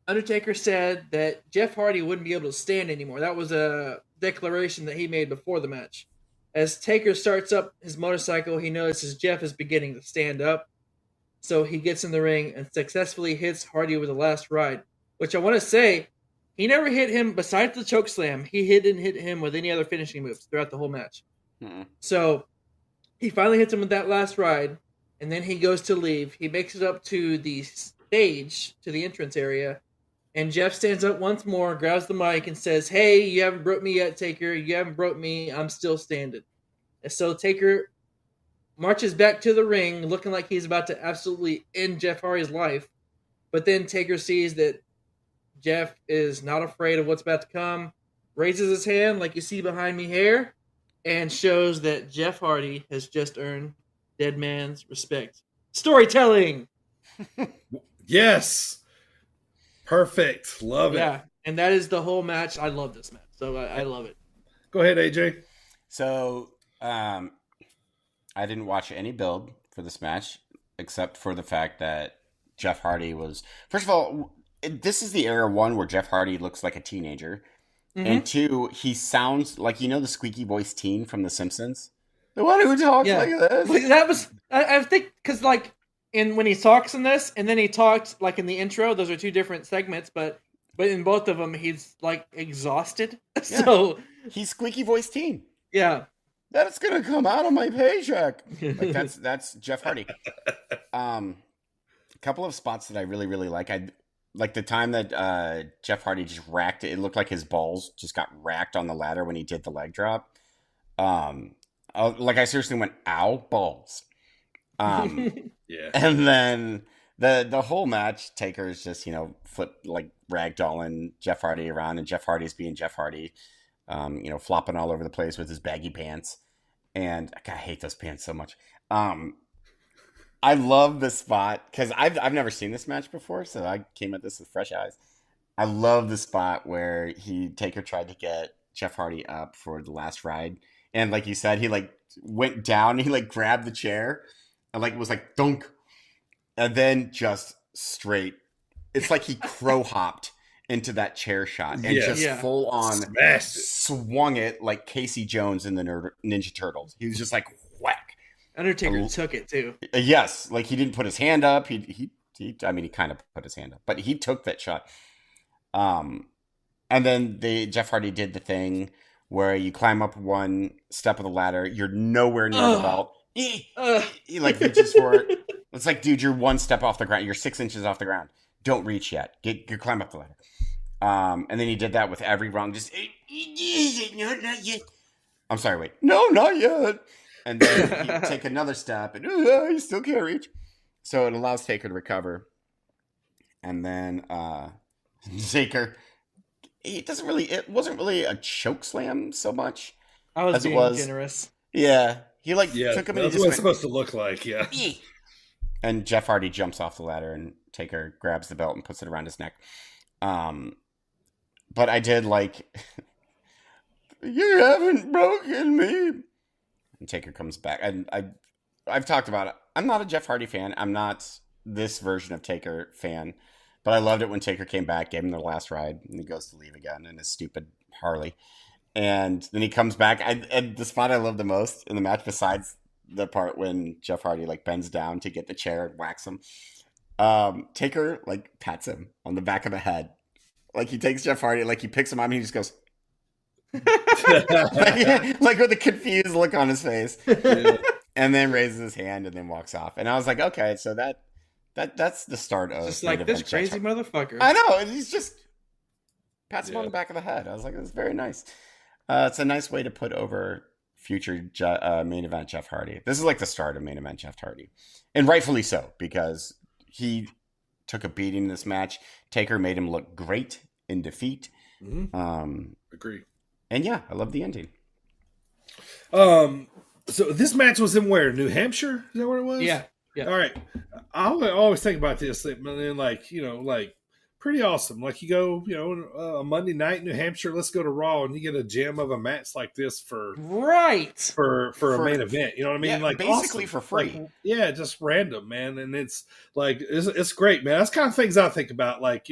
[SPEAKER 6] Undertaker said that Jeff Hardy wouldn't be able to stand anymore. That was a declaration that he made before the match. As Taker starts up his motorcycle, he notices Jeff is beginning to stand up. So he gets in the ring and successfully hits Hardy with the last ride, which I want to say, he never hit him, besides the chokeslam, he didn't hit him with any other finishing moves throughout the whole match.
[SPEAKER 7] Mm-hmm.
[SPEAKER 6] So he finally hits him with that last ride, and then he goes to leave. He makes it up to the stage, to the entrance area, and Jeff stands up once more, grabs the mic, and says, "Hey, you haven't broke me yet, Taker. You haven't broke me. I'm still standing." And so Taker marches back to the ring, looking like he's about to absolutely end Jeff Hardy's life. But then Taker sees that Jeff is not afraid of what's about to come, raises his hand like you see behind me here, and shows that Jeff Hardy has just earned Dead Man's respect. Storytelling!
[SPEAKER 5] Yes! Perfect. Love it.
[SPEAKER 6] Yeah, and that is the whole match. I love this match, so I love it.
[SPEAKER 5] Go ahead, AJ.
[SPEAKER 7] So, I didn't watch any build for this match, except for the fact that Jeff Hardy was... First of all, this is the era one where Jeff Hardy looks like a teenager. Mm-hmm. And two, he sounds like, the squeaky voice teen from The Simpsons? The one who talks like this?
[SPEAKER 6] That was... I think, because, when he talks in this, and then he talked, in the intro, those are two different segments, but in both of them, he's, exhausted. Yeah. So...
[SPEAKER 7] He's squeaky voice teen.
[SPEAKER 6] Yeah.
[SPEAKER 7] That's gonna come out of my paycheck. That's Jeff Hardy. A couple of spots that I really, really like. I like the time that Jeff Hardy just racked it. It looked like his balls just got racked on the ladder when he did the leg drop. I seriously went, "Ow, balls."
[SPEAKER 5] Yeah.
[SPEAKER 7] And then The whole match, Taker is just, flip like ragdolling Jeff Hardy around, and Jeff Hardy's being Jeff Hardy, flopping all over the place with his baggy pants. And I hate those pants so much. I love the spot because I've never seen this match before, so I came at this with fresh eyes. I love the spot where Taker tried to get Jeff Hardy up for the last ride, and like you said, he like went down, and he like grabbed the chair, and like was like dunk. And then just straight, it's like he crow hopped into that chair shot and full on swung it like Casey Jones in the Ninja Turtles. He was just like whack.
[SPEAKER 6] Undertaker took it too.
[SPEAKER 7] Yes, like he didn't put his hand up. He kind of put his hand up, but he took that shot. And then Jeff Hardy did the thing where you climb up one step of the ladder, you're nowhere near the belt. He like reaches for it. It's like, dude, you're one step off the ground. You're 6 inches off the ground. Don't reach yet. Climb up the ladder. And then he did that with every rung. Just, no, not yet. I'm sorry, wait. No, not yet. And then he'd take another step, and you still can't reach. So it allows Taker to recover. And then Taker, it wasn't really a choke slam so much.
[SPEAKER 6] I was being generous.
[SPEAKER 7] Yeah. He took him and he
[SPEAKER 5] that's what it's supposed to look like, yeah.
[SPEAKER 7] And Jeff Hardy jumps off the ladder, and Taker grabs the belt and puts it around his neck. But I did like, you haven't broken me. And Taker comes back. And I've talked about it. I'm not a Jeff Hardy fan. I'm not this version of Taker fan. But I loved it when Taker came back, gave him the last ride, and he goes to leave again in his stupid Harley. And then he comes back. And the spot I love the most in the match, besides the part when Jeff Hardy like bends down to get the chair and whacks him, Taker like pats him on the back of the head. Like he takes Jeff Hardy, like he picks him up and he just goes like with a confused look on his face. Yeah. And then raises his hand and then walks off. And I was like, okay, so that's the start of
[SPEAKER 6] just like this crazy motherfucker.
[SPEAKER 7] I know, and he's just pats him on the back of the head. I was like, that's very nice. It's a nice way to put over future main event Jeff Hardy. This is like the start of main event Jeff Hardy. And rightfully so, because he took a beating in this match. Taker made him look great in defeat.
[SPEAKER 5] Mm-hmm. Agree.
[SPEAKER 7] And yeah, I love the ending.
[SPEAKER 5] So this match was in where? New Hampshire? Is that where it was?
[SPEAKER 6] Yeah.
[SPEAKER 5] All right. I always think about this, like pretty awesome. Like you go, a Monday night in New Hampshire, let's go to Raw, and you get a gem of a match like this for a main event. You know what I mean?
[SPEAKER 7] Yeah,
[SPEAKER 5] like
[SPEAKER 7] basically
[SPEAKER 5] awesome.
[SPEAKER 7] for free.
[SPEAKER 5] Like, yeah, just random, man. And it's like it's great, man. That's kind of things I think about. Like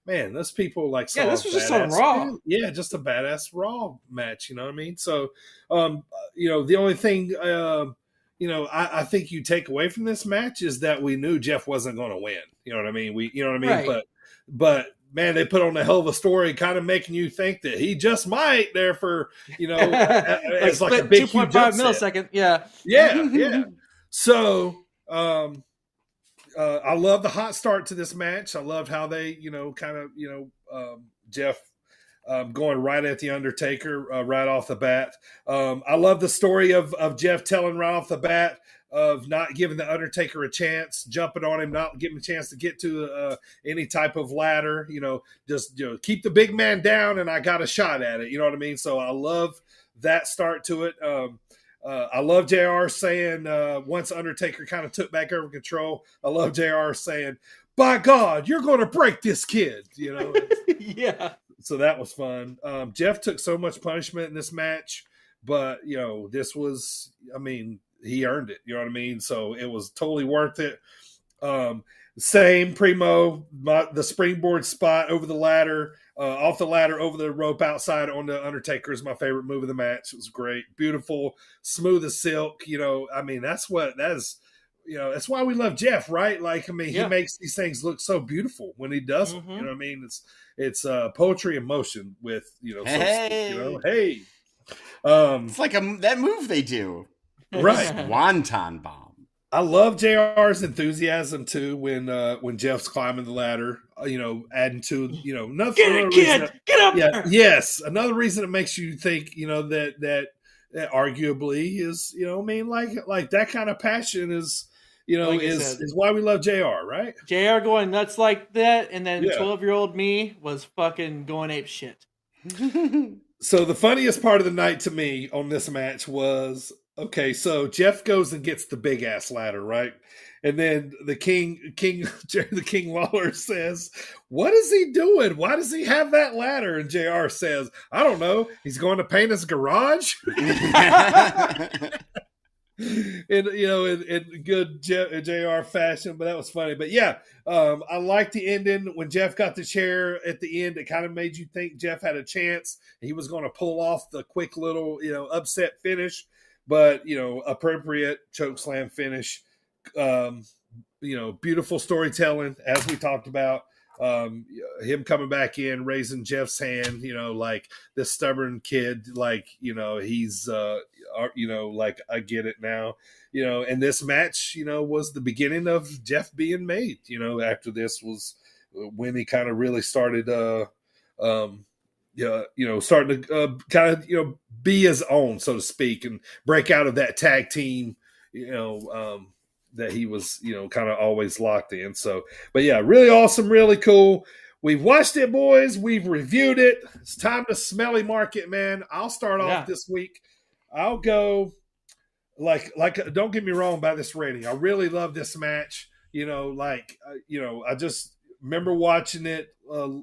[SPEAKER 5] man, those people like saw
[SPEAKER 6] this was just on Raw.
[SPEAKER 5] Yeah, just a badass Raw match. You know what I mean? So, the only thing I think you take away from this match is that we knew Jeff wasn't going to win. You know what I mean?
[SPEAKER 6] Right.
[SPEAKER 5] But man, they put on a hell of a story, kind of making you think that he just might there for, it's like a big
[SPEAKER 6] 2.5 millisecond. Yeah.
[SPEAKER 5] Yeah. So, I love the hot start to this match. I loved how they, Jeff going right at the Undertaker right off the bat. I love the story of Jeff telling right off the bat of not giving the Undertaker a chance, jumping on him, not giving him a chance to get to any type of ladder. Just keep the big man down, and I got a shot at it. You know what I mean? So I love that start to it. I love JR saying once Undertaker kind of took back over control, I love JR saying, "By God, you're going to break this kid."
[SPEAKER 6] Yeah.
[SPEAKER 5] So that was fun. Jeff took so much punishment in this match, but this was, he earned it. You know what I mean? So it was totally worth it. Same Primo, the springboard spot over the ladder, off the ladder, over the rope outside on the Undertaker is my favorite move of the match. It was great. Beautiful, smooth as silk. That's why we love Jeff, right? He makes these things look so beautiful when he does them. You know what I mean? It's poetry in motion with,
[SPEAKER 7] hey. It's like that move they do.
[SPEAKER 5] Right.
[SPEAKER 7] Wonton bomb.
[SPEAKER 5] I love JR's enthusiasm too when Jeff's climbing the ladder, adding to, nothing.
[SPEAKER 6] Get it, kid! Get up there!
[SPEAKER 5] Yes. Another reason it makes you think, that arguably is, like that kind of passion is
[SPEAKER 6] Like I
[SPEAKER 5] is
[SPEAKER 6] said.
[SPEAKER 5] why we love JR, right?
[SPEAKER 6] JR going nuts like that, and then
[SPEAKER 5] Yeah.
[SPEAKER 6] 12-year-old me was fucking going ape shit.
[SPEAKER 5] So the funniest part of the night to me on this match was, okay, so Jeff goes and gets the big ass ladder, right? And then the King Lawler says, "What is he doing? Why does he have that ladder?" And JR says, "I don't know. He's going to paint his garage." And in good JR fashion, but that was funny. But yeah, I liked the ending when Jeff got the chair at the end. It kind of made you think Jeff had a chance. He was going to pull off the quick little upset finish, but appropriate chokeslam finish. Beautiful storytelling, as we talked about. Him coming back in, raising Jeff's hand, like this stubborn kid, like, he's, like, I get it now, and this match, was the beginning of Jeff being made, after this was when he kind of really started, starting to kind of, be his own, so to speak, and break out of that tag team, that he was, kind of always locked in. So, but yeah, really awesome, really cool. We've watched it, boys. We've reviewed it. It's time to smelly mark it, man. I'll start off this week. I'll go like, don't get me wrong about this rating. I really love this match. I just remember watching it. I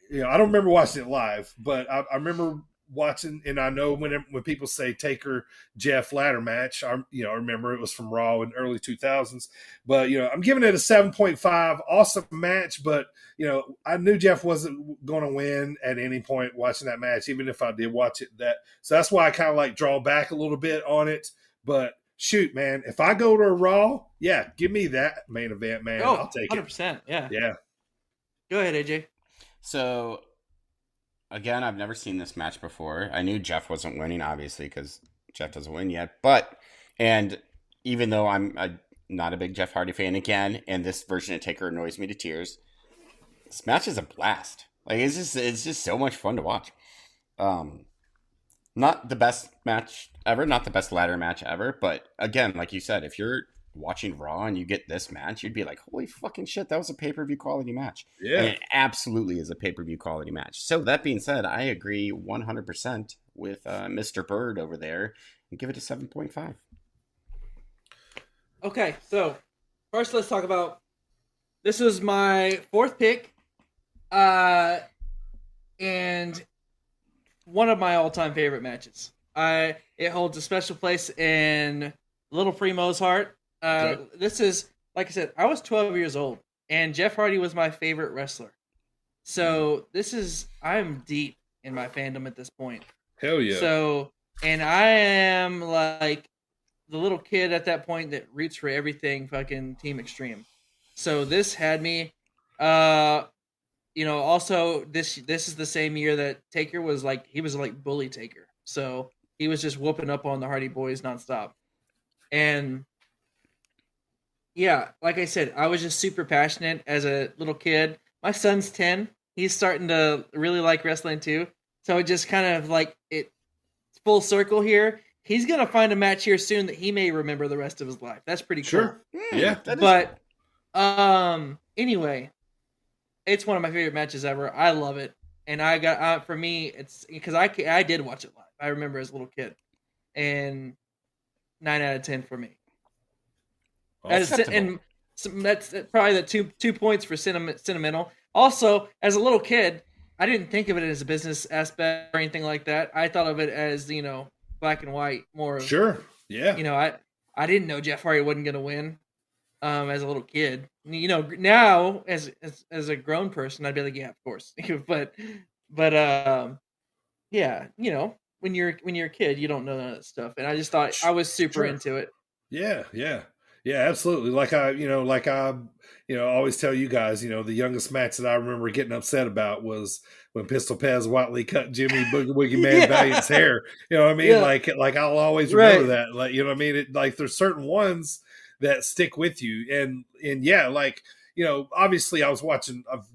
[SPEAKER 5] don't remember watching it live, but I remember watching, and I know when people say Taker Jeff ladder match, I remember it was from Raw in early 2000s, but I'm giving it a 7.5. Awesome match, but I knew Jeff wasn't going to win at any point watching that match, even if I did watch it. So that's why I kind of like draw back a little bit on it. But shoot, man, if I go to a Raw, yeah, give me that main event, man. I'll take
[SPEAKER 6] 100%,
[SPEAKER 5] it.
[SPEAKER 6] Yeah. Go ahead, AJ.
[SPEAKER 7] So, again, I've never seen this match before. I knew Jeff wasn't winning, obviously, because Jeff doesn't win yet. And even though I'm not a big Jeff Hardy fan again, and this version of Taker annoys me to tears, this match is a blast. Like, it's just so much fun to watch. Not the best match ever, not the best ladder match ever, but again, like you said, if you're watching Raw and you get this match, you'd be like, holy fucking shit, that was a pay-per-view quality match.
[SPEAKER 5] Yeah.
[SPEAKER 7] And it absolutely is a pay-per-view quality match. So that being said, I agree 100% with Mr. Bird over there and give it a 7.5.
[SPEAKER 6] Okay, so first let's talk about, this was my fourth pick, and one of my all-time favorite matches. It holds a special place in Little Primo's heart. This is, like I said, I was 12 years old, and Jeff Hardy was my favorite wrestler. So I'm deep in my fandom at this point.
[SPEAKER 5] Hell yeah.
[SPEAKER 6] So, and I am like the little kid at that point that roots for everything fucking Team Extreme. So this had me, also this is the same year that Taker was like bully Taker. So he was just whooping up on the Hardy Boys nonstop. And yeah, like I said, I was just super passionate as a little kid. My son's 10. He's starting to really like wrestling too. So it just kind of like it's full circle here. He's going to find a match here soon that he may remember the rest of his life. That's pretty cool.
[SPEAKER 5] Sure. Yeah.
[SPEAKER 6] But anyway, it's one of my favorite matches ever. I love it. And I got, for me, it's because I did watch it live. I remember as a little kid. And 9 out of 10 for me. And that's probably the two points for sentimental. Also, as a little kid, I didn't think of it as a business aspect or anything like that. I thought of it as, black and white more.
[SPEAKER 5] Sure. Yeah.
[SPEAKER 6] I didn't know Jeff Hardy wasn't going to win as a little kid. Now as a grown person, I'd be like, yeah, of course. but yeah, when you're a kid, you don't know that stuff. And I just thought I was super into it.
[SPEAKER 5] Yeah. Yeah, absolutely. Like I always tell you guys, the youngest match that I remember getting upset about was when Pistol Pez Watley cut Jimmy Boogie Man Valiant's hair. You know what I mean? Yeah. Like I'll always remember that. Like, you know what I mean? There's certain ones that stick with you. And yeah, like, obviously I've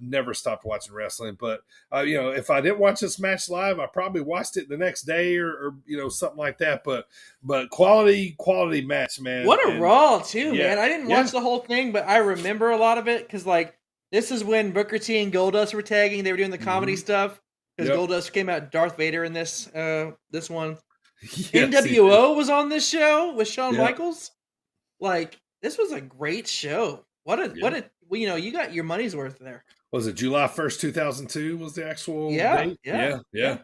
[SPEAKER 5] never stopped watching wrestling, but if I didn't watch this match live, I probably watched it the next day or something like that. But quality match, man.
[SPEAKER 6] What a Raw too,
[SPEAKER 5] yeah,
[SPEAKER 6] man. I didn't watch the whole thing, but I remember a lot of it because this is when Booker T and Goldust were tagging. They were doing the comedy stuff because Goldust came out Darth Vader in this one. Yes, NWO was on this show with Shawn Michaels. This was a great show. You got your money's worth there.
[SPEAKER 5] Was it July 1st, 2002 was the actual
[SPEAKER 6] date?
[SPEAKER 5] Yeah.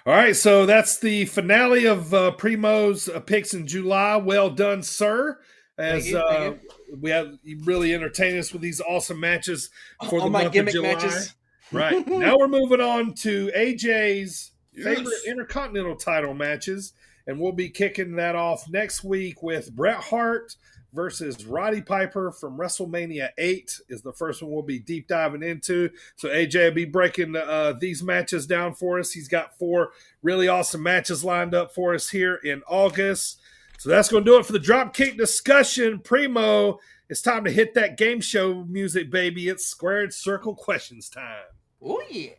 [SPEAKER 5] All right, so that's the finale of Primo's picks in July. Well done, sir. As
[SPEAKER 6] Thank you.
[SPEAKER 5] You really entertained us with these awesome matches for the
[SPEAKER 6] my
[SPEAKER 5] month
[SPEAKER 6] gimmick
[SPEAKER 5] of July.
[SPEAKER 6] matches.
[SPEAKER 5] Right. Now we're moving on to AJ's favorite Intercontinental title matches, and we'll be kicking that off next week with Bret Hart versus Roddy Piper from WrestleMania 8 is the first one we'll be deep diving into. So AJ will be breaking these matches down for us. He's got 4 really awesome matches lined up for us here in August. So that's going to do it for the Dropkick Discussion. Primo, it's time to hit that game show music, baby. It's Squared Circle Questions time.
[SPEAKER 6] Oh, yeah.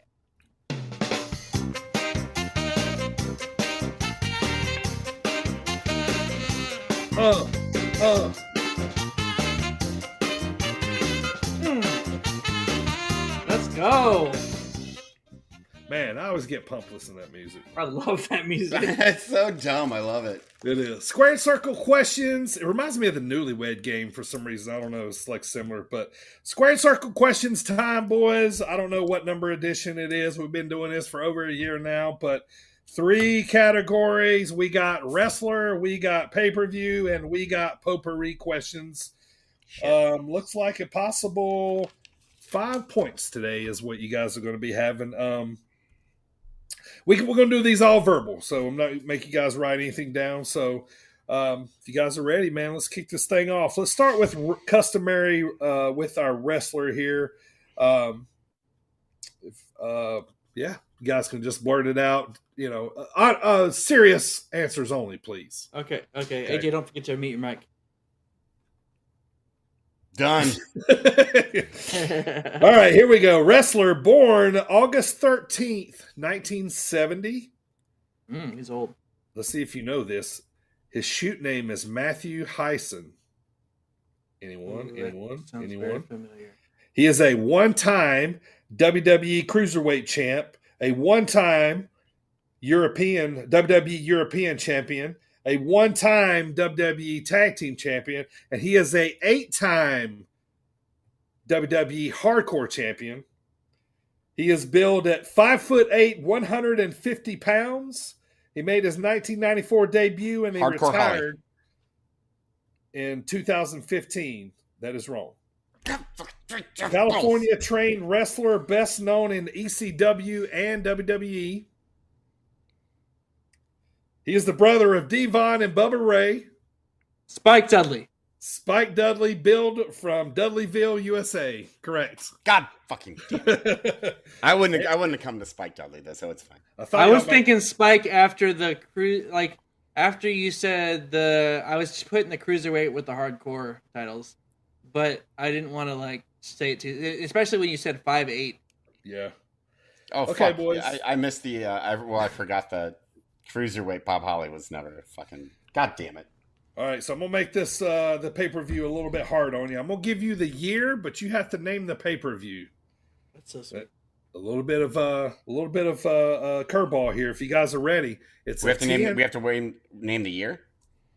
[SPEAKER 6] Let's go.
[SPEAKER 5] Man, I always get pumped listening to that music.
[SPEAKER 6] I love that music.
[SPEAKER 7] It's so dumb. I love it.
[SPEAKER 5] It is. Squared Circle Questions. It reminds me of the Newlywed Game for some reason. I don't know. It's similar. But Squared Circle Questions time, boys. I don't know what number edition it is. We've been doing this for over a year now. But 3 categories. We got wrestler, we got pay-per-view, and we got potpourri questions. Looks like a possible 5 points today is what you guys are going to be having. We're going to do these all verbal, so I'm not make you guys write anything down. So if you guys are ready, man, let's kick this thing off. Let's start with customary with our wrestler here. You guys can just blurt it out. Serious answers only, please.
[SPEAKER 6] Okay. AJ, don't forget to mute your mic.
[SPEAKER 7] Done.
[SPEAKER 5] All right, here we go. Wrestler born August 13th, 1970.
[SPEAKER 6] He's old.
[SPEAKER 5] Let's see if you know this. His shoot name is Matthew Hyson. Anyone?
[SPEAKER 6] Sounds very familiar.
[SPEAKER 5] He is a one-time WWE Cruiserweight champ, a one-time WWE European champion, a one-time WWE Tag Team champion, and he is a 8-time WWE Hardcore champion. He is billed at 5'8", 150 pounds. He made his 1994 debut and he
[SPEAKER 7] Hardcore
[SPEAKER 5] retired in 2015. That is wrong. California-trained wrestler, best known in ECW and WWE. He is the brother of Devon and Bubba Ray.
[SPEAKER 6] Spike Dudley.
[SPEAKER 5] Spike Dudley, billed from Dudleyville, USA. Correct.
[SPEAKER 7] God fucking damn it. I wouldn't have come to Spike Dudley though, so it's fine.
[SPEAKER 6] I was thinking Spike after the cruise, after you said I was putting the cruiserweight with the hardcore titles, but I didn't want to say it too, especially when you said 5'8".
[SPEAKER 5] Yeah.
[SPEAKER 7] Oh,
[SPEAKER 5] okay,
[SPEAKER 7] fuck.
[SPEAKER 5] boys.
[SPEAKER 7] I missed the. I forgot the cruiserweight. Bob Holly was never fucking. God damn it.
[SPEAKER 5] All right, so I'm gonna make this the pay-per-view a little bit hard on you. I'm gonna give you the year, but you have to name the pay-per-view.
[SPEAKER 6] That's so sweet.
[SPEAKER 5] A little bit of curveball here. If you guys are ready,
[SPEAKER 7] We have to name the year.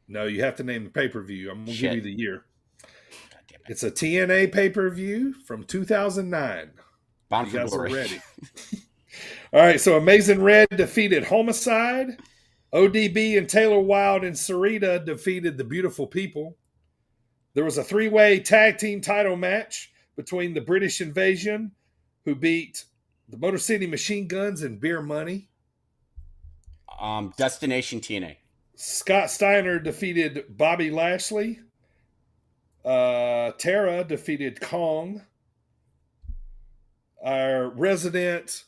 [SPEAKER 5] No, you have to name the pay-per-view. I'm gonna give you the year. God damn it. It's a TNA pay-per-view from 2009.
[SPEAKER 7] Bound
[SPEAKER 5] you
[SPEAKER 7] for
[SPEAKER 5] guys
[SPEAKER 7] Glory.
[SPEAKER 5] are ready. All right, so Amazing Red defeated Homicide. ODB and Taylor Wilde and Sarita defeated the Beautiful People. There was a 3-way tag team title match between the British Invasion, who beat the Motor City Machine Guns and Beer Money.
[SPEAKER 7] Destination TNA.
[SPEAKER 5] Scott Steiner defeated Bobby Lashley. Tara defeated Kong. Our resident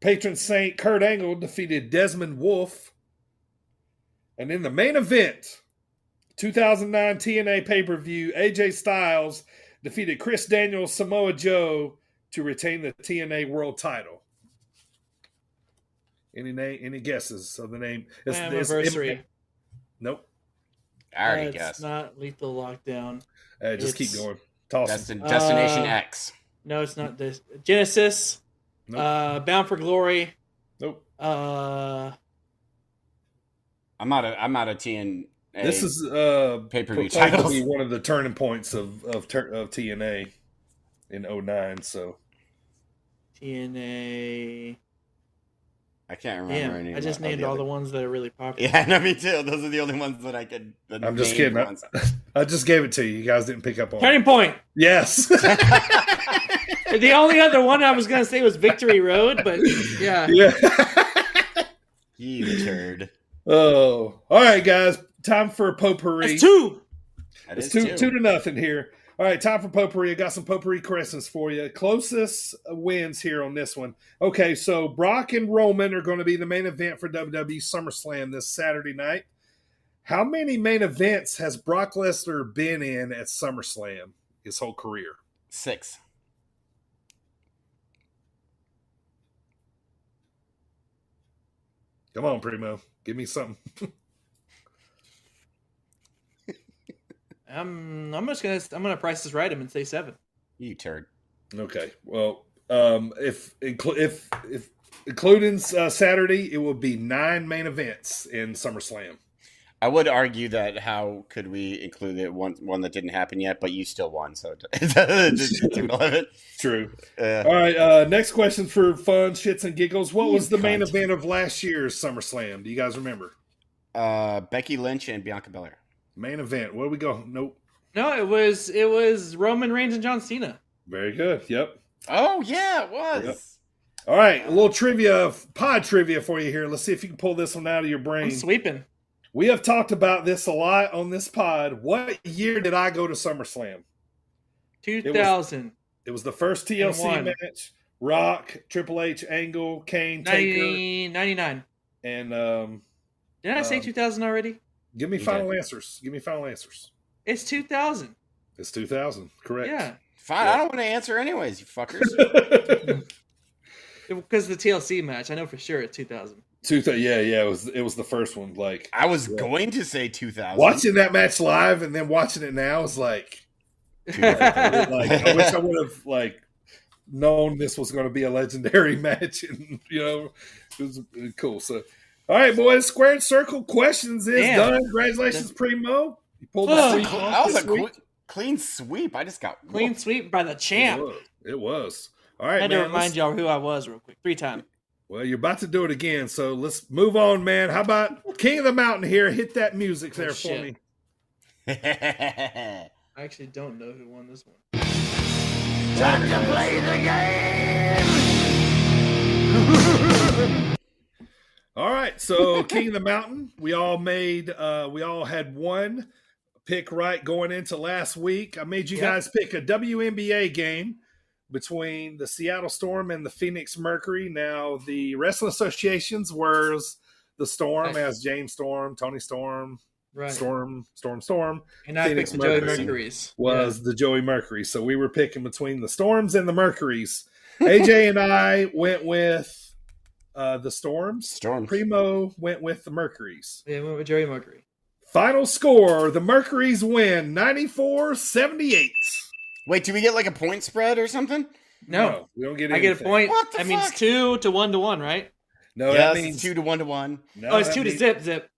[SPEAKER 5] patron saint Kurt Angle defeated Desmond Wolfe. And in the main event, 2009 TNA pay-per-view, AJ Styles defeated Chris Daniels, Samoa Joe to retain the TNA World Title? Any guesses of the name?
[SPEAKER 6] Anniversary.
[SPEAKER 5] Nope.
[SPEAKER 7] I already
[SPEAKER 6] It's
[SPEAKER 7] guessed.
[SPEAKER 6] not Lethal Lockdown.
[SPEAKER 5] Just keep going. Toss
[SPEAKER 7] Destination X.
[SPEAKER 6] No, it's not this. Genesis.
[SPEAKER 5] Nope.
[SPEAKER 6] Bound for Glory.
[SPEAKER 5] Nope.
[SPEAKER 6] I'm
[SPEAKER 7] not a TNA.
[SPEAKER 5] This is
[SPEAKER 7] pay-per-view
[SPEAKER 5] proclaimed to
[SPEAKER 7] titles.
[SPEAKER 5] be one of the turning points of TNA in 2009. So
[SPEAKER 6] TNA.
[SPEAKER 7] I can't remember any.
[SPEAKER 6] I just named all the ones that are really popular.
[SPEAKER 7] Yeah, no, me too. Those are the only ones that I could.
[SPEAKER 5] I'm just kidding. I just gave it to you. You guys didn't pick up on
[SPEAKER 6] Turning
[SPEAKER 5] it.
[SPEAKER 6] Point.
[SPEAKER 5] Yes.
[SPEAKER 6] The only other one I was going to say was Victory Road, but yeah.
[SPEAKER 5] Yeah.
[SPEAKER 7] You turd.
[SPEAKER 5] Oh, all right, guys. Time for potpourri.
[SPEAKER 6] It's 2.
[SPEAKER 5] It's 2-0 here. All right, time for potpourri. I got some potpourri questions for you. Closest wins here on this one. Okay, so Brock and Roman are going to be the main event for WWE SummerSlam this Saturday night. How many main events has Brock Lesnar been in at SummerSlam his whole career?
[SPEAKER 7] 6.
[SPEAKER 5] Come on, Primo. Give me something.
[SPEAKER 6] I'm gonna price this right him and say 7.
[SPEAKER 7] You turd.
[SPEAKER 5] Okay. Well, if including Saturday, it will be 9 main events in SummerSlam.
[SPEAKER 7] I would argue that how could we include it one that didn't happen yet, but you still won, so
[SPEAKER 5] True. All right. Next question for fun, shits and giggles. What was the main event of last year's SummerSlam? Do you guys remember?
[SPEAKER 7] Becky Lynch and Bianca Belair.
[SPEAKER 5] Main event. Where we go? Nope.
[SPEAKER 6] No, it was Roman Reigns and John Cena.
[SPEAKER 5] Very good. Yep.
[SPEAKER 7] Oh yeah, it was.
[SPEAKER 5] Yep. All right, a little trivia, pod trivia for you here. Let's see if you can pull this one out of your brain.
[SPEAKER 6] I'm sweeping.
[SPEAKER 5] We have talked about this a lot on this pod. What year did I go to SummerSlam?
[SPEAKER 6] 2000.
[SPEAKER 5] It was the first TLC match. Rock, Triple H, Angle, Kane, Taker.
[SPEAKER 6] 99.
[SPEAKER 5] And
[SPEAKER 6] did I say 2000 already?
[SPEAKER 5] Give me final answers.
[SPEAKER 6] It's 2000.
[SPEAKER 5] It's 2000. Correct.
[SPEAKER 6] Yeah.
[SPEAKER 7] Fine. I don't want to answer anyways, you fuckers.
[SPEAKER 6] Because the TLC match, I know for sure it's 2000.
[SPEAKER 5] Yeah. It was the first one. Like
[SPEAKER 7] I was going to say 2000.
[SPEAKER 5] Watching that match live and then watching it now is like, I wish I would have known this was going to be a legendary match, and it was cool. So, all right, boys, squared circle questions is done. Congratulations, Primo. You pulled the sweep off this week.
[SPEAKER 7] Clean sweep. I just got
[SPEAKER 6] clean sweep by the champ.
[SPEAKER 5] It was. All right,
[SPEAKER 6] I had
[SPEAKER 5] man.
[SPEAKER 6] to remind y'all who I was real quick. 3 times.
[SPEAKER 5] Well, you're about to do it again, so let's move on, man. How about King of the Mountain here? Hit that music for me.
[SPEAKER 6] I actually don't know who won this one.
[SPEAKER 2] Time to play the game!
[SPEAKER 5] All right, so King of the Mountain, we all had one pick right going into last week. I made you guys pick a WNBA game between the Seattle Storm and the Phoenix Mercury. Now, the Wrestling Associations was the Storm, as James Storm, Tony Storm, Storm.
[SPEAKER 6] And I picked the Joey Mercuries.
[SPEAKER 5] Was the Joey Mercury. So we were picking between the Storms and the Mercuries. AJ and I went with the Storms. Primo went with the Mercuries.
[SPEAKER 6] Yeah, went with Joey Mercury.
[SPEAKER 5] Final score, the Mercuries win 94-78.
[SPEAKER 7] Wait, do we get like a point spread or something?
[SPEAKER 6] No,
[SPEAKER 5] we don't get
[SPEAKER 6] anything. I get a point.
[SPEAKER 7] What the
[SPEAKER 6] that
[SPEAKER 7] fuck?
[SPEAKER 6] means 2 to 1 to 1, right?
[SPEAKER 5] No,
[SPEAKER 7] yes,
[SPEAKER 5] that means
[SPEAKER 7] 2 to 1 to 1.
[SPEAKER 6] No, it's 2 to zip.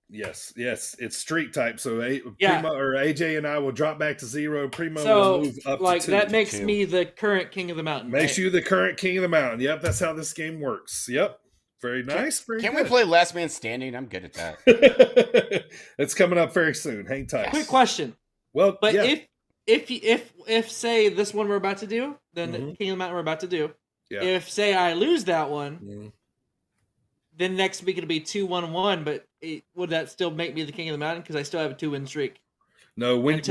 [SPEAKER 5] Yes, it's streak type. So Primo or AJ and I will drop back to 0. Primo will move up to 2.
[SPEAKER 6] That makes me the current King of the Mountain.
[SPEAKER 5] Makes you the current King of the Mountain. Yep, that's how this game works. Yep. Very nice.
[SPEAKER 7] Can we play Last Man Standing? I'm good at that.
[SPEAKER 5] It's coming up very soon. Hang tight.
[SPEAKER 6] Quick question.
[SPEAKER 5] Well,
[SPEAKER 6] but if say this one we're about to do, then the King of the Mountain we're about to do.
[SPEAKER 5] Yeah.
[SPEAKER 6] If say I lose that one, then next week it'll be 2-1-1. But would that still make me the King of the Mountain because I still have a 2-win streak?
[SPEAKER 5] No, when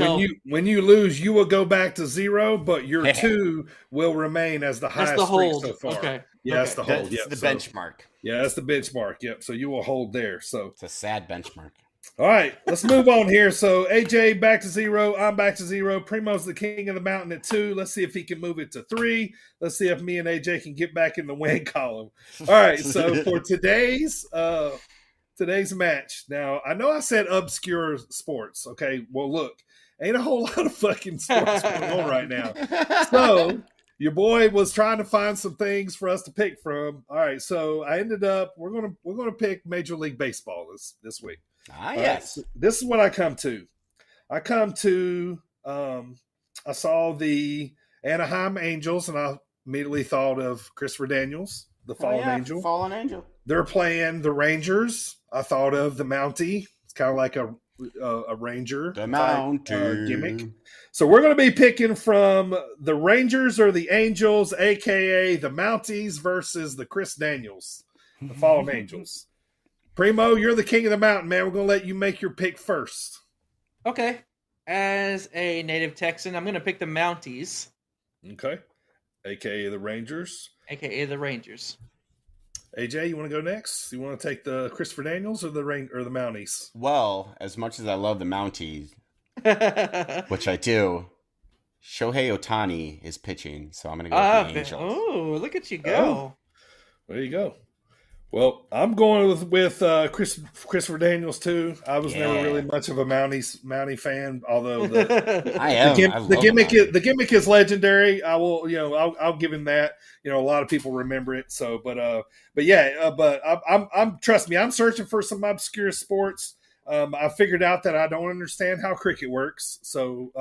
[SPEAKER 5] you lose, you will go back to 0, but your 2 will remain as the highest streak so far.
[SPEAKER 6] Okay.
[SPEAKER 5] Yeah, that's the hold.
[SPEAKER 7] That's the benchmark.
[SPEAKER 5] Yeah, that's the benchmark. Yep. So you will hold there. So
[SPEAKER 7] it's a sad benchmark.
[SPEAKER 5] All right, let's move on here. So AJ back to 0. I'm back to 0. Primo's the king of the mountain at 2. Let's see if he can move it to 3. Let's see if me and AJ can get back in the win column. All right, so for today's match. Now, I know I said obscure sports. Okay, well, look, ain't a whole lot of fucking sports going on right now. So your boy was trying to find some things for us to pick from. All right, so I ended up we're gonna pick Major League Baseball this week.
[SPEAKER 7] Yes.
[SPEAKER 5] So this is what I come to. I saw the Anaheim Angels, and I immediately thought of Christopher Daniels, the Fallen Angel.
[SPEAKER 7] Fallen Angel.
[SPEAKER 5] They're playing the Rangers. I thought of the Mountie. It's kind of like a Ranger gimmick. So we're going to be picking from the Rangers or the Angels, a.k.a. the Mounties versus the Chris Daniels, the Fallen Angels. Primo, you're the king of the mountain, man. We're going to let you make your pick first.
[SPEAKER 6] Okay. As a native Texan, I'm going to pick the Mounties.
[SPEAKER 5] Okay. A.k.a. the Rangers.
[SPEAKER 6] A.k.a. the Rangers.
[SPEAKER 5] AJ, you want to go next? You want to take the Christopher Daniels or the Mounties?
[SPEAKER 7] Well, as much as I love the Mounties, which I do, Shohei Ohtani is pitching, so I'm going to go with the Angels.
[SPEAKER 6] Oh, look at you go.
[SPEAKER 5] There you go. Well, I'm going with Christopher Daniels too. I was never really much of a Mountie fan, although the gimmick is legendary. I'll give him that. A lot of people remember it. So, but I'm trust me, I'm searching for some obscure sports. I figured out that I don't understand how cricket works. So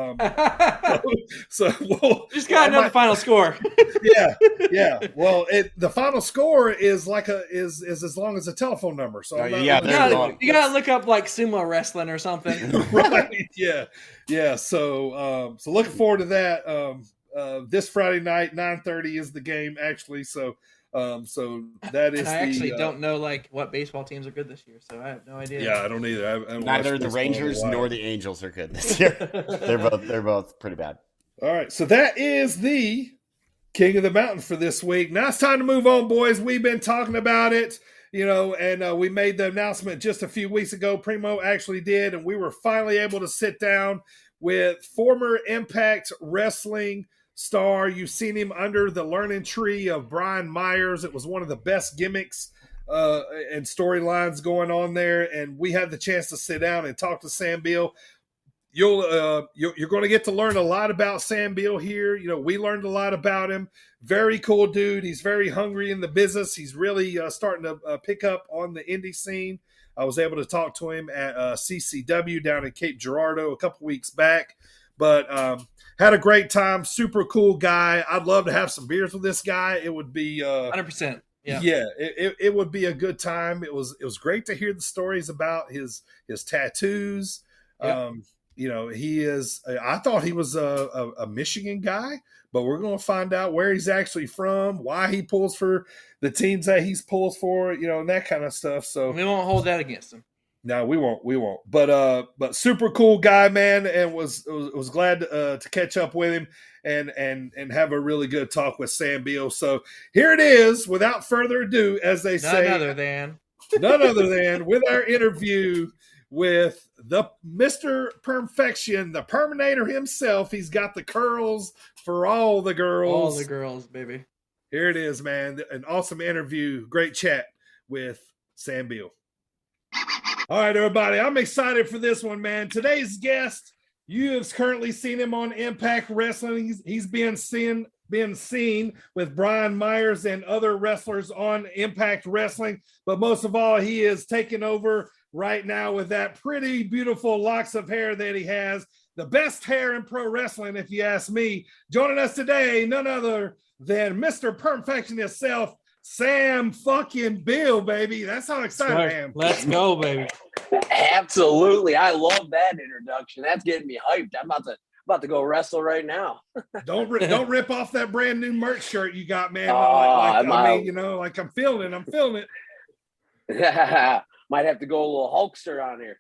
[SPEAKER 5] we'll
[SPEAKER 6] just got another final score.
[SPEAKER 5] Yeah. Well, the final score is is as long as a telephone number. So
[SPEAKER 6] you gotta look up like sumo wrestling or something.
[SPEAKER 5] Right? Yeah. So looking forward to that. This Friday night, 9:30 is the game actually. So that is.
[SPEAKER 6] I actually don't know what baseball teams are good this year, so I have no idea.
[SPEAKER 5] Yeah, I don't either.
[SPEAKER 7] Neither the Rangers nor the Angels are good this year. They're both pretty bad.
[SPEAKER 5] All right, so that is the King of the Mountain for this week. Now it's time to move on, boys. We've been talking about it, and we made the announcement just a few weeks ago. Primo actually did, and we were finally able to sit down with former Impact Wrestling star. You've seen him under the learning tree of Brian Myers. It was one of the best gimmicks and storylines going on there, and we had the chance to sit down and talk to Sam Beale. You're going to get to learn a lot about Sam Beale here. We learned a lot about him. Very cool dude. He's very hungry in the business. He's really starting to pick up on the indie scene. I was able to talk to him at CCW down in Cape Girardeau a couple weeks back, but had a great time. Super cool guy. I'd love to have some beers with this guy. It would be
[SPEAKER 6] 100%. Yeah.
[SPEAKER 5] It would be a good time. It was great to hear the stories about his tattoos. Yep. He is. I thought he was a Michigan guy, but we're going to find out where he's actually from, why he pulls for the teams that he pulls for, and that kind of stuff. So
[SPEAKER 6] we won't hold that against him.
[SPEAKER 5] No, we won't. But super cool guy, man, and was glad to catch up with him and have a really good talk with Sam Beale. So here it is, without further ado, as they say,
[SPEAKER 6] none other than
[SPEAKER 5] with our interview with the Mr. Perfection, the Perminator himself. He's got the curls for all the girls.
[SPEAKER 6] All the girls, baby.
[SPEAKER 5] Here it is, man. An awesome interview. Great chat with Sam Beale. All right, everybody. I'm excited for this one, man. Today's guest, you have currently seen him on Impact Wrestling. He's been seen with Brian Myers and other wrestlers on Impact Wrestling. But most of all, he is taking over right now with that pretty beautiful locks of hair that he has. The best hair in pro wrestling, if you ask me. Joining us today, none other than Mr. Perfection himself, Sam fucking Beale, baby. That's how excited I am.
[SPEAKER 6] Let's go, baby.
[SPEAKER 3] Absolutely. I love that introduction. That's getting me hyped. I'm about to go wrestle right now.
[SPEAKER 5] Don't rip off that brand new merch shirt you got, man. I'm feeling it.
[SPEAKER 3] Might have to go a little Hulkster on here.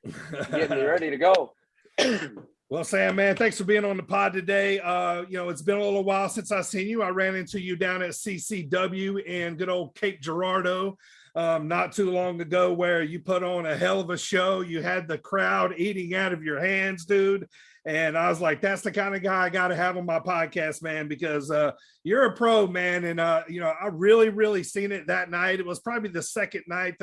[SPEAKER 3] Getting me ready to go.
[SPEAKER 5] Well, Sam, man, thanks for being on the pod today. It's been a little while since I've seen you. I ran into you down at CCW in good old Cape Girardeau. not too long ago where you put on a hell of a show. You had the crowd eating out of your hands, dude. And I was like, that's the kind of guy I got to have on my podcast, man, because you're a pro, man. And, you know, I really, really seen it that night. It was probably the second time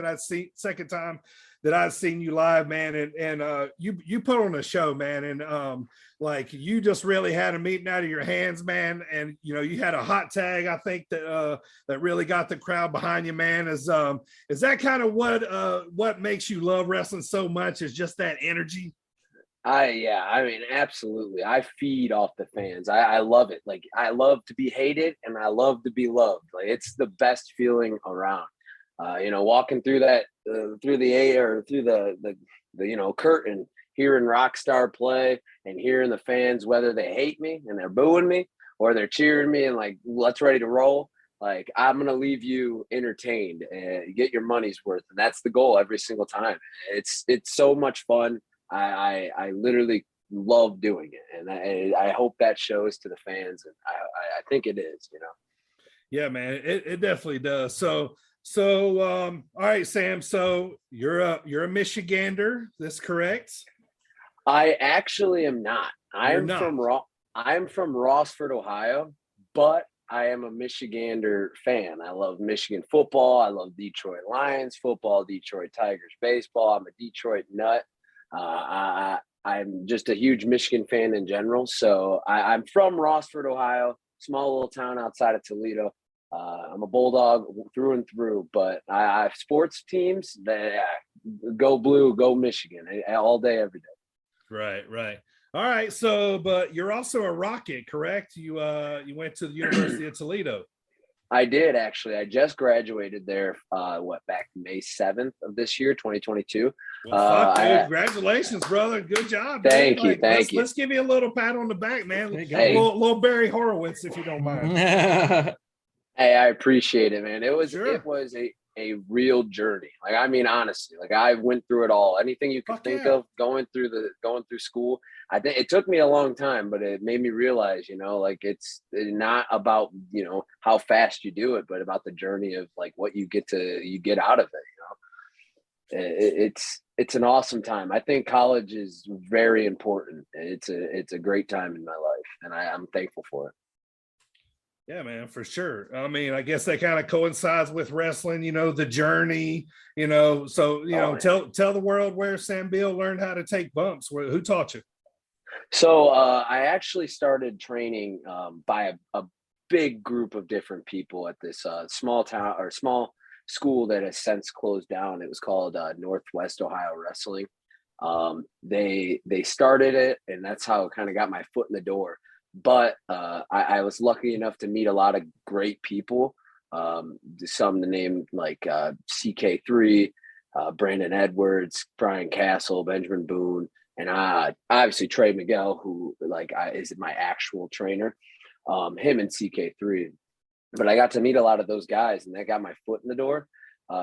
[SPEAKER 5] that I've seen you live, man. And you put on a show, man. And like you just really had a meeting out of your hands, man. And, you know, you had a hot tag, I think that really got the crowd behind you, man. Is that kind of what makes you love wrestling so much, is just that energy?
[SPEAKER 3] Yeah, I mean, absolutely. I feed off the fans. I love it. Like, I love to be hated and I love to be loved. Like, it's the best feeling around. You know, walking through that through the you know, curtain, hearing Rockstar play and hearing the fans, whether they hate me and they're booing me or they're cheering me and like, let's ready to roll. Like, I'm gonna leave you entertained and get your money's worth, and that's the goal every single time. It's so much fun. I literally love doing it, and I hope that shows to the fans, and I think it is, you know.
[SPEAKER 5] Yeah, man, it definitely does. So all right, Sam. So you're a Michigander. That's correct.
[SPEAKER 3] I actually am not. I'm from Rossford, Ohio, but I am a Michigander fan. I love Michigan football. I love Detroit Lions football, Detroit Tigers baseball. I'm a Detroit nut. I'm just a huge Michigan fan in general. So I'm from Rossford, Ohio, small little town outside of Toledo. I'm a Bulldog through and through, but I have sports teams that go blue, go Michigan all day, every day.
[SPEAKER 5] Right. All right. So, but you're also a Rocket, correct? You went to the University of Toledo.
[SPEAKER 3] I did, actually. I just graduated there, back May 7th of this year, 2022.
[SPEAKER 5] Well, congratulations, brother. Good job.
[SPEAKER 3] Thank you.
[SPEAKER 5] Let's give you a little pat on the back, man.
[SPEAKER 3] Hey.
[SPEAKER 5] Little Barry Horowitz, if you don't mind.
[SPEAKER 3] Hey, I appreciate it, man. It was a real journey. Like, I mean, honestly, like, I went through it all. Anything you could think of going through school. I think it took me a long time, but it made me realize, you know, like, it's not about, you know, how fast you do it, but about the journey of like what you get out of it. You know, it's an awesome time. I think college is very important. It's a great time in my life, and I'm thankful for it.
[SPEAKER 5] Yeah, man, for sure. I mean, I guess that kind of coincides with wrestling, you know, the journey, you know. So, you know, tell the world where Sam Beale learned how to take bumps. Who taught you?
[SPEAKER 3] So I actually started training by a big group of different people at this small school that has since closed down. It was called Northwest Ohio Wrestling. They started it, and that's how it kind of got my foot in the door. But I was lucky enough to meet a lot of great people. Some to name like CK3, Brandon Edwards, Brian Castle, Benjamin Boone, and obviously Trey Miguel, who is my actual trainer. Him and CK3. But I got to meet a lot of those guys, and that got my foot in the door.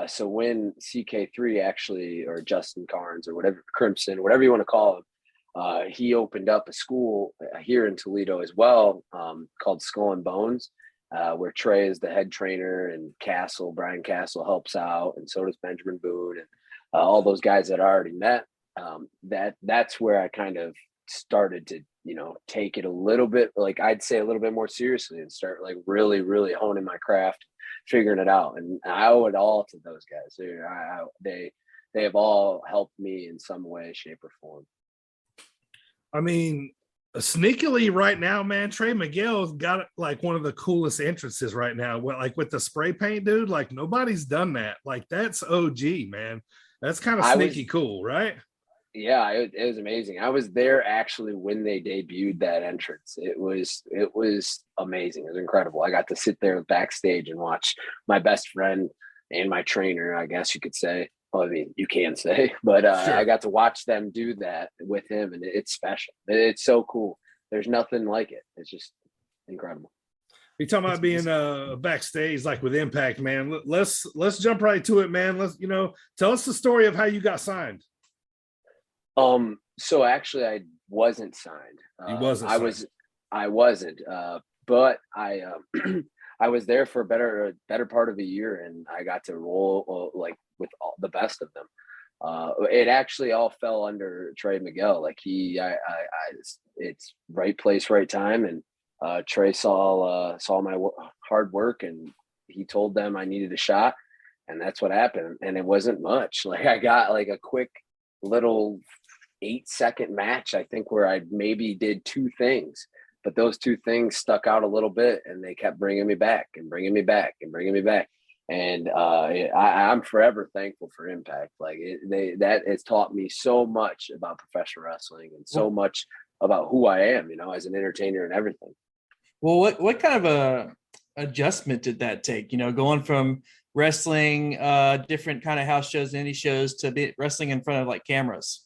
[SPEAKER 3] So when CK3 actually, or Justin Carnes, or whatever, Crimson, whatever you want to call him, he opened up a school here in Toledo as well, called Skull and Bones, where Trey is the head trainer, and Brian Castle helps out, and so does Benjamin Boone, and all those guys that I already met. That's where I kind of started to, you know, take it a little bit, like I'd say a little bit more seriously, and start like really, really honing my craft, figuring it out. And I owe it all to those guys. They have all helped me in some way, shape, or form.
[SPEAKER 5] I mean, sneakily right now, man, Trey Miguel's got like one of the coolest entrances right now. Like with the spray paint, dude, like nobody's done that. Like that's OG, man. That's kind of sneaky cool, right?
[SPEAKER 3] Yeah, it was amazing. I was there actually when they debuted that entrance. It was amazing. It was incredible. I got to sit there backstage and watch my best friend and my trainer, I guess you could say. Well, I mean, you can say, but sure. I got to watch them do that with him, and it's special. It's so cool. There's nothing like it. It's just incredible.
[SPEAKER 5] You're talking about being backstage, like with Impact, man. Let's jump right to it, man. Tell us the story of how you got signed.
[SPEAKER 3] So actually I wasn't signed.
[SPEAKER 5] You wasn't signed.
[SPEAKER 3] I wasn't, but I I was there for a better part of a year, and I got to roll like with all the best of them. It actually all fell under Trey Miguel. Like it's right place, right time. And Trey saw my hard work, and he told them I needed a shot, and that's what happened. And it wasn't much. Like I got like a quick little 8-second match, I think, where I maybe did 2 things, but those 2 things stuck out a little bit, and they kept bringing me back and bringing me back and bringing me back. And I'm forever thankful for Impact. Like that has taught me so much about professional wrestling and so much about who I am, as an entertainer and everything.
[SPEAKER 6] Well, what kind of a adjustment did that take? Going from wrestling different kind of house shows, indie shows, to wrestling in front of like cameras.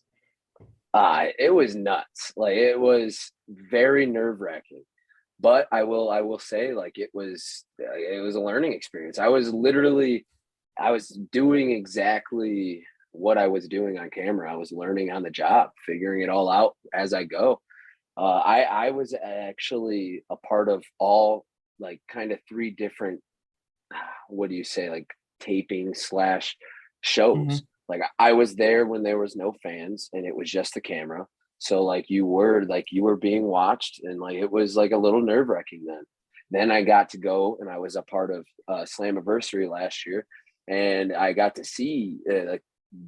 [SPEAKER 3] It was nuts. Like it was very nerve-wracking. But I will say, like, it was a learning experience. I was doing exactly what I was doing on camera. I was learning on the job, figuring it all out as I go. I was actually a part of all, like, kind of 3 different, what do you say, like taping / shows. Mm-hmm. Like I was there when there was no fans and it was just the camera. So like you were being watched, and like it was like a little nerve-wracking then. Then I got to go, and I was a part of Slammiversary last year, and I got to see like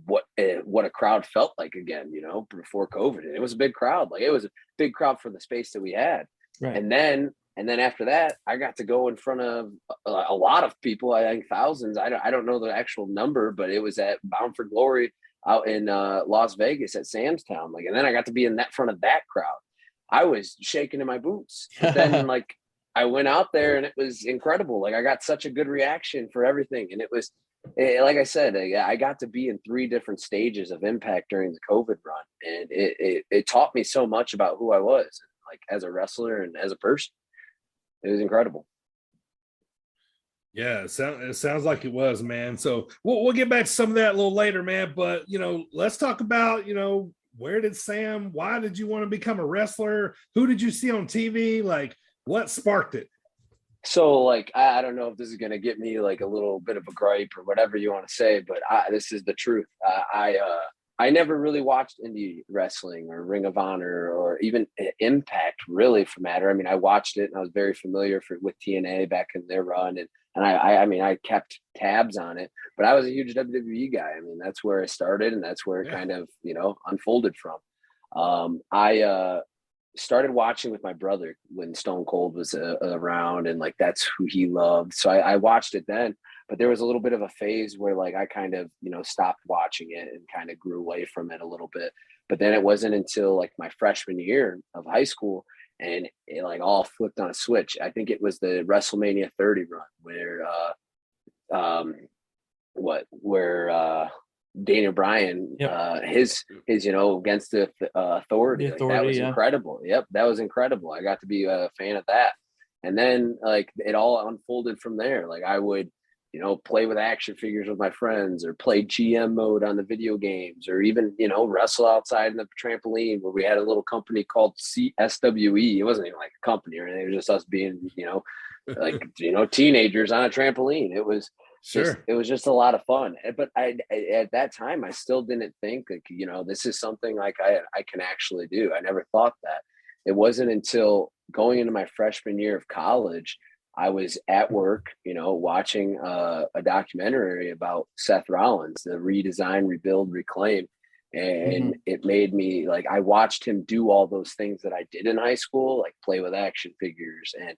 [SPEAKER 3] what a crowd felt like again, before COVID. And it was a big crowd. Like it was a big crowd for the space that we had. Right. And then after that, I got to go in front of a lot of people. I think thousands. I don't know the actual number, but it was at Bound for Glory out in Las Vegas at Sam's Town. Like, and then I got to be in that front of that crowd. I was shaking in my boots. But then like I went out there, and it was incredible. Like I got such a good reaction for everything. And like I said, I got to be in 3 different stages of Impact during the COVID run. And it taught me so much about who I was, like as a wrestler and as a person. It was incredible.
[SPEAKER 5] Yeah, it sounds like it was, man. So we'll get back to some of that a little later, man. But, let's talk about, why did you want to become a wrestler? Who did you see on TV? Like, what sparked it?
[SPEAKER 3] So, like, I don't know if this is going to get me like a little bit of a gripe or whatever you want to say, but this is the truth. I never really watched indie wrestling or Ring of Honor or even Impact, really, for matter. I mean, I watched it and I was very familiar with TNA back in their run, and I kept tabs on it. But I was a huge WWE guy. I mean, that's where I started, and that's where it kind of unfolded from. I started watching with my brother when Stone Cold was around, and like that's who he loved. So I watched it then. But there was a little bit of a phase where like I kind of, stopped watching it and kind of grew away from it a little bit. But then it wasn't until like my freshman year of high school, and it like all flipped on a switch. I think it was the WrestleMania 30 run where Daniel Bryan, his against the authority. Like, that was incredible. Yep, that was incredible. I got to be a fan of that. And then like it all unfolded from there. Like I would play with action figures with my friends, or play GM mode on the video games, or even, wrestle outside in the trampoline, where we had a little company called CSWE. It wasn't even like a company or anything. It was just us being, teenagers on a trampoline. It was just a lot of fun. But at that time, I still didn't think like, this is something like I can actually do. I never thought that. It wasn't until going into my freshman year of college, I was at work, watching a documentary about Seth Rollins, the redesign, rebuild, reclaim. And it made me like, I watched him do all those things that I did in high school, like play with action figures and,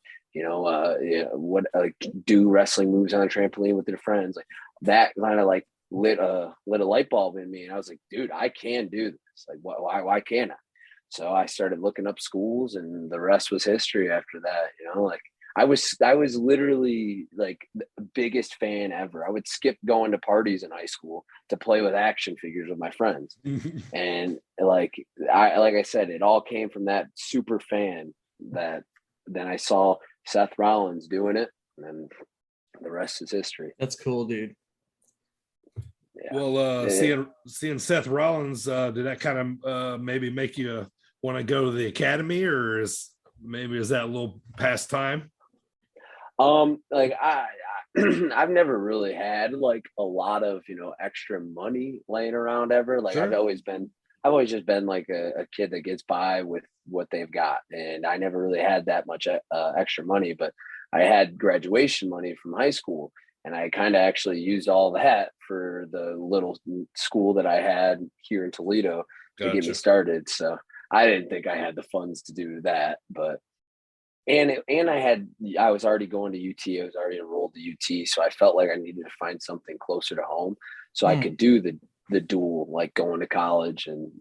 [SPEAKER 3] do wrestling moves on a trampoline with their friends. Like that kind of like lit a light bulb in me. And I was like, dude, I can do this. Like, why can't I? So I started looking up schools, and the rest was history after that, like. I was literally like the biggest fan ever. I would skip going to parties in high school to play with action figures with my friends. And like I said, it all came from that super fan that then I saw Seth Rollins doing it, and then the rest is history.
[SPEAKER 6] That's cool, dude.
[SPEAKER 5] Yeah. Well, seeing Seth Rollins, did that kind of maybe make you want to go to the academy, or is that a little past time?
[SPEAKER 3] Like I've never really had like a lot of, extra money laying around ever. Like
[SPEAKER 5] Sure.
[SPEAKER 3] I've always just been like a kid that gets by with what they've got. And I never really had that much extra money, but I had graduation money from high school, and I kind of actually used all that for the little school that I had here in Toledo to get me
[SPEAKER 5] Gotcha.
[SPEAKER 3] started. So I didn't think I had the funds to do that, but I was already going to UT. I was already enrolled to UT, so I felt like I needed to find something closer to home so I could do the dual, like going to college and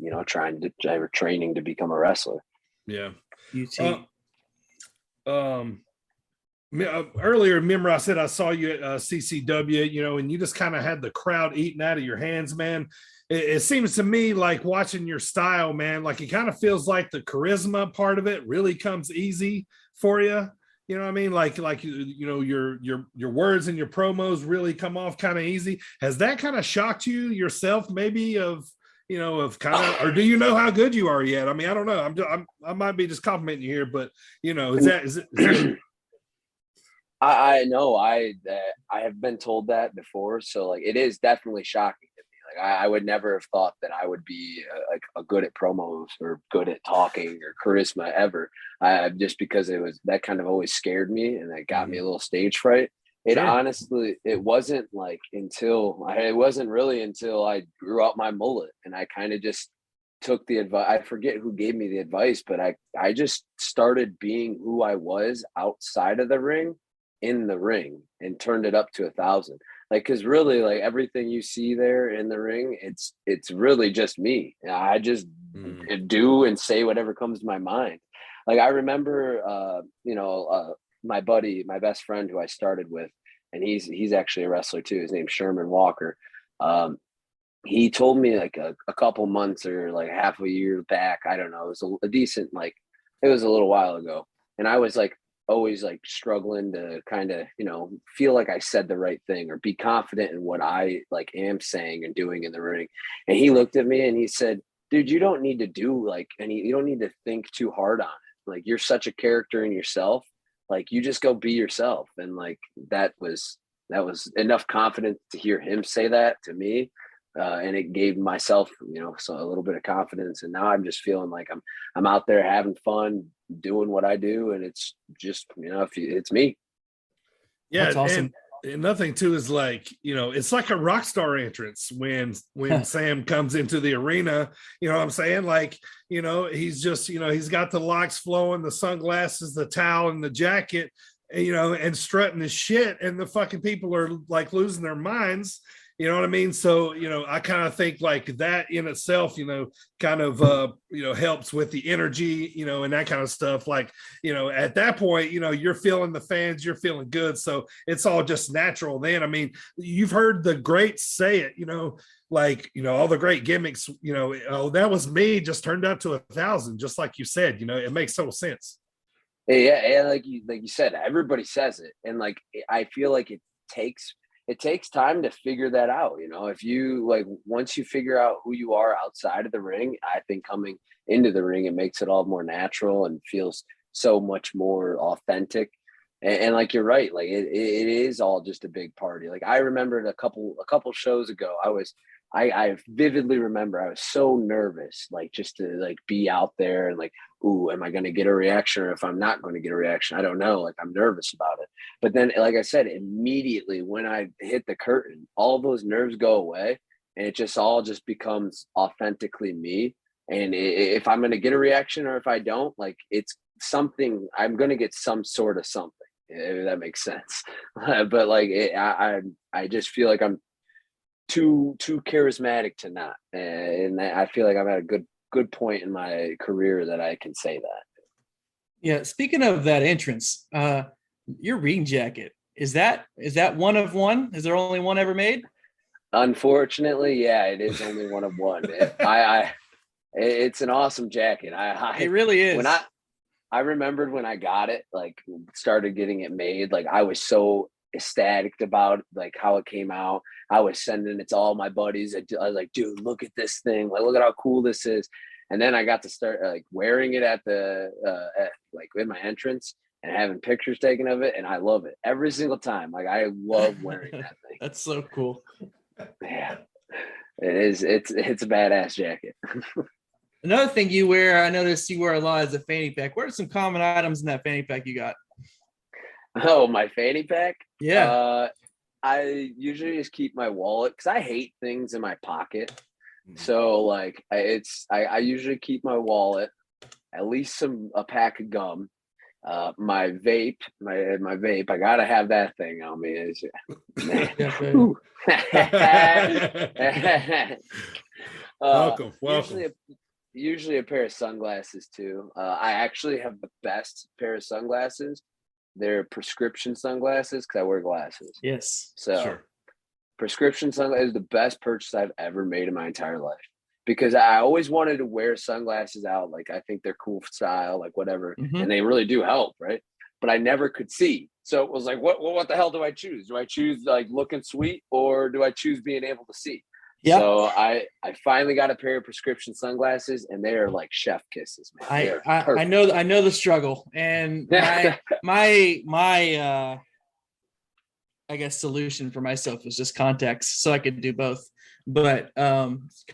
[SPEAKER 3] training to become a wrestler.
[SPEAKER 5] Yeah.
[SPEAKER 6] UT.
[SPEAKER 5] Earlier, remember I said I saw you at CCW, and you just kind of had the crowd eating out of your hands, man. It seems to me like watching your style, man, like it kind of feels like the charisma part of it really comes easy for you. You know what I mean? Like your words and your promos really come off kind of easy. Has that kind of shocked you yourself, maybe of kind of, or do you know how good you are yet? I mean, I don't know. I might be just complimenting you here, but is it
[SPEAKER 3] I know I have been told that before, so like it is definitely shocking to me. Like I would never have thought that I would be a good at promos or good at talking or charisma ever. Just because that kind of always scared me, and it got me a little stage fright. Honestly, it wasn't really until I grew out my mullet, and I kind of just took the advice. I forget who gave me the advice, but I just started being who I was outside of the ring, in the ring, and turned it up to 1,000. Like, cause really, like everything you see there in the ring, it's really just me. I just do and say whatever comes to my mind. Like I remember, my buddy, my best friend who I started with, and he's actually a wrestler too. His name's Sherman Walker. He told me like a couple months or like half a year back, I don't know, it was a decent, like it was a little while ago. And I was like, always like struggling to kind of, feel like I said the right thing or be confident in what I like am saying and doing in the ring. And he looked at me and he said, dude, you don't need to do like you don't need to think too hard on it. Like you're such a character in yourself. Like you just go be yourself. And like, that was enough confidence to hear him say that to me. And it gave myself, so a little bit of confidence. And now I'm just feeling like I'm out there having fun, doing what I do, and it's just it's me.
[SPEAKER 5] Yeah,
[SPEAKER 6] that's awesome.
[SPEAKER 5] And nothing too is like it's like a rock star entrance when Sam comes into the arena. You know what I'm saying? Like he's just he's got the locks flowing, the sunglasses, the towel, and the jacket, and strutting his shit, and the fucking people are like losing their minds. You know what I mean? So, I kind of think like that in itself, kind of, helps with the energy, and that kind of stuff. Like, at that point, you're feeling the fans, you're feeling good. So it's all just natural then. I mean, you've heard the greats say it, like, all the great gimmicks, oh, that was me, just turned up to 1,000, just like you said, it makes total sense.
[SPEAKER 3] Yeah. Like you said, everybody says it. And like, I feel like it takes time to figure that out. If you like, once you figure out who you are outside of the ring, I think coming into the ring, it makes it all more natural and feels so much more authentic. And like, you're right. Like it is all just a big party. Like I remembered a couple shows ago, I vividly remember I was so nervous, like just to like be out there and like, ooh, am I going to get a reaction? Or if I'm not going to get a reaction, I don't know. Like I'm nervous about it. But then, like I said, immediately when I hit the curtain, all those nerves go away, and it just all just becomes authentically me. And if I'm going to get a reaction or if I don't, like it's something, I'm going to get some sort of something, if that makes sense. But like I just feel like I'm too charismatic to not, and I feel like I'm at a good point in my career that I can say that.
[SPEAKER 6] Yeah, speaking of that entrance, your ring jacket, is that one of one? Is there only one ever made?
[SPEAKER 3] Unfortunately, yeah, it is only one of one. It's an awesome jacket.
[SPEAKER 6] It really is.
[SPEAKER 3] When I remembered when I got it, like started getting it made, like I was so ecstatic about like how it came out. I was sending it to all my buddies. I was like, dude, look at this thing. Like, look at how cool this is. And then I got to start like wearing it at the like in my entrance. and having pictures taken of it, and I love it every single time. Like, I love wearing that thing.
[SPEAKER 6] That's so cool.
[SPEAKER 3] Yeah, it is. It's a badass jacket.
[SPEAKER 6] Another thing you wear, I noticed you wear a lot, is a fanny pack. What are some common items in that fanny pack you got?
[SPEAKER 3] Oh, my fanny pack?
[SPEAKER 6] Yeah.
[SPEAKER 3] I usually just keep my wallet because I hate things in my pocket. So like I usually keep my wallet, at least a pack of gum, my vape, my vape. I gotta have that thing on me.
[SPEAKER 5] Welcome.
[SPEAKER 3] Usually a pair of sunglasses too. I actually have the best pair of sunglasses. They're prescription sunglasses because I wear glasses.
[SPEAKER 6] Yes.
[SPEAKER 3] So
[SPEAKER 5] Sure.
[SPEAKER 3] prescription sunglasses is the best purchase I've ever made in my entire life, because I always wanted to wear sunglasses out. Like, I think they're cool style, like whatever. And they really do help. Right. But I never could see. So it was like, what the hell do I choose? Do I choose like looking sweet, or do I choose being able to see?
[SPEAKER 6] Yeah.
[SPEAKER 3] So I finally got a pair of prescription sunglasses, and they are like chef kisses, man.
[SPEAKER 6] I know the struggle, and my I guess solution for myself was just contacts, so I could do both. But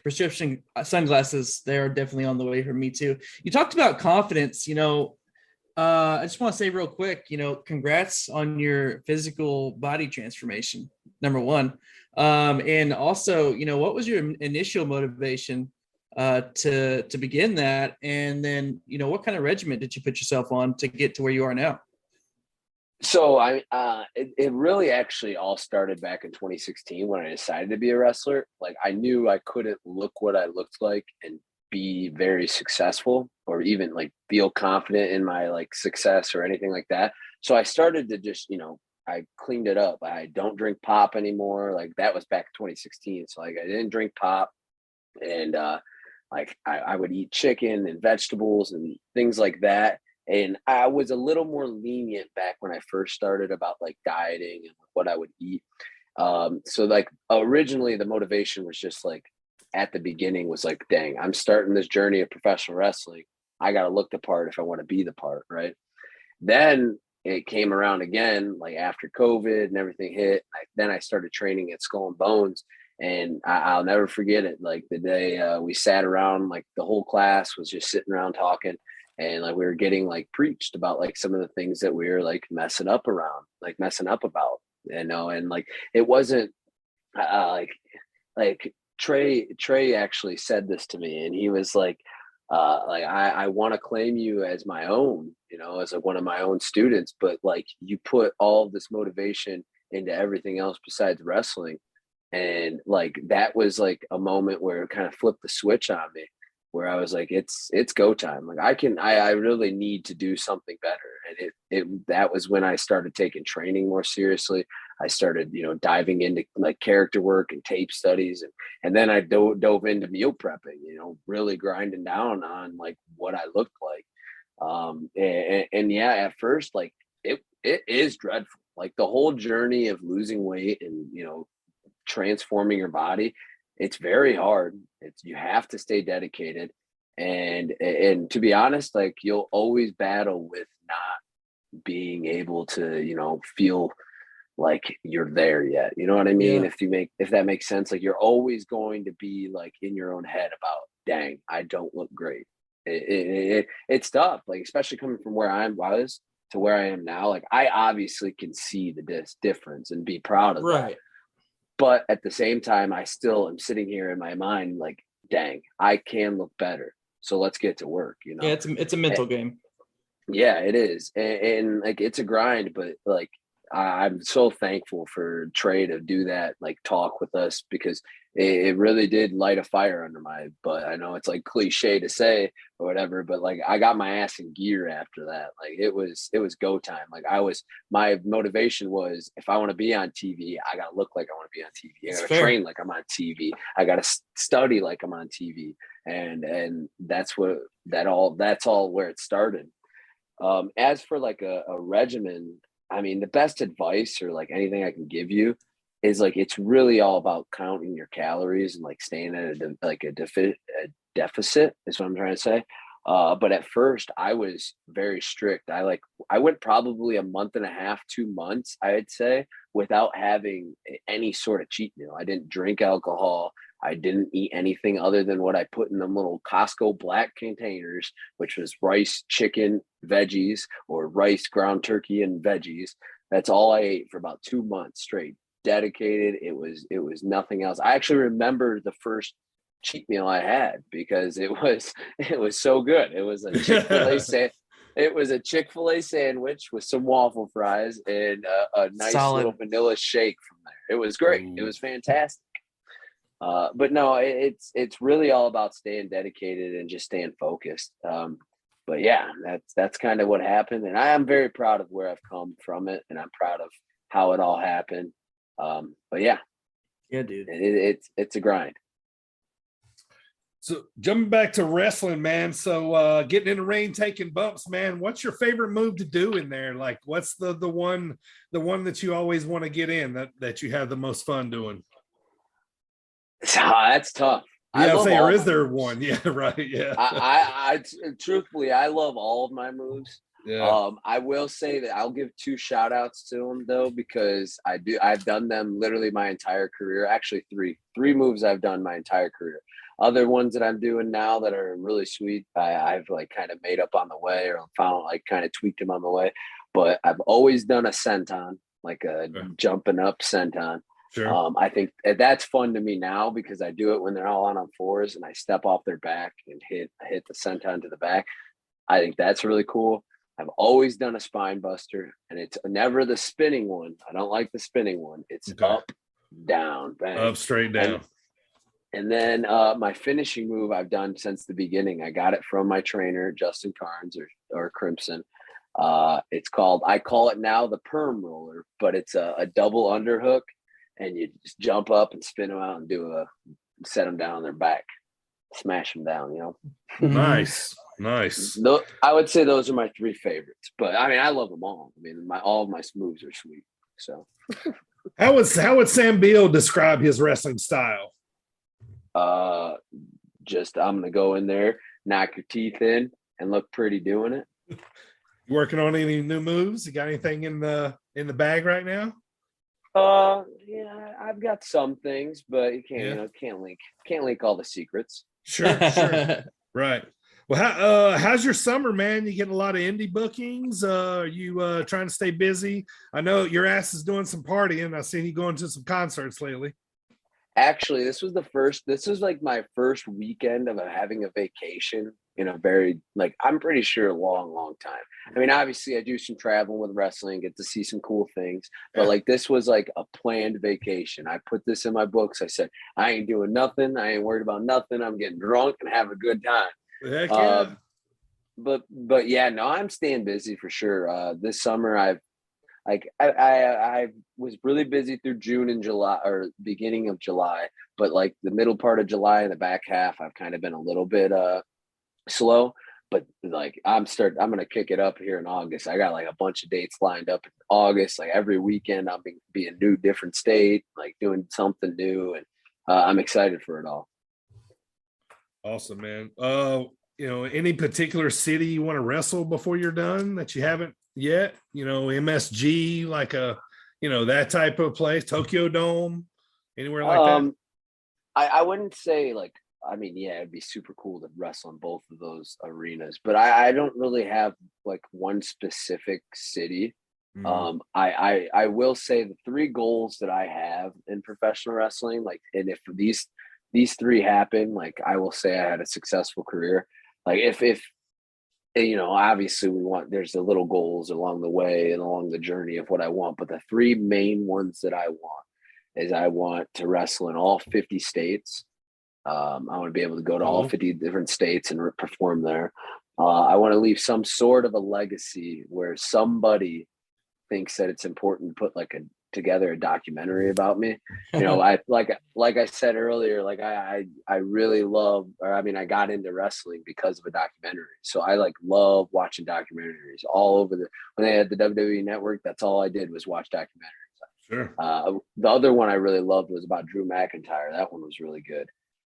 [SPEAKER 6] prescription sunglasses, they are definitely on the way for me too. You talked about confidence. I just want to say real quick, congrats on your physical body transformation, number one. And also, what was your initial motivation to begin that? And then, what kind of regimen did you put yourself on to get to where you are now?
[SPEAKER 3] So it really actually all started back in 2016 when I decided to be a wrestler. Like, I knew I couldn't look what I looked like and be very successful, or even like feel confident in my like success or anything like that. So I started to just, I cleaned it up. I don't drink pop anymore. Like, that was back in 2016. So like, I didn't drink pop, and like I would eat chicken and vegetables and things like that. And I was a little more lenient back when I first started about like dieting and what I would eat. So like originally the motivation was just like, at the beginning was like, dang, I'm starting this journey of professional wrestling. I got to look the part if I want to be the part. Right. Then it came around again, like after COVID and everything hit. Then I started training at Skull and Bones, and I'll never forget it. Like the day we sat around, like the whole class was just sitting around talking, and like we were getting like preached about like some of the things that we were like messing up about, and like it wasn't like Trey actually said this to me, and he was like I want to claim you as my own, as like one of my own students, but like you put all of this motivation into everything else besides wrestling. And like that was like a moment where it kind of flipped the switch on me, where I was like, it's go time. Like I really need to do something better. And that was when I started taking training more seriously. I started, diving into like character work and tape studies. And then I dove into meal prepping, really grinding down on like what I looked like. And yeah, at first, like it is dreadful. Like the whole journey of losing weight and, transforming your body, it's very hard. You have to stay dedicated. And to be honest, like you'll always battle with not being able to, feel like you're there yet. You know what I mean?
[SPEAKER 6] Yeah.
[SPEAKER 3] If that makes sense, like you're always going to be like in your own head about, dang, I don't look great. It's tough, like especially coming from where I was to where I am now. Like I obviously can see the difference and be proud of that. But at the same time, I still am sitting here in my mind like, dang, I can look better. So let's get to work,
[SPEAKER 6] Yeah, it's a mental game.
[SPEAKER 3] Yeah, it is. And like it's a grind, but like I'm so thankful for Trey to do that, like talk with us, because it really did light a fire under my butt. I know it's like cliche to say or whatever, but like I got my ass in gear after that. Like it was go time. Like my motivation was, if I want to be on TV, I got to look like I want to be on TV. I got to train like I'm on TV. I got to study like I'm on TV. And that's all where it started. As for like a regimen, I mean, the best advice or like anything I can give you is like, it's really all about counting your calories and like staying at a deficit is what I'm trying to say. But at first I was very strict. I went probably a month and a half, 2 months, I'd say, without having any sort of cheat meal. I didn't drink alcohol. I didn't eat anything other than what I put in them little Costco black containers, which was rice, chicken, veggies, or rice, ground turkey, and veggies. That's all I ate for about 2 months straight. Dedicated. It was nothing else. I actually remember the first cheat meal I had because it was so good. It was a Chick-fil-A sandwich with some waffle fries and a nice little vanilla shake from there. It was great. It was fantastic. But no, it's really all about staying dedicated and just staying focused. But yeah, that's kind of what happened, and I am very proud of where I've come from it, and I'm proud of how it all happened. But yeah,
[SPEAKER 6] dude,
[SPEAKER 3] it's a grind.
[SPEAKER 5] So jumping back to wrestling, man. So getting in the ring, taking bumps, man. What's your favorite move to do in there? Like, what's the one that you always want to get in that you have the most fun doing?
[SPEAKER 3] That's tough.
[SPEAKER 5] Yeah, I'll say, or is there one? Yeah, right. Yeah.
[SPEAKER 3] I truthfully, I love all of my moves.
[SPEAKER 5] Yeah.
[SPEAKER 3] I will say that I'll give 2 shout outs to them though, because I've done them literally my entire career. Actually, three moves I've done my entire career. Other ones that I'm doing now that are really sweet, I've like kind of made up on the way, or found like kind of tweaked them on the way. But I've always done a senton, like a jumping up senton.
[SPEAKER 5] Sure.
[SPEAKER 3] I think that's fun to me now because I do it when they're all on fours and I step off their back and hit the senton to the back. I think that's really cool. I've always done a spine buster, and it's never the spinning one. I don't like the spinning one. It's up, down, bang.
[SPEAKER 5] Up, straight down.
[SPEAKER 3] And then my finishing move I've done since the beginning. I got it from my trainer, Justin Carnes or Crimson. I call it now the perm roller, but it's a double underhook, and you just jump up and spin them out and set them down on their back, smash them down, you know.
[SPEAKER 5] Nice.
[SPEAKER 3] I would say those are my 3 favorites, but I mean, I love them all. I mean, all of my moves are sweet. So
[SPEAKER 5] how would Sam Beale describe his wrestling style?
[SPEAKER 3] Just I'm gonna go in there, knock your teeth in, and look pretty doing it.
[SPEAKER 5] You working on any new moves? You got anything in the bag right now?
[SPEAKER 3] Yeah, I've got some things, but you can't link all the secrets.
[SPEAKER 5] Sure. Right. Well, how's your summer, man? You getting a lot of indie bookings? Are you trying to stay busy? I know your ass is doing some partying. I've seen you going to some concerts lately.
[SPEAKER 3] Actually, this was like my first weekend of having a vacation in a very, like, I'm pretty sure long time. I mean, obviously I do some traveling with wrestling, get to see some cool things, but like this was like a planned vacation. I put this in my books. I said, I ain't doing nothing. I ain't worried about nothing. I'm getting drunk and having a good time.
[SPEAKER 5] Heck yeah.
[SPEAKER 3] But yeah, no, I'm staying busy for sure. This summer I was really busy through June and July, or beginning of July, but like the middle part of July and the back half, I've kind of been a little bit slow. But like I'm gonna kick it up here in August. I got like a bunch of dates lined up in August. Like every weekend, I'll be in a different state, like doing something new, and I'm excited for it all.
[SPEAKER 5] Awesome, man. Any particular city you want to wrestle before you're done that you haven't yet? MSG, like that type of place, Tokyo Dome, anywhere like that?
[SPEAKER 3] I wouldn't say like, I mean, yeah, it'd be super cool to wrestle in both of those arenas, but I don't really have like one specific city. I will say the 3 goals that I have in professional wrestling, like, and if these 3 happen, like, I will say I had a successful career. Like if obviously there's the little goals along the way and along the journey of what I want, but the 3 main ones that I want is I want to wrestle in all 50 states. I want to be able to go to all 50 different states and perform there. I want to leave some sort of a legacy where somebody thinks that it's important to put together a documentary about me. I like I said earlier, like I really love, I got into wrestling because of a documentary. So I love watching documentaries all over when they had the WWE network. That's all I did was watch documentaries.
[SPEAKER 5] Sure.
[SPEAKER 3] The other one I really loved was about Drew McIntyre. That one was really good.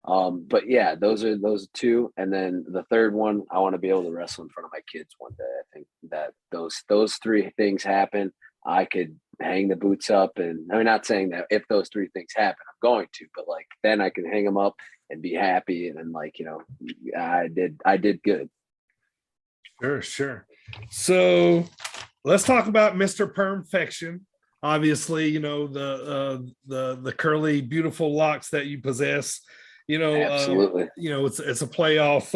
[SPEAKER 3] But yeah, those are two. And then the third one, I want to be able to wrestle in front of my kids one day. I think that those three things happen, I could hang the boots up. And I'm not saying that if those three things happen, I'm going to, but like then I can hang them up and be happy. And then like, you know, I did good.
[SPEAKER 5] Sure. So let's talk about Mr. Perfection. Obviously, you know, the curly, beautiful locks that you possess. You know,
[SPEAKER 3] absolutely.
[SPEAKER 5] You know, it's a playoff,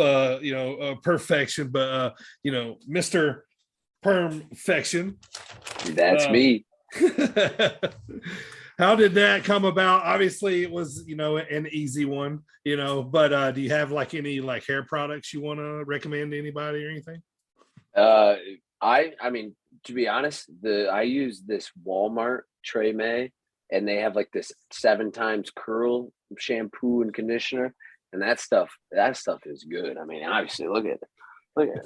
[SPEAKER 5] perfection, but you know, Mr. Perfection.
[SPEAKER 3] That's me.
[SPEAKER 5] How did that come about? Obviously, it was, you know, an easy one, you know, but do you have like any like hair products you want to recommend to anybody or anything?
[SPEAKER 3] I mean, to be honest, I use this Walmart Trey May, and they have like this 7 times curl shampoo and conditioner, and that stuff is good. I mean, obviously, look at it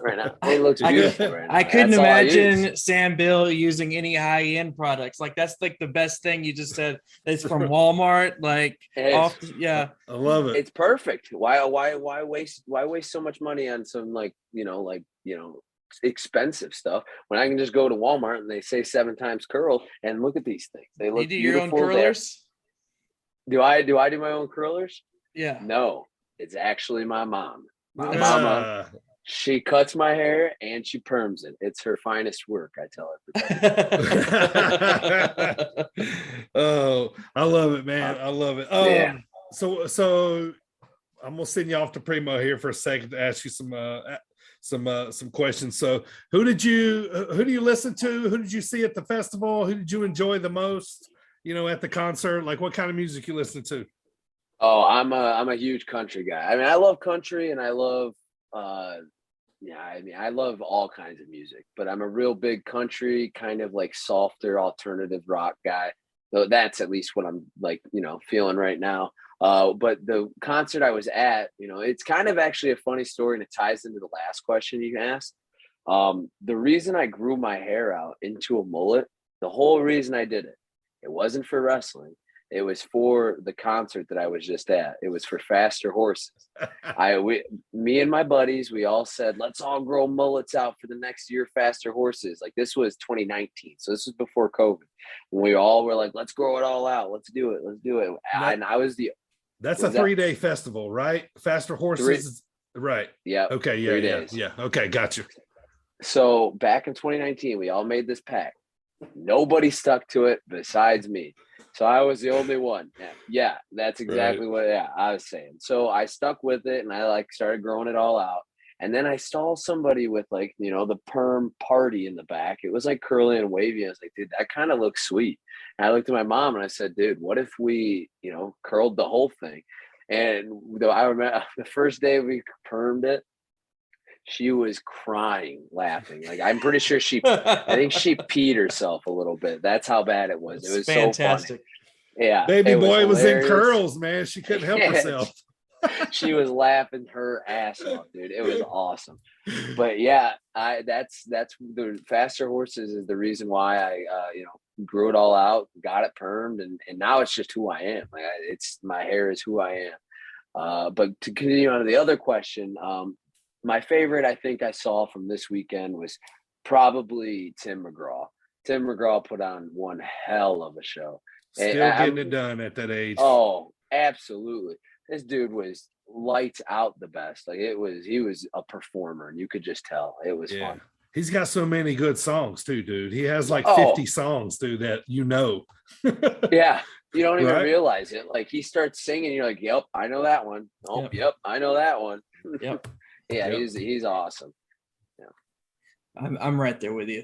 [SPEAKER 3] right now. It looks beautiful right now.
[SPEAKER 6] I couldn't imagine Sam Beale using any high-end products. Like that's like the best thing you just said. It's from Walmart. Like, I
[SPEAKER 5] love it.
[SPEAKER 3] It's perfect. Why waste so much money on some like expensive stuff when I can just go to Walmart and they say 7 times curl and look at these things. They look beautiful.
[SPEAKER 6] You do your own curlers?
[SPEAKER 3] Do I do my own curlers?
[SPEAKER 6] Yeah.
[SPEAKER 3] No, it's actually my mom. My mama, she cuts my hair and she perms it. It's her finest work, I tell
[SPEAKER 5] everybody. Oh, I love it, man. I love it.
[SPEAKER 3] Yeah.
[SPEAKER 5] So I'm gonna send you off to Primo here for a second to ask you some questions. So who do you listen to? Who did you see at the festival? Who did you enjoy the most, you know, at the concert? Like what kind of music you listen to?
[SPEAKER 3] Oh, I'm a huge country guy. I mean, I love country and I love I love all kinds of music, but I'm a real big country, kind of like softer alternative rock guy. So that's at least what I'm like, you know, feeling right now. But the concert I was at, you know, it's kind of actually a funny story and it ties into the last question you asked. The reason I grew my hair out into a mullet, the whole reason I did it, it wasn't for wrestling. It was for the concert that I was just at. It was for Faster Horses. Me and my buddies, we all said, let's all grow mullets out for the next year, Faster Horses. Like this was 2019. So this was before COVID. And we all were like, let's grow it all out. Let's do it. And I was
[SPEAKER 5] That's a 3-day festival, right? Faster Horses. Right.
[SPEAKER 3] Yeah.
[SPEAKER 5] Okay. Yeah.
[SPEAKER 3] 3 days.
[SPEAKER 5] Yeah. Okay. Gotcha.
[SPEAKER 3] So back in 2019, we all made this pact. Nobody stuck to it besides me. So I was the only one. Yeah, that's exactly what I was saying. So I stuck with it and I like started growing it all out. And then I saw somebody with like, you know, the perm party in the back. It was like curly and wavy. I was like, dude, that kind of looks sweet. And I looked at my mom and I said, dude, what if we, you know, curled the whole thing? And I remember the first day we permed it, she was crying, laughing. Like I'm pretty sure I think she peed herself a little bit. That's how bad it was. It was
[SPEAKER 6] fantastic.
[SPEAKER 3] So funny. Yeah.
[SPEAKER 5] Baby boy was in curls, man. She couldn't help herself.
[SPEAKER 3] She was laughing her ass off, dude. It was awesome. But yeah, that's the Faster Horses is the reason why I grew it all out, got it permed, and now it's just who I am. Like it's my hair is who I am. But to continue on to the other question, my favorite I think I saw from this weekend was probably Tim McGraw. Tim McGraw put on one hell of a show.
[SPEAKER 5] Still getting it done at that age.
[SPEAKER 3] Oh, absolutely. This dude was lights out the best. Like he was a performer and you could just tell it was fun.
[SPEAKER 5] He's got so many good songs too, dude. He has like 50 songs, dude, that you know.
[SPEAKER 3] Yeah. You don't even realize it. Like he starts singing, you're like, yep, I know that one. Oh, yep, I know that one.
[SPEAKER 6] Yep.
[SPEAKER 3] Yeah, he's awesome. Yeah.
[SPEAKER 6] I'm right there with you.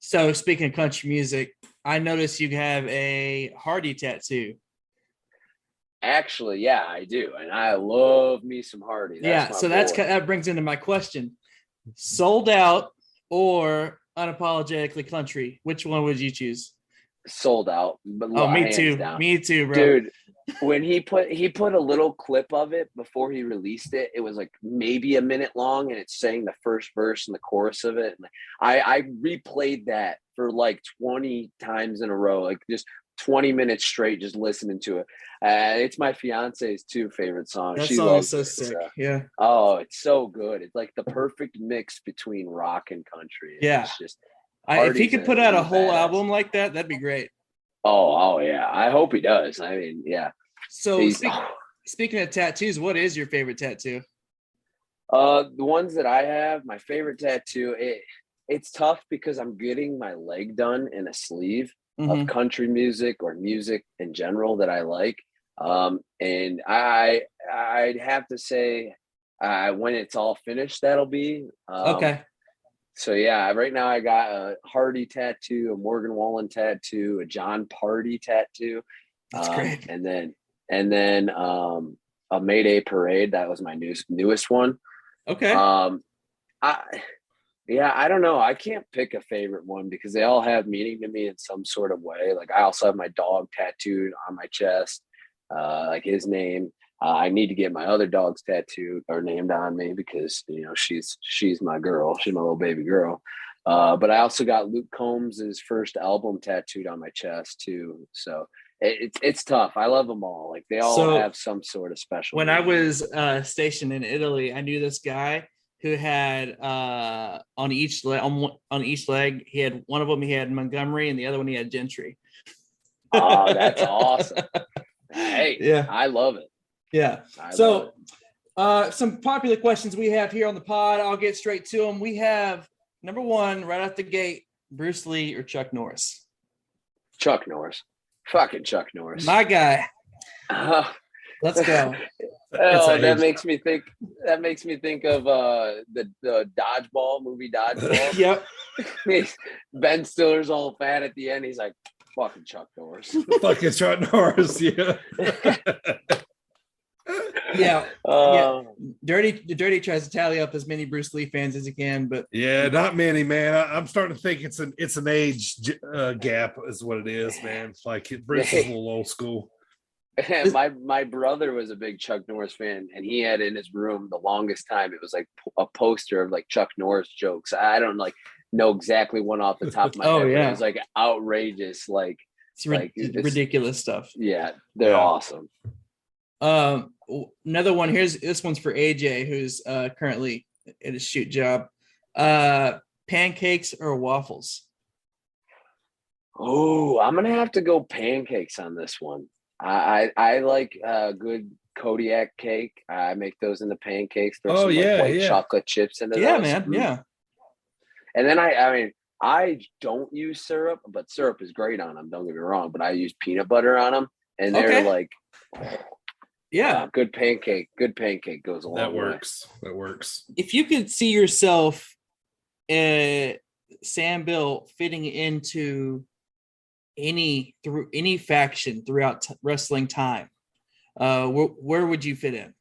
[SPEAKER 6] So speaking of country music, I noticed you have a Hardy tattoo.
[SPEAKER 3] Actually, yeah, I do, and I love me some Hardy.
[SPEAKER 6] That brings into my question: sold out or unapologetically country? Which one would you choose?
[SPEAKER 3] Sold out. But
[SPEAKER 6] me too. Down. Me too, bro.
[SPEAKER 3] Dude, when he put a little clip of it before he released it, it was like maybe a minute long, and it's saying the first verse and the chorus of it. And I replayed that for like 20 times in a row, like just 20 minutes straight just listening to it. It's my fiance's favorite song.
[SPEAKER 6] That
[SPEAKER 3] she
[SPEAKER 6] song
[SPEAKER 3] loves
[SPEAKER 6] is so
[SPEAKER 3] it.
[SPEAKER 6] sick.
[SPEAKER 3] So.
[SPEAKER 6] Yeah.
[SPEAKER 3] Oh, it's so good. It's like the perfect mix between rock and country.
[SPEAKER 6] Yeah.
[SPEAKER 3] It's just
[SPEAKER 6] If he could put out a whole
[SPEAKER 3] badass.
[SPEAKER 6] album like that, that'd be great.
[SPEAKER 3] Oh yeah. I hope he does. I mean, yeah.
[SPEAKER 6] So speaking of tattoos, what is your favorite tattoo?
[SPEAKER 3] The ones that I have, my favorite tattoo, it's tough because I'm getting my leg done in a sleeve of country music or music in general that I like. And I'd have to say when it's all finished, that'll be
[SPEAKER 6] okay.
[SPEAKER 3] So yeah, right now I got a Hardy tattoo, a Morgan Wallen tattoo, a John Party tattoo.
[SPEAKER 6] That's great.
[SPEAKER 3] And then a Mayday Parade. That was my newest one.
[SPEAKER 6] Okay.
[SPEAKER 3] I don't know. I can't pick a favorite one because they all have meaning to me in some sort of way. Like I also have my dog tattooed on my chest, like his name. I need to get my other dog's tattooed or named on me because she's my girl. She's my little baby girl. But I also got Luke Combs' first album tattooed on my chest too. So it's tough. I love them all. Like they all have some sort of special.
[SPEAKER 6] When I was stationed in Italy, I knew this guy who had on each leg, he had one of them. He had Montgomery, and the other one he had Gentry.
[SPEAKER 3] Oh, that's awesome! Hey, yeah, I love it.
[SPEAKER 6] Yeah. Some popular questions we have here on the pod. I'll get straight to them. We have number one right out the gate: Bruce Lee or Chuck Norris?
[SPEAKER 3] Chuck Norris. Fucking Chuck Norris.
[SPEAKER 6] My guy. Let's go.
[SPEAKER 3] That makes me think of the Dodgeball movie, Dodgeball.
[SPEAKER 6] Yep.
[SPEAKER 3] Ben Stiller's all fat at the end. He's like, fucking Chuck Norris.
[SPEAKER 5] Fucking Chuck Norris, yeah.
[SPEAKER 6] Yeah. Dirty tries to tally up as many Bruce Lee fans as he can, but
[SPEAKER 5] yeah, not many, man. I'm starting to think it's an age gap is what it is, man. It's like Bruce is a little old school.
[SPEAKER 3] My brother was a big Chuck Norris fan, and he had in his room the longest time. It was like a poster of like Chuck Norris jokes. I don't know exactly one off the top of my head.
[SPEAKER 6] Yeah.
[SPEAKER 3] But it was like outrageous,
[SPEAKER 6] it's ridiculous stuff.
[SPEAKER 3] Yeah, they're awesome.
[SPEAKER 6] Another one. This one's for AJ, who's currently at his shoot job. Pancakes or waffles?
[SPEAKER 3] Oh, I'm gonna have to go pancakes on this one. I like good Kodiak cake. I make those into pancakes. Throw some white chocolate chips into those.
[SPEAKER 6] Yeah, man. Yeah.
[SPEAKER 3] And then I don't use syrup, but syrup is great on them. Don't get me wrong, but I use peanut butter on them, and they're like, good pancake. Good pancake goes a long way.
[SPEAKER 5] That works.
[SPEAKER 6] If you could see yourself, Sam Bill fitting into any faction throughout wrestling time, where would you fit in?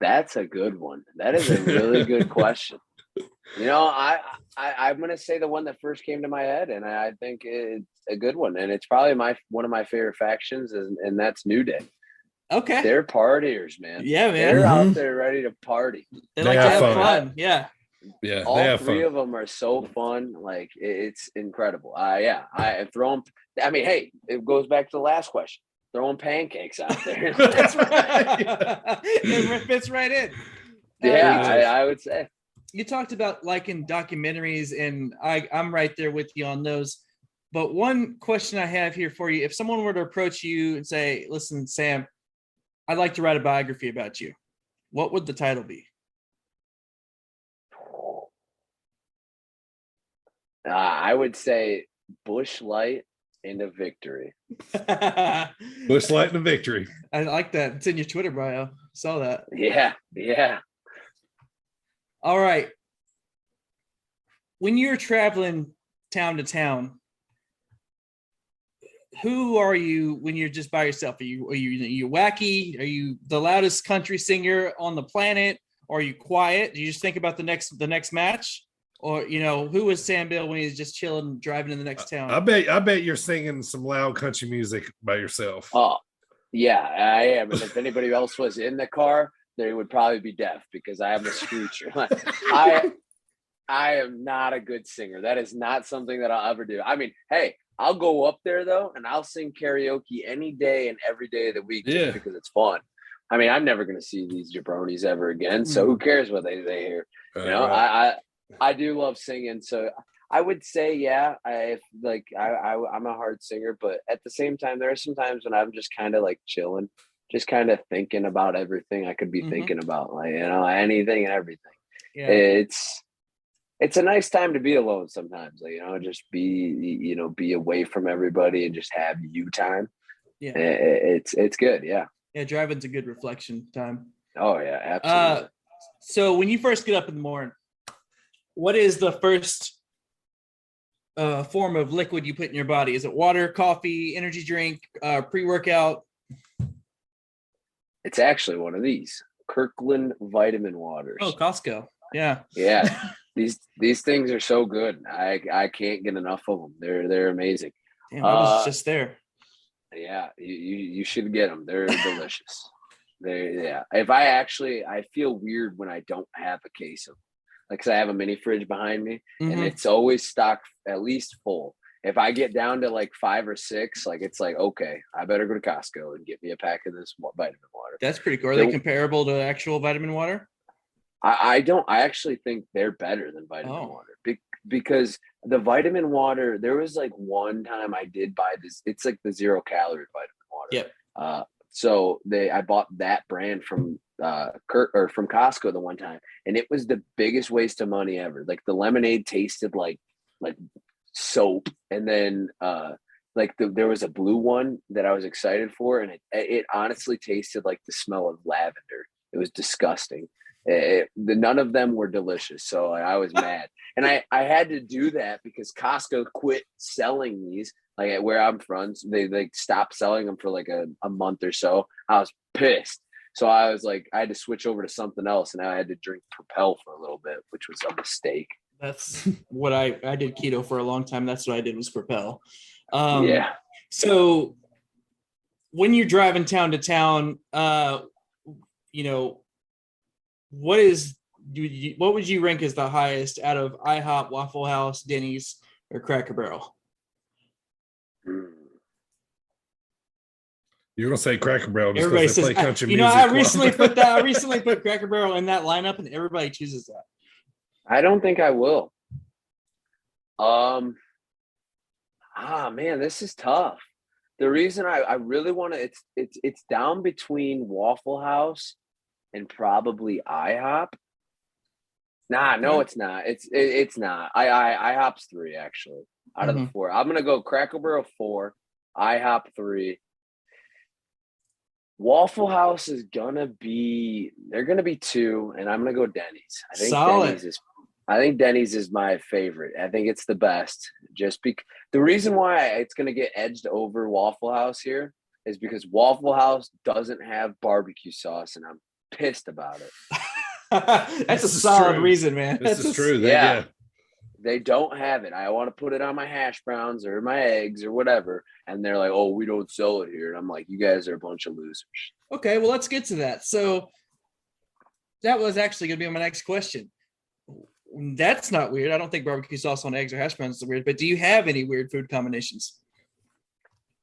[SPEAKER 3] That's a good one. That is a really good question. I'm gonna say the one that first came to my head, and I think it's a good one, and it's probably one of my favorite factions, and that's New Day.
[SPEAKER 6] Okay,
[SPEAKER 3] they're partiers, man.
[SPEAKER 6] Yeah, man.
[SPEAKER 3] They're out there ready to party.
[SPEAKER 6] They like to have fun. Yeah.
[SPEAKER 5] Yeah,
[SPEAKER 3] all three of them are so fun. Like it's incredible. I throw them. I mean, hey, it goes back to the last question. Throwing pancakes out there.
[SPEAKER 6] That's right. It fits right in.
[SPEAKER 3] I would say.
[SPEAKER 6] You talked about liking documentaries, and I'm right there with you on those. But one question I have here for you: if someone were to approach you and say, "Listen, Sam, I'd like to write a biography about you," what would the title be?
[SPEAKER 3] I would say Bush Light into Victory.
[SPEAKER 5] Bush Light into Victory.
[SPEAKER 6] I like that. It's in your Twitter bio. Saw that.
[SPEAKER 3] Yeah.
[SPEAKER 6] All right. When you're traveling town to town, who are you when you're just by yourself? Are you wacky? Are you the loudest country singer on the planet? Or are you quiet? Do you just think about the next match? Or, who was Sam Bill when he's just chilling, driving in the next town?
[SPEAKER 5] I bet you're singing some loud country music by yourself.
[SPEAKER 3] Oh, yeah, I am. And if anybody else was in the car, they would probably be deaf because I am a screecher. I am not a good singer. That is not something that I'll ever do. I mean, hey, I'll go up there though, and I'll sing karaoke any day and every day of the week just because it's fun. I mean, I'm never going to see these jabronis ever again, so who cares what they hear? You know, I do love singing, so I would say, yeah, I'm a hard singer, but at the same time, there are some times when I'm just kind of like chilling, just kind of thinking about everything I could be thinking about, like, you know, anything and everything. Yeah. It's a nice time to be alone sometimes, like, you know, just be away from everybody and just have you time.
[SPEAKER 6] Yeah.
[SPEAKER 3] It's good. Yeah.
[SPEAKER 6] Yeah. Driving's a good reflection time.
[SPEAKER 3] Oh yeah, absolutely.
[SPEAKER 6] So when you first get up in the morning, what is the first form of liquid you put in your body? Is it water, coffee, energy drink, pre-workout?
[SPEAKER 3] It's actually one of these Kirkland vitamin waters.
[SPEAKER 6] Oh, Costco. Yeah.
[SPEAKER 3] Yeah. These things are so good. I can't get enough of them. They're amazing.
[SPEAKER 6] Damn, I was just there.
[SPEAKER 3] Yeah, you should get them. They're delicious. I feel weird when I don't have a case of them. Like, 'cause I have a mini fridge behind me and it's always stocked at least full. If I get down to like 5 or 6, like, it's like, okay, I better go to Costco and get me a pack of this vitamin water.
[SPEAKER 6] That's pretty cool. Are they comparable to actual vitamin water?
[SPEAKER 3] I actually think they're better than vitamin water because the vitamin water, there was like one time I did buy this. It's like the 0-calorie vitamin water.
[SPEAKER 6] Yep.
[SPEAKER 3] So I bought that brand from from Costco the one time, and it was the biggest waste of money ever. Like, the lemonade tasted like soap, and then there was a blue one that I was excited for, and it honestly tasted like the smell of lavender. It was disgusting. None of them were delicious, so I was mad, and I had to do that because Costco quit selling these. Like, where I'm from, they stopped selling them for like a month or so. I was pissed, so I was like, I had to switch over to something else, and I had to drink Propel for a little bit, which was a mistake.
[SPEAKER 6] That's what I did keto for a long time. That's what I did was Propel.
[SPEAKER 3] Yeah.
[SPEAKER 6] So when you're driving town to town, you know, what would you rank as the highest out of IHOP, Waffle House, Denny's, or Cracker Barrel?
[SPEAKER 5] You're gonna say Cracker Barrel just
[SPEAKER 6] everybody
[SPEAKER 5] because they
[SPEAKER 6] says,
[SPEAKER 5] play country
[SPEAKER 6] you
[SPEAKER 5] music.
[SPEAKER 6] know, I recently put Cracker Barrel in that lineup, and everybody chooses that.
[SPEAKER 3] I don't think I will. Man, this is tough. The reason I really want to, it's down between Waffle House and probably IHOP. No, it's not. It's not. IHOP's 3 actually out of the 4. I'm gonna go Cracker Barrel 4, IHOP 3. Waffle House is gonna be 2, and I'm gonna go Denny's. I think
[SPEAKER 6] solid.
[SPEAKER 3] I think Denny's is my favorite. I think it's the best. Just because the reason why it's gonna get edged over Waffle House here is because Waffle House doesn't have barbecue sauce, and I'm pissed about it.
[SPEAKER 6] That's a solid reason, man.
[SPEAKER 5] This is true.
[SPEAKER 3] They don't have it. I want to put it on my hash browns or my eggs or whatever. And they're like, oh, we don't sell it here. And I'm like, you guys are a bunch of losers.
[SPEAKER 6] Okay, well, let's get to that. So that was actually going to be my next question. That's not weird. I don't think barbecue sauce on eggs or hash browns is weird. But do you have any weird food combinations?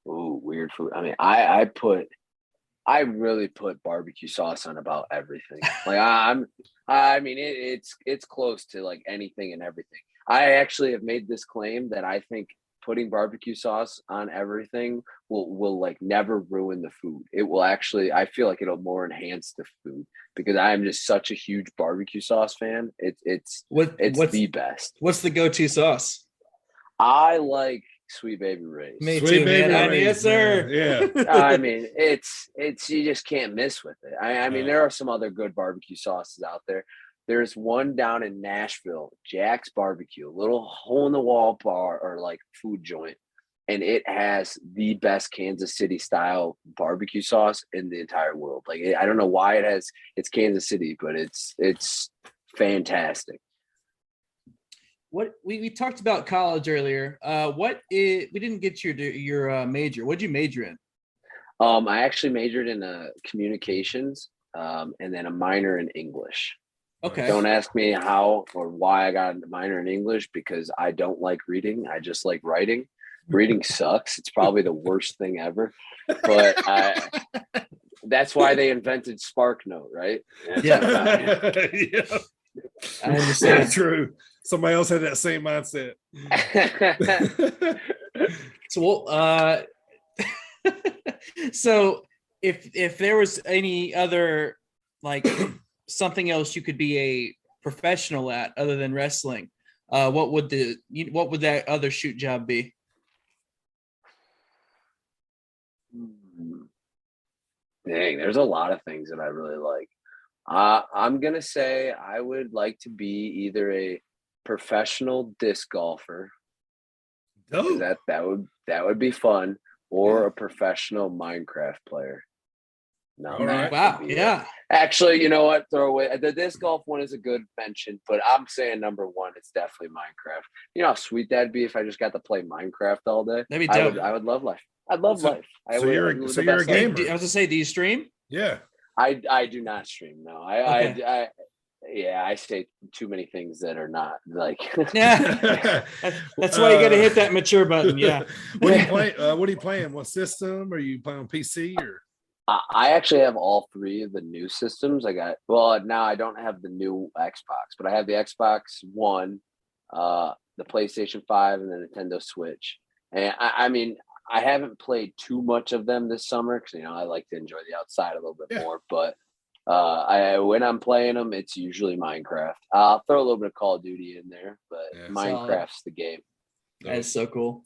[SPEAKER 3] Ooh, weird food. I mean, I really put barbecue sauce on about everything. Like, it's close to like anything and everything. I actually have made this claim that I think putting barbecue sauce on everything will like never ruin the food. It will actually, I feel like it'll more enhance the food because I am just such a huge barbecue sauce fan. It's the best.
[SPEAKER 6] What's the go-to sauce?
[SPEAKER 3] I like Sweet Baby Ray's.
[SPEAKER 6] Me too, man. Yes, sir.
[SPEAKER 5] Yeah.
[SPEAKER 3] I mean, it's you just can't miss with it. I mean, there are some other good barbecue sauces out there. There's one down in Nashville, Jack's Barbecue, a little hole in the wall bar or like food joint, and it has the best Kansas City style barbecue sauce in the entire world. Like, I don't know why it's Kansas City, but it's fantastic.
[SPEAKER 6] What we talked about college earlier. We didn't get your major. What'd you major in?
[SPEAKER 3] I actually majored in communications, and then a minor in English.
[SPEAKER 6] Okay.
[SPEAKER 3] Don't ask me how or why I got a minor in English, because I don't like reading. I just like writing. Reading sucks. It's probably the worst thing ever. But that's why they invented SparkNote, right?
[SPEAKER 5] Yeah. Yeah.
[SPEAKER 6] I understand.
[SPEAKER 5] That's true. Somebody else had that same mindset.
[SPEAKER 6] So, so if there was any other, like, something else you could be a professional at other than wrestling, what would that other shoot job be?
[SPEAKER 3] Dang, there's a lot of things that I really like. I'm gonna say I would like to be either a professional disc golfer.
[SPEAKER 5] Oh,
[SPEAKER 3] that would be fun, or a professional Minecraft player. No,
[SPEAKER 5] all right.
[SPEAKER 6] Wow. Yeah.
[SPEAKER 3] Actually, you know what? Throw away the disc golf one is a good mention, but I'm saying number one, it's definitely Minecraft. You know how sweet that'd be if I just got to play Minecraft all day.
[SPEAKER 6] That'd be dope.
[SPEAKER 3] I would love life. I'd love life.
[SPEAKER 5] You're a gamer.
[SPEAKER 6] I was gonna say, do you stream?
[SPEAKER 5] Yeah.
[SPEAKER 3] I do not stream. No, I say too many things that are not like.
[SPEAKER 6] Yeah, that's why you got to hit that mature button. Yeah.
[SPEAKER 5] What are you playing? What system? Are you playing on PC or?
[SPEAKER 3] I actually have all three of the new systems. Now I don't have the new Xbox, but I have the Xbox One, the PlayStation 5, and the Nintendo Switch. And I mean, I haven't played too much of them this summer because I like to enjoy the outside a little bit more. But when I'm playing them, it's usually Minecraft. I'll throw a little bit of Call of Duty in there, but Minecraft's the game.
[SPEAKER 6] That's so cool.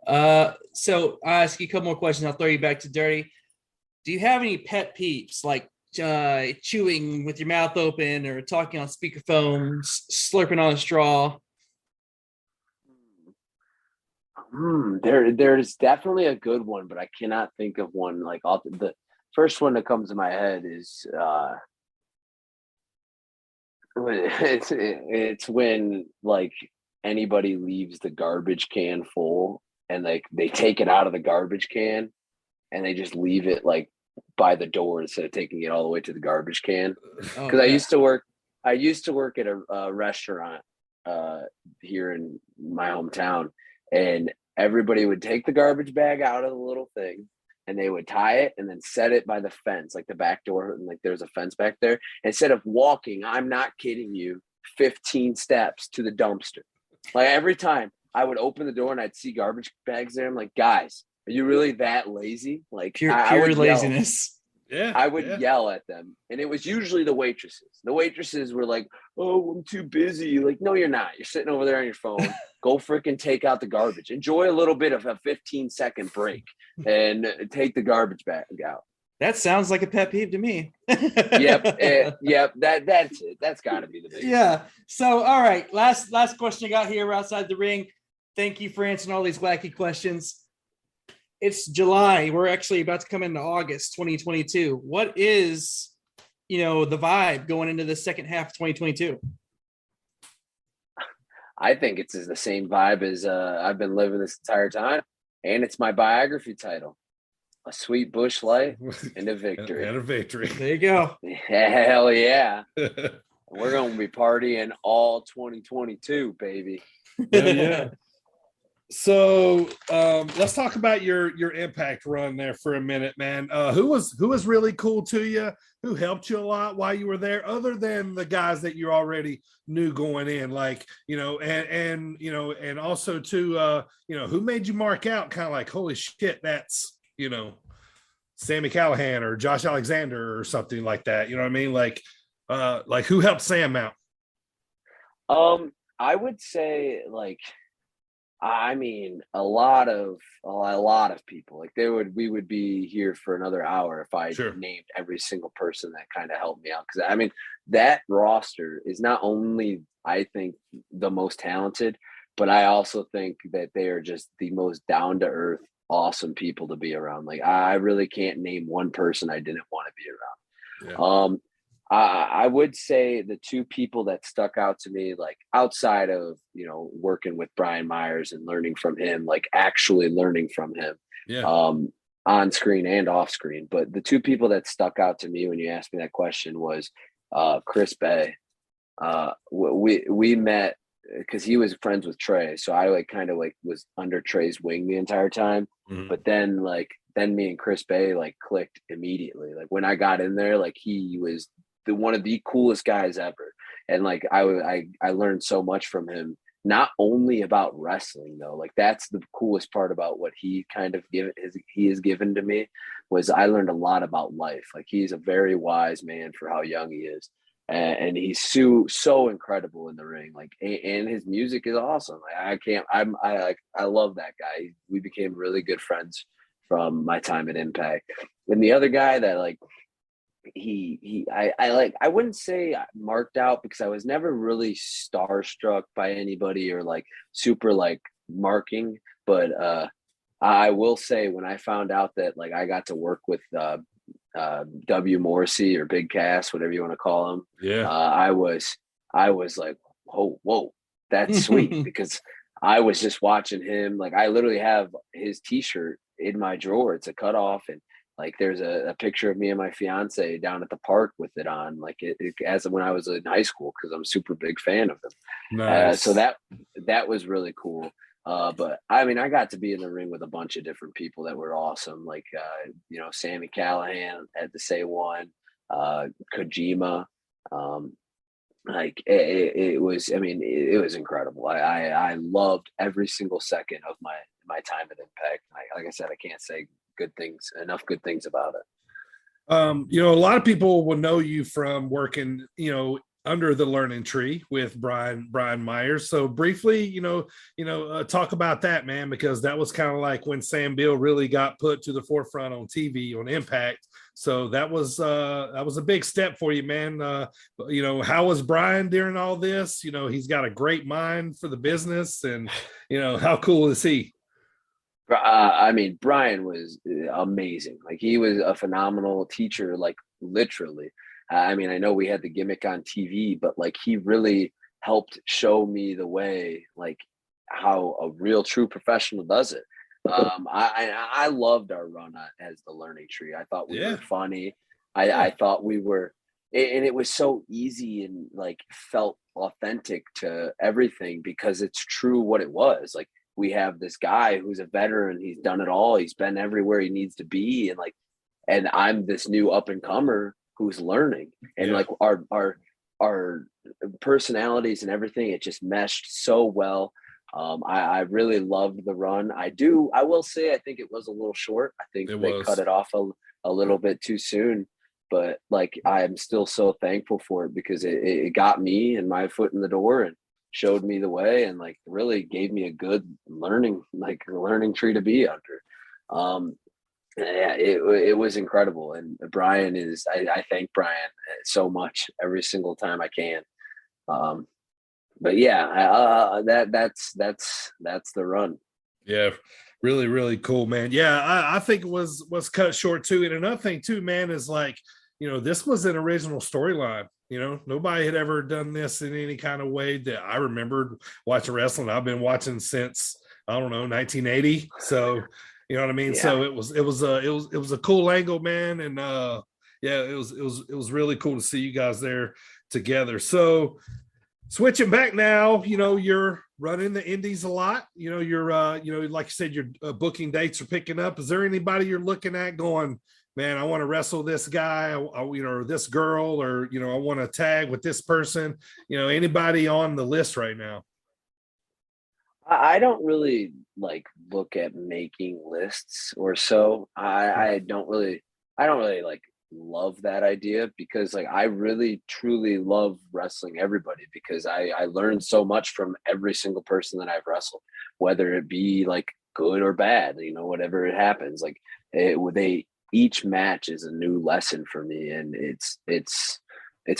[SPEAKER 6] So I'll ask you a couple more questions. I'll throw you back to Dirty. Do you have any pet peeves, like chewing with your mouth open or talking on speakerphones, slurping on a straw?
[SPEAKER 3] There's definitely a good one, but I cannot think of one. Like the first one that comes to my head is it's when like anybody leaves the garbage can full and like they take it out of the garbage can and they just leave it like by the door instead of taking it all the way to the garbage can. Because I used to work at a restaurant here in my hometown, and everybody would take the garbage bag out of the little thing and they would tie it and then set it by the fence, like the back door, and like there's a fence back there. Instead of walking, I'm not kidding you, 15 steps to the dumpster. Like every time I would open the door and I'd see garbage bags there, I'm like, guys, are you really that lazy? Like
[SPEAKER 6] pure laziness.
[SPEAKER 5] Yeah,
[SPEAKER 3] I would yell at them, and it was usually the waitresses. The waitresses were like, "Oh, I'm too busy." Like, no, you're not. You're sitting over there on your phone. Go freaking take out the garbage. Enjoy a little bit of a 15-second break and take the garbage bag out.
[SPEAKER 6] That sounds like a pet peeve to me.
[SPEAKER 3] Yep. That's it. That's got to be the biggest.
[SPEAKER 6] Yeah. So, all right. Last question I got here. We're outside the ring. Thank you for answering all these wacky questions. It's July. We're actually about to come into August 2022. What is, the vibe going into the second half of 2022?
[SPEAKER 3] I think it's the same vibe as I've been living this entire time, and it's my biography title: A Sweet Bush Light and a Victory.
[SPEAKER 5] And a victory.
[SPEAKER 6] There you go.
[SPEAKER 3] Hell yeah. We're going to be partying all 2022, baby.
[SPEAKER 5] Yeah. So let's talk about your Impact run there for a minute, man. Who was really cool to you? Who helped you a lot while you were there, other than the guys that you already knew going in, like, and also to who made you mark out kind of like, holy shit, that's Sammy Callahan or Josh Alexander or something like that. You know what I mean? Like who helped Sam out?
[SPEAKER 3] I would say a lot of people. Like we would be here for another hour if I named every single person that kind of helped me out. Because that roster is not only, I think, the most talented, but I also think that they are just the most down to earth, awesome people to be around. Like I really can't name one person I didn't want to be around. Yeah. I would say the two people that stuck out to me, like outside of, working with Brian Myers and learning from him, like actually learning from him, on screen and off screen. But the two people that stuck out to me when you asked me that question was Chris Bay we met because he was friends with Trey, so I like kind of like was under Trey's wing the entire time.
[SPEAKER 5] Mhm.
[SPEAKER 3] But then me and Chris Bay like clicked immediately. Like when I got in there, like he was one of the coolest guys ever, and like I learned so much from him. Not only about wrestling though, like that's the coolest part about what he kind of he has given to me was I learned a lot about life. Like he's a very wise man for how young he is. And he's so incredible in the ring. Like, and his music is awesome. I love that guy. We became really good friends from my time at Impact. And the other guy that like, I wouldn't say marked out because I was never really starstruck by anybody or like super like marking, but I will say when I found out that like I got to work with W Morrissey or Big Cass, whatever you want to call him.
[SPEAKER 5] Yeah.
[SPEAKER 3] I was like, whoa, that's sweet because I was just watching him. Like I literally have his t-shirt in my drawer. It's a cutoff. And like, there's a picture of me and my fiance down at the park with it on, like as when I was in high school, cause I'm a super big fan of him.
[SPEAKER 5] Nice.
[SPEAKER 3] So that was really cool. But I mean, I got to be in the ring with a bunch of different people that were awesome. Like, Sammy Callahan had to say one, Kojima. It was incredible. I loved every single second of my time at Impact. Like I said, I can't say enough good things about it.
[SPEAKER 5] A lot of people will know you from working, under the learning tree with Brian Myers. So briefly, talk about that, man, because that was kind of like when Sam Beale really got put to the forefront on TV on Impact. So that was a big step for you, man. How was Brian during all this? He's got a great mind for the business, and how cool is he?
[SPEAKER 3] Brian was amazing. Like he was a phenomenal teacher, like literally. I know we had the gimmick on TV, but like he really helped show me the way, like how a real true professional does it. I loved our run as the learning tree. I thought we were funny. I thought we were, and it was so easy and like felt authentic to everything because it's true what it was. Like we have this guy who's a veteran. He's done it all. He's been everywhere he needs to be. And I'm this new up and comer who's learning, and like our personalities and everything, it just meshed so well. I really loved the run. I will say, I think it was a little short. I think they cut it off a little bit too soon, but like, I'm still so thankful for it because it got me and my foot in the door and showed me the way and like really gave me a good learning tree to be under. It was incredible. And Brian I thank Brian so much every single time I can. But yeah, that's the run.
[SPEAKER 5] Yeah, really, really cool, man. Yeah, I think it was cut short too. And another thing too, man, is like, this was an original storyline. Nobody had ever done this in any kind of way that I remembered watching wrestling. I've been watching since, I don't know, 1980. So, you know what I mean? Yeah. So it was a cool angle, man. And it was really cool to see you guys there together. So switching back now, you're running the indies a lot. You're like you said, your booking dates are picking up. Is there anybody you're looking at going, man, I want to wrestle this guy, or this girl, or I want to tag with this person? Anybody on the list right now?
[SPEAKER 3] I don't really like look at making lists or so. I don't really like love that idea because like I really truly love wrestling everybody because I learned so much from every single person that I've wrestled, whether it be like good or bad, whatever it happens. Like each match is a new lesson for me, and it's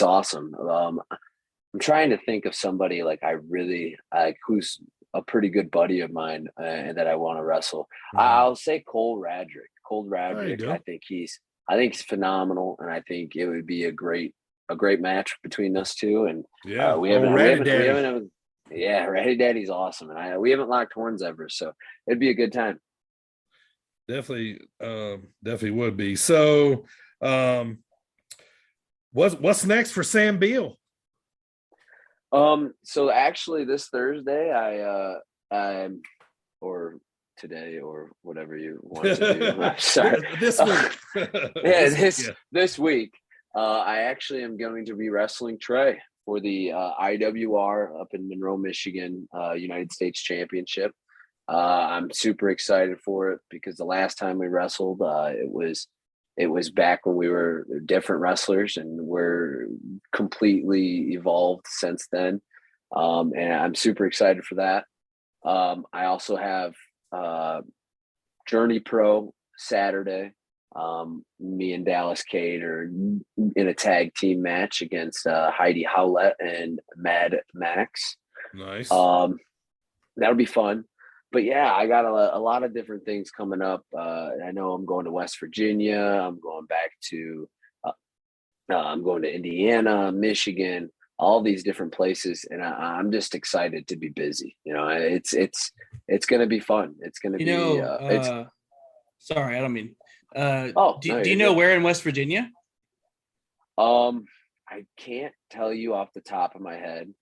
[SPEAKER 3] awesome. I'm trying to think of somebody like I really like who's a pretty good buddy of mine and that I want to wrestle. Mm-hmm. I'll say Cole Radrick. I think he's phenomenal, and I think it would be a great match between us two. And Ratty Daddy's awesome, and we haven't locked horns ever, so it'd be a good time.
[SPEAKER 5] Definitely would be. So, what's next for Sam Beale?
[SPEAKER 3] So actually this Thursday, I'm or today or whatever you want to do. I'm sorry.
[SPEAKER 5] This week.
[SPEAKER 3] This week, I actually am going to be wrestling Trey for the IWR up in Monroe, Michigan, United States Championship. I'm super excited for it because the last time we wrestled, it was back when we were different wrestlers, and we're completely evolved since then. And I'm super excited for that. I also have Journey Pro Saturday. Me and Dallas Cade are in a tag team match against Heidi Howlett and Mad Max.
[SPEAKER 5] Nice.
[SPEAKER 3] That'll be fun. But yeah, I got a lot of different things coming up. I know I'm going to West Virginia. I'm going back to I'm going to Indiana, Michigan, all these different places, and I'm just excited to be busy. You know, it's going to be fun. It's going to be.
[SPEAKER 6] Sorry, I don't mean.
[SPEAKER 3] No,
[SPEAKER 6] do you know where in West Virginia?
[SPEAKER 3] I can't tell you off the top of my head.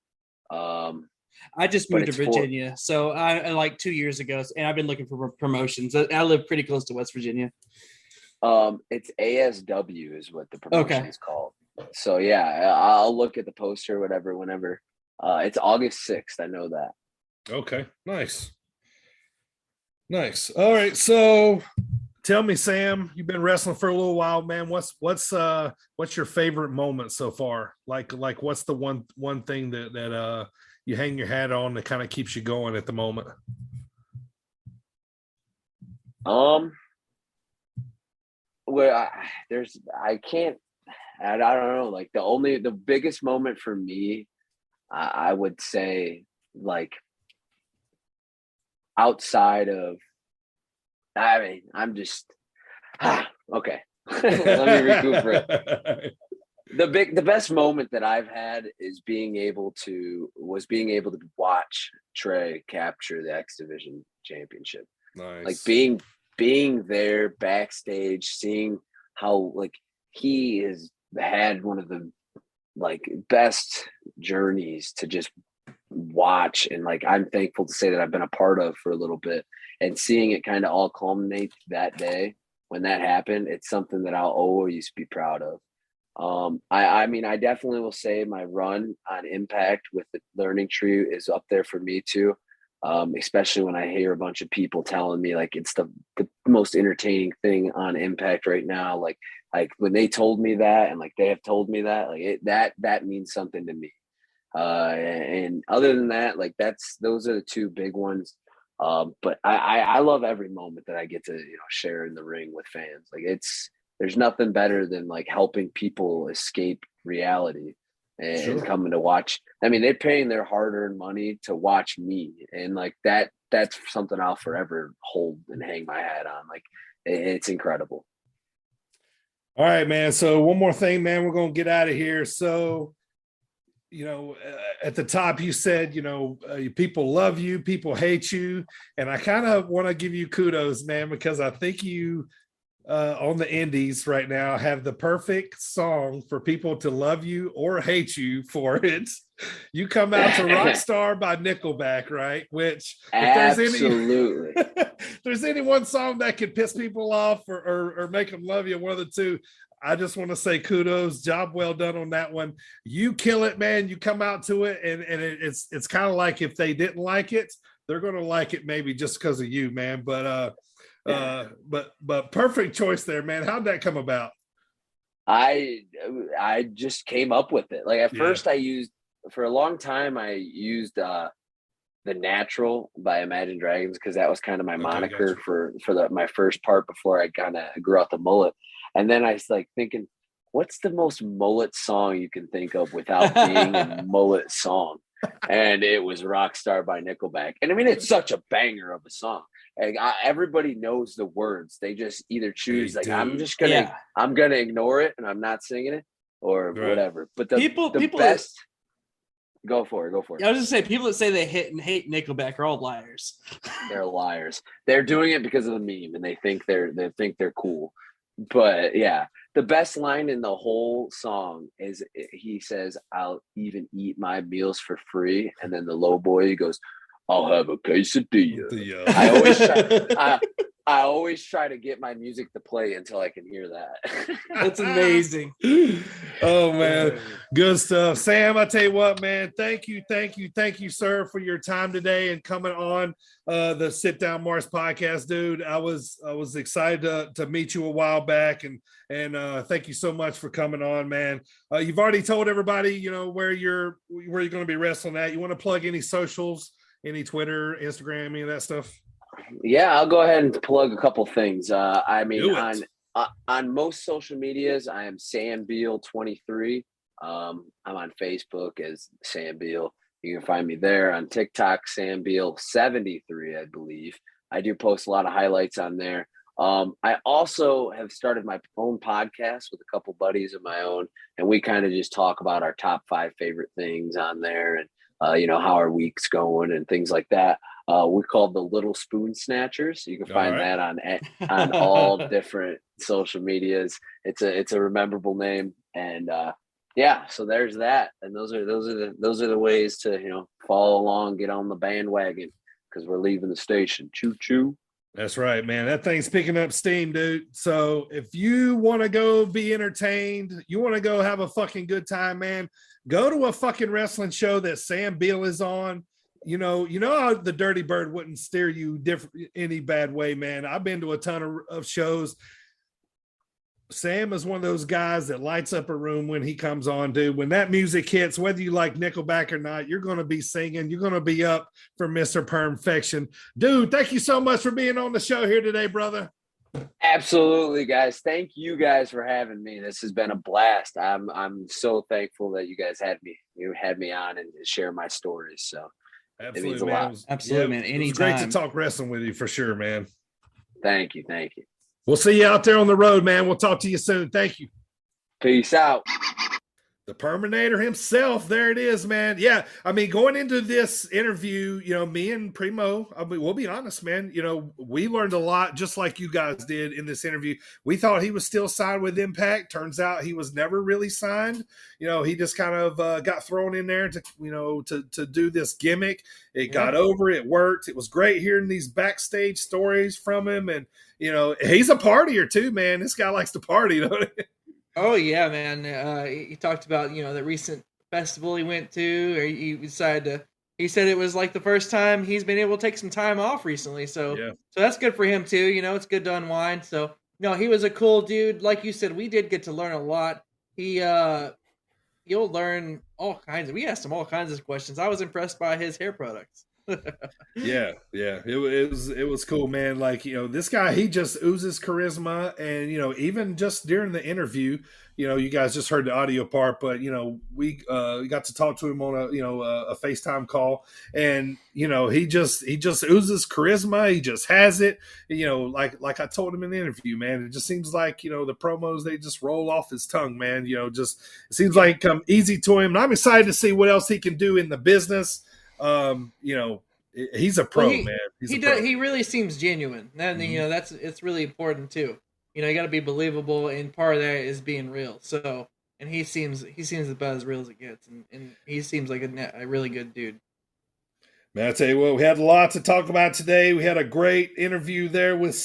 [SPEAKER 6] I just moved to Virginia, so I like 2 years ago, and I've been looking for promotions. I live pretty close to West Virginia.
[SPEAKER 3] It's ASW is what the promotion is called. So yeah, I'll look at the poster, whatever, whenever. It's August 6th. I know that.
[SPEAKER 5] Okay, nice. All right, so tell me, Sam, you've been wrestling for a little while, man. What's your favorite moment so far? Like what's the one thing that you hang your hat on that kind of keeps you going at the moment?
[SPEAKER 3] Well, I don't know. Like the biggest moment for me, I would say, like, outside of, I mean, I'm just okay. Let me recuperate. The best moment that I've had is being able to watch Trey capture the X Division championship.
[SPEAKER 5] Nice.
[SPEAKER 3] Like being there backstage, seeing how like he has had one of the like best journeys to just watch, and like I'm thankful to say that I've been a part of for a little bit, and seeing it kind of all culminate that day when that happened. It's something that I'll always be proud of. I mean, I definitely will say my run on Impact with the Learning Tree is up there for me too. Especially when I hear a bunch of people telling me like it's the most entertaining thing on Impact right now. Like when they told me that, and like they have told me that, like that means something to me. And other than that, like those are the two big ones. But I love every moment that I get to, share in the ring with fans. Like there's nothing better than like helping people escape reality and coming to watch. I mean, they're paying their hard-earned money to watch me, and like that's something I'll forever hold and hang my hat on. Like it's incredible.
[SPEAKER 5] All right, man. So one more thing, man, we're going to get out of here. So, at the top, you said, people love you, people hate you. And I kind of want to give you kudos, man, because I think you, on the indies right now, have the perfect song for people to love you or hate you for it. You come out to Rockstar by Nickelback, right? Which,
[SPEAKER 3] absolutely.
[SPEAKER 5] If there's any one song that could piss people off or make them love you, one of the two, I just want to say kudos, job well done on that one. You kill it, man. You come out to it, and it's kind of like if they didn't like it, they're going to like it maybe just because of you, man. But perfect choice there, man. How'd that come about?
[SPEAKER 3] I just came up with it. Like at first for a long time, I used The Natural by Imagine Dragons, because that was kind of my moniker for my first part before I kind of grew out the mullet. And then I was like thinking, what's the most mullet song you can think of without being a mullet song? And it was Rockstar by Nickelback. And I mean, it's such a banger of a song. Like everybody knows the words. They just either choose I'm gonna ignore it and I'm not singing it, or whatever. But the best. Go for it.
[SPEAKER 6] I was just saying, people that say they hate Nickelback are all liars.
[SPEAKER 3] They're liars. They're doing it because of the meme, and they think they're cool. But yeah, The best line in the whole song is he says, "I'll even eat my meals for free," and then the low boy goes, "I'll have a quesadilla." I always try to get my music to play until I can hear that.
[SPEAKER 6] That's amazing.
[SPEAKER 5] Oh man, good stuff. Sam, I tell you what, man, thank you, sir, for your time today and coming on the Sit Down Mars podcast, dude. I was excited to meet you a while back, and thank you so much for coming on, man. You've already told everybody, you know, where you're going to be wrestling at. You want to plug any socials, any Twitter, Instagram, any of that stuff?
[SPEAKER 3] Yeah, I'll go ahead and plug a couple things. I mean, on most social medias, I am Sam Beale 23. I'm on Facebook as Sam Beale. You can find me there. On TikTok, Sam Beale 73, I believe. I do post a lot of highlights on there. I also have started my own podcast with a couple buddies of my own, and we kind of just talk about our top 5 favorite things on there, and you know, how our week's going and things like that. We're called the Little Spoon Snatchers. You can find that on all different social medias. It's a rememberable name, and yeah. So there's that, and those are the ways to, you know, follow along, get on the bandwagon, because we're leaving the station. Choo choo.
[SPEAKER 5] That's right, man. That thing's picking up steam, dude. So if you want to go be entertained, you want to go have a fucking good time, man, go to a fucking wrestling show that Sam Beale is on. You know how the Dirty Bird wouldn't steer you any bad way, man. I've been to a ton of shows. Sam is one of those guys that lights up a room when he comes on, dude. When that music hits, whether you like Nickelback or not, you're going to be singing. You're going to be up for Mr. Perfection. Dude, thank you so much for being on the show here today, brother.
[SPEAKER 3] Absolutely, guys. Thank you guys for having me. This has been a blast. I'm so thankful that you guys had me on and share my stories. So
[SPEAKER 5] absolutely,
[SPEAKER 3] it means a
[SPEAKER 5] man.
[SPEAKER 3] lot.
[SPEAKER 6] Absolutely, man.
[SPEAKER 5] It was great to talk wrestling with you for sure, man.
[SPEAKER 3] Thank you.
[SPEAKER 5] We'll see you out there on the road, man. We'll talk to you soon. Thank you.
[SPEAKER 3] Peace out.
[SPEAKER 5] The Perminator himself. There it is, man. Yeah. I mean, going into this interview, you know, me and Primo, I mean, we'll be honest, man. You know, we learned a lot just like you guys did in this interview. We thought he was still signed with Impact. Turns out he was never really signed. You know, he just kind of got thrown in there to, you know, to do this gimmick. It got over. It worked. It was great hearing these backstage stories from him. And, you know, he's a partier too, man. This guy likes to party, don't he?
[SPEAKER 6] Oh yeah, man. He talked about, you know, the recent festival he went to, or he decided to. He said it was like the first time he's been able to take some time off recently. So, so that's good for him too. You know, it's good to unwind. So, no, he was a cool dude. Like you said, we did get to learn a lot. You'll learn all kinds. We asked him all kinds of questions. I was impressed by his hair products.
[SPEAKER 5] Yeah. It was cool, man. Like, you know, this guy, he just oozes charisma, and, you know, even just during the interview, you know, you guys just heard the audio part, but, you know, we got to talk to him on a FaceTime call, and, you know, he just oozes charisma. He just has it, you know, like I told him in the interview, man. It just seems like, you know, the promos, they just roll off his tongue, man. You know, just it seems like come easy to him, and I'm excited to see what else he can do in the business. You know, he's a pro, man.
[SPEAKER 6] He really seems genuine, and you know, it's really important too. You know, you got to be believable, and part of that is being real. So, and he seems about as real as it gets, and he seems like a really good dude.
[SPEAKER 5] Man, I tell you what, we had a lot to talk about today. We had a great interview there with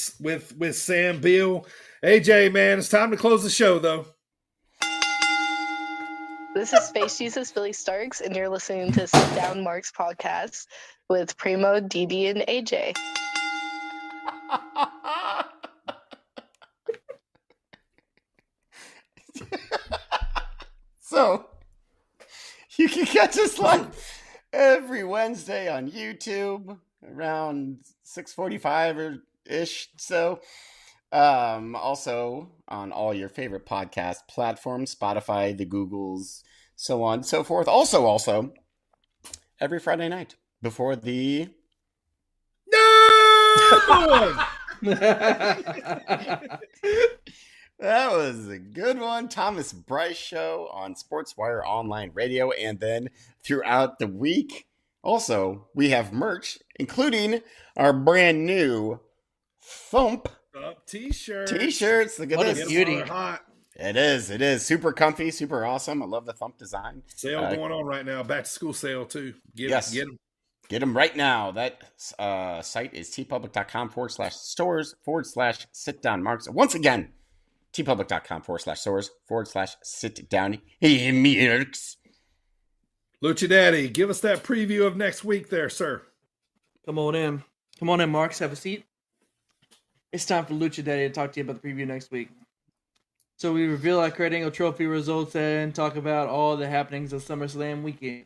[SPEAKER 5] Sam Beale. AJ, man, it's time to close the show, though.
[SPEAKER 16] This is Space Jesus Billy Starks, and you're listening to Sit Down Marks podcast with Primo, DB, and AJ.
[SPEAKER 7] So, you can catch us live every Wednesday on YouTube around 6:45 or ish. So, also on all your favorite podcast platforms, Spotify, the Googles, so on and so forth. Also, every Friday night before the That was a good one. Thomas Bryce Show on SportzWire Online Radio, and then throughout the week. Also, we have merch, including our brand new Thump
[SPEAKER 5] T-shirts.
[SPEAKER 7] Look at
[SPEAKER 6] What
[SPEAKER 7] this.
[SPEAKER 6] a beauty.
[SPEAKER 7] It is super comfy, super awesome. I love the thump design.
[SPEAKER 5] Sale going on right now. Back to school sale too. Get them.
[SPEAKER 7] Get them right now. That site is tpublic.com/stores/sit-down-marks. Once again, tpublic.com/stores/sit-down-marks.
[SPEAKER 5] Lucha Daddy, give us that preview of next week there, sir.
[SPEAKER 6] Come on in, Marks. Have a seat. It's time for Lucha Daddy to talk to you about the preview next week. So we reveal our Kurt Angle Trophy results and talk about all the happenings of SummerSlam weekend.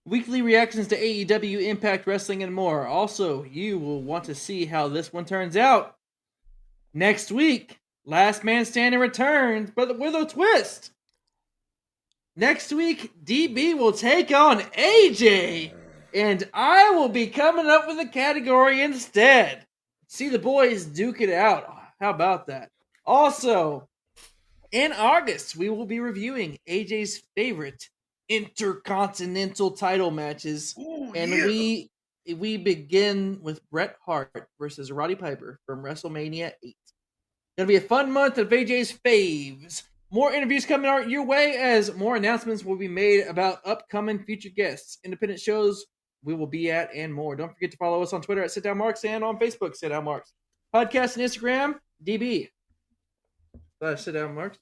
[SPEAKER 6] Weekly reactions to AEW, Impact Wrestling, and more. Also, you will want to see how this one turns out. Next week, Last Man Standing returns, but with a twist. Next week, DB will take on AJ, and I will be coming up with a category instead. See the boys duke it out. How about that? Also, in August, we will be reviewing AJ's favorite intercontinental title matches. We begin with Bret Hart versus Roddy Piper from WrestleMania 8. Gonna be a fun month of AJ's faves. More interviews coming your way as more announcements will be made about upcoming future guests, independent shows we will be at, and more. Don't forget to follow us on Twitter at SitDownMarks and on Facebook, SitDownMarks. Podcast and Instagram, DB. SitDownMarks.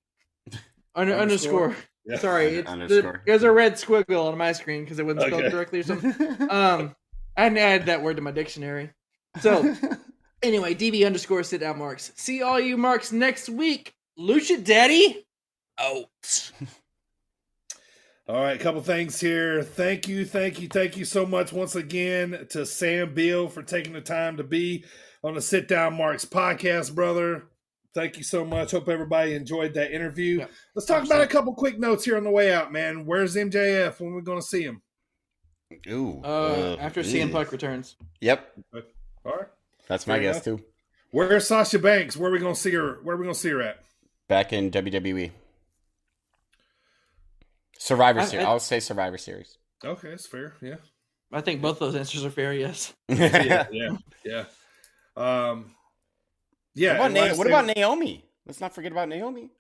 [SPEAKER 6] Underscore. Yeah. Sorry, there's a red squiggle on my screen because it wasn't spelled correctly or something. I hadn't added that word to my dictionary. So, anyway, DB_SitDownMarks. See all you marks next week. Lucha Daddy, out.
[SPEAKER 5] All right, a couple things here. Thank you so much once again to Sam Beale for taking the time to be on the Sit Down Marks podcast, brother. Thank you so much. Hope everybody enjoyed that interview. Yeah, let's talk about a couple quick notes here on the way out, man. Where's MJF? When are we going to see him?
[SPEAKER 6] After CM Punk returns.
[SPEAKER 7] Yep.
[SPEAKER 5] All right.
[SPEAKER 7] That's my guess too.
[SPEAKER 5] Where's Sasha Banks? Where are we going to see her? Where are we going to see her at?
[SPEAKER 7] Back in WWE. Survivor Series. I'll say Survivor Series.
[SPEAKER 5] Okay, that's fair. Yeah.
[SPEAKER 6] I think both those answers are fair, yes.
[SPEAKER 5] Yeah.
[SPEAKER 7] What about Naomi? Let's not forget about Naomi.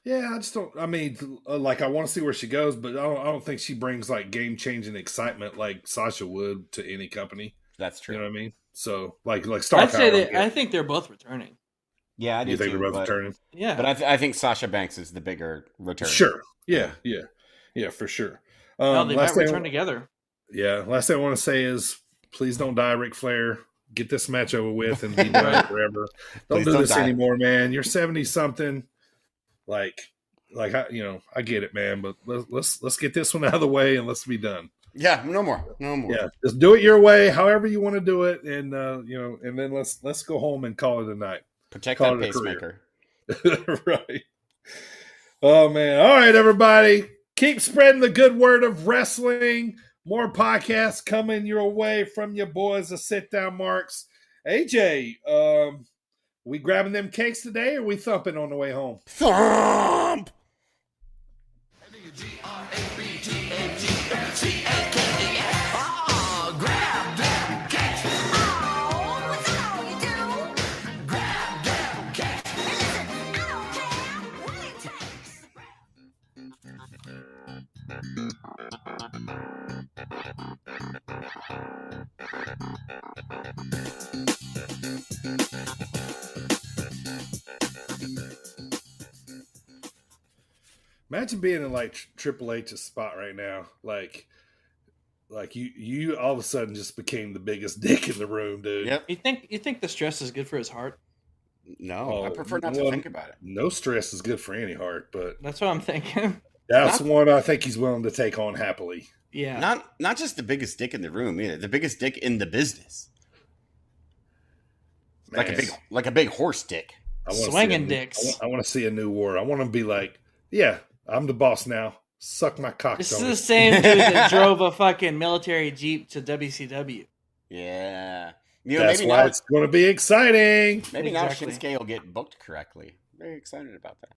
[SPEAKER 5] Yeah, I just don't. I mean, I want to see where she goes, but I don't think she brings like game-changing excitement like Sasha would to any company.
[SPEAKER 7] That's true.
[SPEAKER 5] You know what I mean? So like Star
[SPEAKER 6] I'd say I think they're both returning.
[SPEAKER 7] Yeah, I do.
[SPEAKER 5] You think they're both returning?
[SPEAKER 6] Yeah,
[SPEAKER 7] but I think Sasha Banks is the bigger return.
[SPEAKER 5] Sure. Yeah, for sure.
[SPEAKER 6] They might return together.
[SPEAKER 5] Yeah. Last thing I want to say is, please don't die, Ric Flair. Get this match over with and be done forever. Don't do this anymore, man. You're 70-something. I get it, man. But let's get this one out of the way and let's be done.
[SPEAKER 7] Yeah, no more.
[SPEAKER 5] Yeah, just do it your way, however you want to do it, and and then let's go home and call it a night.
[SPEAKER 7] Protect that pacemaker.
[SPEAKER 5] Right. Oh man! All right, everybody, keep spreading the good word of wrestling. More podcasts coming your way from your boys, the Sit Down Marks. AJ, we grabbing them cakes today, or we thumping on the way home?
[SPEAKER 7] Thump.
[SPEAKER 5] Imagine being in like Triple H's spot right now, like you all of a sudden just became the biggest dick in the room, dude.
[SPEAKER 7] Yep.
[SPEAKER 6] You think the stress is good for his heart?
[SPEAKER 7] No, I prefer not to think about it.
[SPEAKER 5] No stress is good for any heart, but
[SPEAKER 6] that's what I'm thinking.
[SPEAKER 5] That's one I think he's willing to take on happily.
[SPEAKER 6] Yeah.
[SPEAKER 7] Not just the biggest dick in the room either. The biggest dick in the business. Man. Like a big horse dick.
[SPEAKER 6] Swinging dicks.
[SPEAKER 5] I want to see a new war. I want to be like, yeah, I'm the boss now. Suck my cock.
[SPEAKER 6] This is the same dude that drove a fucking military jeep to WCW.
[SPEAKER 7] Yeah.
[SPEAKER 5] That's maybe why it's going to be exciting.
[SPEAKER 7] Maybe now Shinsuke will get booked correctly. Very excited about that.